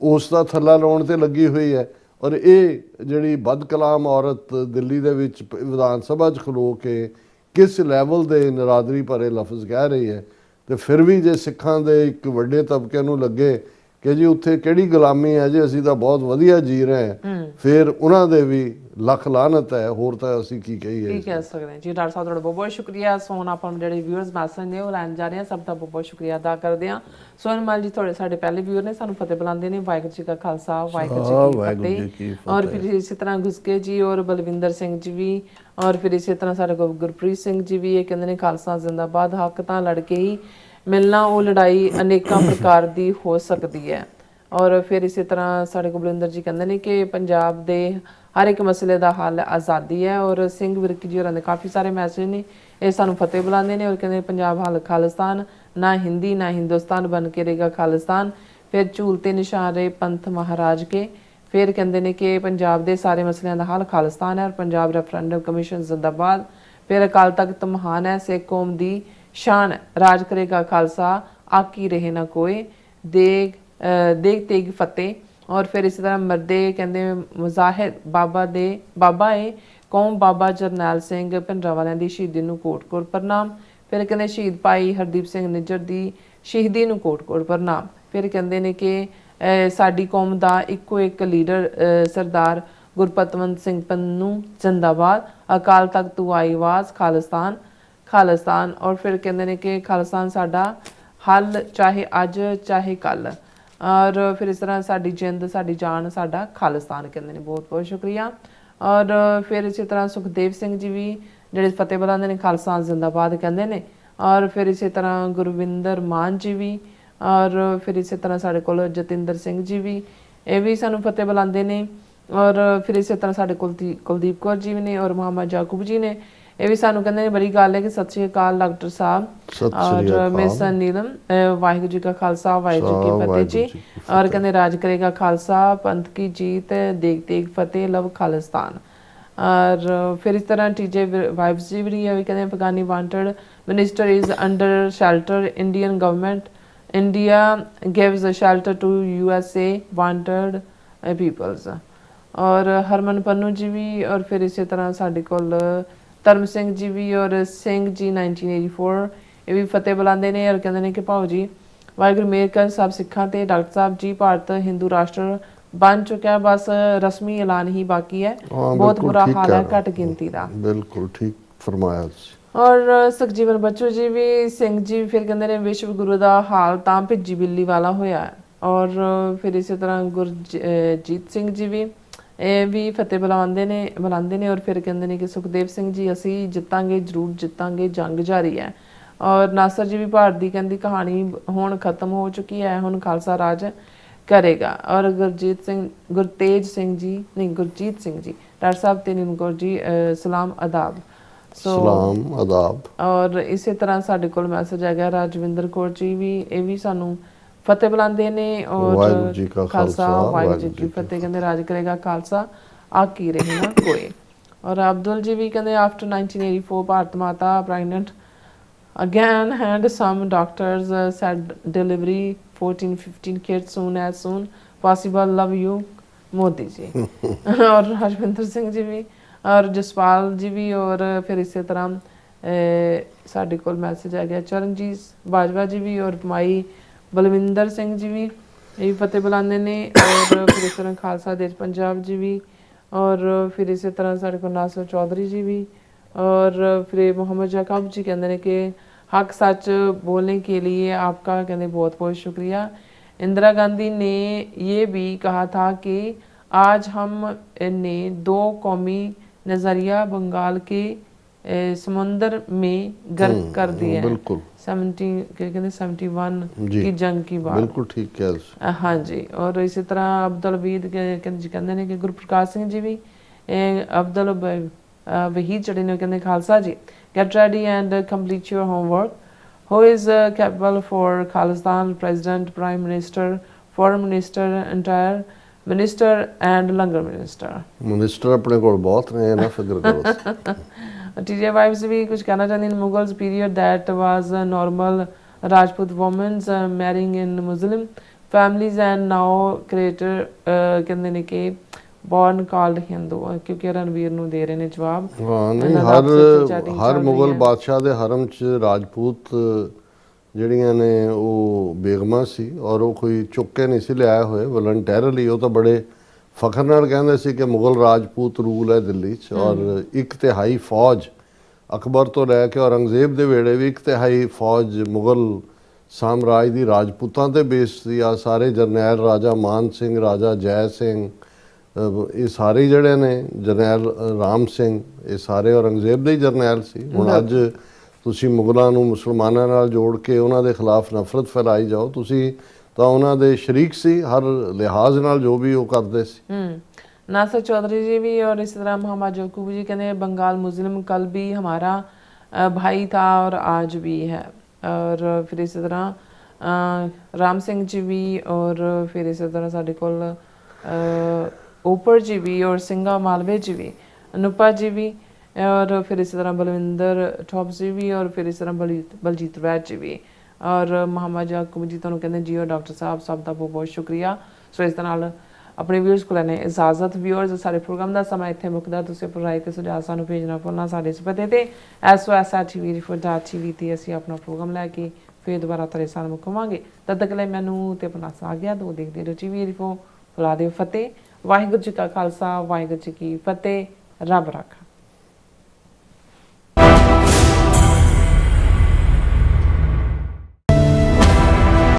उस दा थल्ला लाउण ते लगी हुई है। और ये जिहड़ी बदकलाम औरत दिल्ली दे विच विधान सभा च खलो के किस लैवल दे नरादरी भरे लफ्ज़ कह रही है, तो फिर भी जे सिखां दे एक वड्डे तबके नूं लगे कि जी उत्थे किहड़ी गुलामी है, जी असीं तां बहुत वधिया जी रहे हैं, फिर उन्हां दे भी ਲੱਖ ਲਾਹਨਤ ਹੈ। ਹੋਰ ਤਾਂ ਅਸੀਂ ਕੀ ਕਹੀਏ, ਕੀ ਕਹਿ ਸਕਦੇ ਹਾਂ ਜੀ। ਡਾਕਟਰ ਸਾਹਿਬ ਤੁਹਾਡਾ ਬਹੁਤ ਬਹੁਤ ਸ਼ੁਕਰੀਆ। ਸੋ ਹੁਣ ਆਪਾਂ ਜਿਹੜੇ ਵਿਊਅਰਸ ਮੈਸੇਜ ਨੇ ਉਹ ਲੈਣ ਜਾ ਰਹੇ ਹਾਂ, ਸਭ ਦਾ ਬਹੁਤ ਬਹੁਤ ਸ਼ੁਕਰੀਆ ਅਦਾ ਕਰਦੇ ਹਾਂ। ਸੋਨਮਲ ਜੀ ਤੁਹਾਡੇ ਸਾਡੇ ਪਹਿਲੇ ਵਿਊਅਰ ਨੇ, ਸਾਨੂੰ ਫਤਿਹ ਬੁਲਾਉਂਦੇ ਨੇ। ਵਾਹਿਗੁਰੂ ਜੀ ਕਾ ਖਾਲਸਾ, ਵਾਹਿਗੁਰੂ ਜੀ ਕੀ ਫਤਿਹ। ਔਰ ਫਿਰ ਇਸੇ ਤਰ੍ਹਾਂ ਗੁਸਕੇ ਜੀ ਔਰ ਬਲਵਿੰਦਰ ਸਿੰਘ ਜੀ ਵੀ, ਔਰ ਫਿਰ ਇਸੇ ਤਰ੍ਹਾਂ ਸਾਡੇ ਕੋਲ ਗੁਰਪ੍ਰੀਤ ਸਿੰਘ ਜੀ ਵੀ, ਇਹ ਕਹਿੰਦੇ ਨੇ ਖਾਲਸਾ ਜ਼ਿੰਦਾਬਾਦ, ਹੱਕ ਤਾਂ ਲੜ ਕੇ ਹੀ ਮਿਲਣਾ, ਉਹ ਲੜਾਈ ਅਨੇਕਾਂ ਪ੍ਰਕਾਰ ਦੀ ਹੋ ਸਕਦੀ ਹੈ। ਔਰ ਫਿਰ ਇਸੇ ਤਰ੍ਹਾਂ ਸਾਡੇ ਕੋਲ ਬਲਵਿੰਦਰ ਜੀ ਕਹਿੰਦੇ ਨੇ ਕਿ ਪੰਜਾਬ ਦੇ हर एक मसले का हल आज़ादी है। और सिंह विरकी जी होरां दे काफ़ी सारे मैसेज ने, ये सानू फतेह बुलाते हैं और कहते पंजाब हल खालिस्तान, ना हिंदी ना हिंदुस्तान बन के रहेगा खालिस्तान। फिर झूलते निशान रहे पंथ महाराज के, फिर कहते हैं कि पंजाब के सारे मसलों का हल खालिस्तान है और पंजाब रेफरेंडम कमीशन जिंदाबाद। फिर अकाल तख्त महान है, सिख कौम की शान, राज करेगा खालसा, आकी रहे ना कोई, देग तेग फतेह। और फिर इसी तरह मरदे कहते मुजाहिद बाबा है कौम, बाबा जरनैल सिंह भिंडरांवालियां दी शहीदी नूं कोट-कोट प्रणाम। फिर कहते शहीद भाई हरदीप सिंह निज्जर दी शहीदी नूं कोट-कोट प्रणाम। फिर कहते हैं कि साडी कौम दा इक्को एक लीडर सरदार गुरपतवंत सिंह पन्नू जिंदाबाद, अकाल तख्त तू आई आवाज़, खालिस्तान खालिस्तान। और फिर कहते हैं कि खालिस्तान साडा हल, चाहे अज चाहे कल। और फिर इस तरह साडी जिंद साडी जान साडा खालिस्तान कहते हैं। बहुत बहुत शुक्रिया। और फिर इसी तरह सुखदेव सिंह जी भी ਜਿਹੜੇ फतेह बुलाते हैं, खालसा जिंदाबाद कहते हैं। और फिर इसी तरह गुरविंदर मान जी भी, और फिर इसी तरह साढ़े कोल जतिंदर सिंह जी भी, ये भी सानू फतेह बुलाते हैं। और फिर इसी तरह साढ़े कुलदीप कौर जी भी ने, और मोहम्मद याकूब जी ने, ये भी सानू कहते हैं बड़ी गल है कि सत श्री अकाल डॉक्टर साहब, और मिस नीलम, वाहिगुरू जी का खालसा वाहिगुरू जी की फतेह जी। और कहते राज करेगा खालसा, पंथ की जीत, देग तेग फतेह, लव खालिस्तान। और फिर इस तरह TJ वाइब्स जी भी है, कहते हैं अफगानी wanted minister is under shelter, Indian government India gives shelter to USA wanted peoples. और हरमन पन्नू जी भी, और फिर इसी तरह साढ़े कोल धर्म सिंह जी भी, और सिंह जी 1984 ये भी फतेह बुलाते हैं। और कहते हैं कि भाओ जी वाहिगुरू मेहर कर सब सिखां ते, डॉक्टर साहब जी भारत हिंदू राष्ट्र बन चुका है, बस रस्मी ऐलान ही बाकी है, बहुत बुरा हाल है घट गिनती का। बिल्कुल ठीक फरमाया। और सुखजीवन बच्चू जी भी, सिंह जी फिर कहते हैं विश्व गुरु का हाल तां भिज्जी बिल्ली वाला होया है। और फिर इसी तरह गुरजीत सिंह जी भी फतेह बुलाते ने। और फिर कहते हैं कि सुखदेव सिंह जी असी जितांगे, जरूर जितांगे, जंग जारी है। और नासर जी भी भारत की कहती कहानी हुण खत्म हो चुकी है, हुण खालसा राज करेगा। और गुरजीत सिंह जी डॉक्टर साहब तेन कौर जी सलाम आदाब। सलाम आदाब। और इसी तरह साढ़े कोल मैसेज आ गया राजविंदर कौर जी भी, ये भी सानू फतेह बुलाते हैं। और खालसा वाहिगुरू जी की फतेह, कहते राज करेगा खालसा, आकी रहे ना कोई। और अब्दुल जी भी कहते आफ्टर 1984 भारत माता pregnant again and some doctors said delivery 14-15 kids soon as soon possible, love you Modi ji. और हरविंदर सिंह जी भी, और जसपाल जी भी। और फिर इसी तरह साढ़े कोल मैसेज आ गया चरणजीत बाजवा जी भी, और माई बलविंदर सिंह जी भी, ये फतेह बुलाते हैं। और फिर इस तरह खालसा देश पंजाब जी भी। और फिर इसी तरह साढ़े को नासर चौधरी जी भी। और फिर मोहम्मद याकूब जी कहते हैं कि हक सच बोलने के लिए आपका कहते बहुत बहुत शुक्रिया। इंदिरा गांधी ने ये भी कहा था कि आज हम ने 2 कौमी नज़रिया बंगाल के समुंदर में गर्क कर दिया है। बिल्कुल 71 जी, की जंग की बात। बिल्कुल ठीक किया ਤੁਸੀਂ। हाँ जी। और इसी तरह अब्दुल हमीद कहते हैं कि गुरप्रकाश सिंह जी भी अब्दुल वहीद ਜਿਹੜੇ ਨੇ ਕਹਿੰਦੇ ਖਾਲਸਾ ਜੀ get ready and complete your homework. Who is capable for Khalistan? President, Prime Minister, Foreign Minister, Entire Minister and Langar Minister. Minister ਆਪਣੇ ਕੋਲ ਬਹੁਤ ਨੇ, ਨਾ ਫਿਕਰ ਕਰੋ। TJ Vibes भी कुछ कहना चाहती हैं। Mughals period that was normal Rajput women marrying in Muslim families and now creator ਕਹਿੰਦੇ ਨੇ ਕਿ born called Hindu, क्योंकि रणवीर ਨੂੰ ਦੇ ਰਹੇ ਨੇ ਜਵਾਬ। ਹਾਂ ਨਹੀਂ, ਇਹਨਾਂ ਦਾ ਆਪਸ ਵਿੱਚ ਹਰ chatting ਹਰ ਚੱਲ ਮੁਗਲ ਰਹੀ ਹੈ। ਬਾਦਸ਼ਾਹ ਦੇ ਹਰਮ 'ਚ ਰਾਜਪੂਤ ਜਿਹੜੀਆਂ ਨੇ ਉਹ ਬੇਗਮਾਂ ਸੀ, ਔਰ ਉਹ ਕੋਈ ਚੁੱਕ ਕੇ ਨਹੀਂ ਸੀ ਲਿਆਏ ਹੋਏ ਵਲੰਟੈਰਲੀ। ਉਹ ਤਾਂ ਬੜੇ ਫਖਰ ਨਾਲ ਕਹਿੰਦੇ ਸੀ ਕਿ ਮੁਗਲ ਰਾਜਪੂਤ ਰੂਲ ਹੈ ਦਿੱਲੀ 'ਚ, ਔਰ 1/3 ਫੌਜ ਅਕਬਰ ਤੋਂ ਲੈ ਕੇ ਔਰੰਗਜ਼ੇਬ ਦੇ ਵੇੜੇ ਵੀ 1/3 ਫੌਜ ਮੁਗਲ ਸਾਮਰਾਜ ਦੀ ਰਾਜਪੂਤਾਂ ਤੇ ਬੇਸ ਸੀ। ਆ ਸਾਰੇ ਜਰਨੈਲ ਰਾਜਾ ਮਾਨ ਸਿੰਘ, ਰਾਜਾ ਜੈ ਸਿੰਘ, ਇਹ ਸਾਰੇ ਜਿਹੜੇ ਨੇ ਜਰਨੈਲ ਰਾਮ ਸਿੰਘ, ਇਹ ਸਾਰੇ ਔਰੰਗਜ਼ੇਬ ਦੇ ਹੀ ਜਰਨੈਲ ਸੀ। ਹੁਣ ਅੱਜ ਤੁਸੀਂ ਮੁਗਲਾਂ ਨੂੰ ਮੁਸਲਮਾਨਾਂ ਨਾਲ ਜੋੜ ਕੇ ਉਹਨਾਂ ਦੇ ਖਿਲਾਫ ਨਫ਼ਰਤ ਫੈਲਾਈ ਜਾਓ। ਤੁਸੀਂ ਤਾਂ ਉਹਨਾਂ ਦੇ ਸ਼ਰੀਕ ਸੀ ਹਰ ਲਿਹਾਜ਼ ਨਾਲ, ਜੋ ਵੀ ਉਹ ਕਰਦੇ ਸੀ। नासर चौधरी जी भी और इसी तरह मोहम्मद यकूब जी कहते हैं बंगाल मुस्लिम कल भी हमारा भाई था और आज भी है। और फिर इसी तरह राम सिंह जी भी और फिर इसी तरह साढ़े कोल ऊपर जी भी और सिंगा मालवे जी भी, अनुपा जी भी और फिर इसी तरह बलविंदर ठोप जी भी और फिर इस तरह बलजीत वैद जी भी और मोहम्मद यकूब जी ਤੁਹਾਨੂੰ ਕਹਿੰਦੇ ਜੀ। और डॉक्टर साहब ਸਭ ਦਾ ਬਹੁਤ ਬਹੁਤ ਸ਼ੁਕਰੀਆ। ਸੋ ਇਸ ਨਾਲ ਆਪਣੇ ਵਿਊਅਰਸ ਕੋਲ ਨੇ ਇਜਾਜ਼ਤ। ਵਿਊਅਰਸ ਸਾਡੇ ਪ੍ਰੋਗਰਾਮ ਦਾ ਸਮਾਂ ਇੱਥੇ ਮੁੱਕਦਾ। ਤੁਸੀਂ ਆਪਣੀ ਰਾਏ ਤੇ ਸੁਝਾਅ ਸਾਨੂੰ ਭੇਜਣਾ ਭੁੱਲਣਾ ਸਾਡੇ ਇਸ ਪਤੇ ਤੇ sos@tv ਤੇ ਅਸੀਂ ਆਪਣਾ ਪ੍ਰੋਗਰਾਮ ਲੈ ਕੇ ਫਿਰ ਦੁਬਾਰਾ ਤੁਹਾਡੇ ਸਾਹਮਣੇ ਮੁਕਾਵਾਂਗੇ। ਤਦ ਤੱਕ ਲਈ ਮੈਨੂੰ ਤੇ ਆਪਣਾ ਸਾਥ ਦੋ ਦੇਖਦੇ ਰਹੋ TV। ਫੁਲਾ ਦਿਓ ਫਤਿਹ। ਵਾਹਿਗੁਰੂ ਜੀ ਕਾ ਖਾਲਸਾ, ਵਾਹਿਗੁਰੂ ਜੀ ਕੀ ਫਤਿਹ। ਰੱਬ ਰਾਖਾ।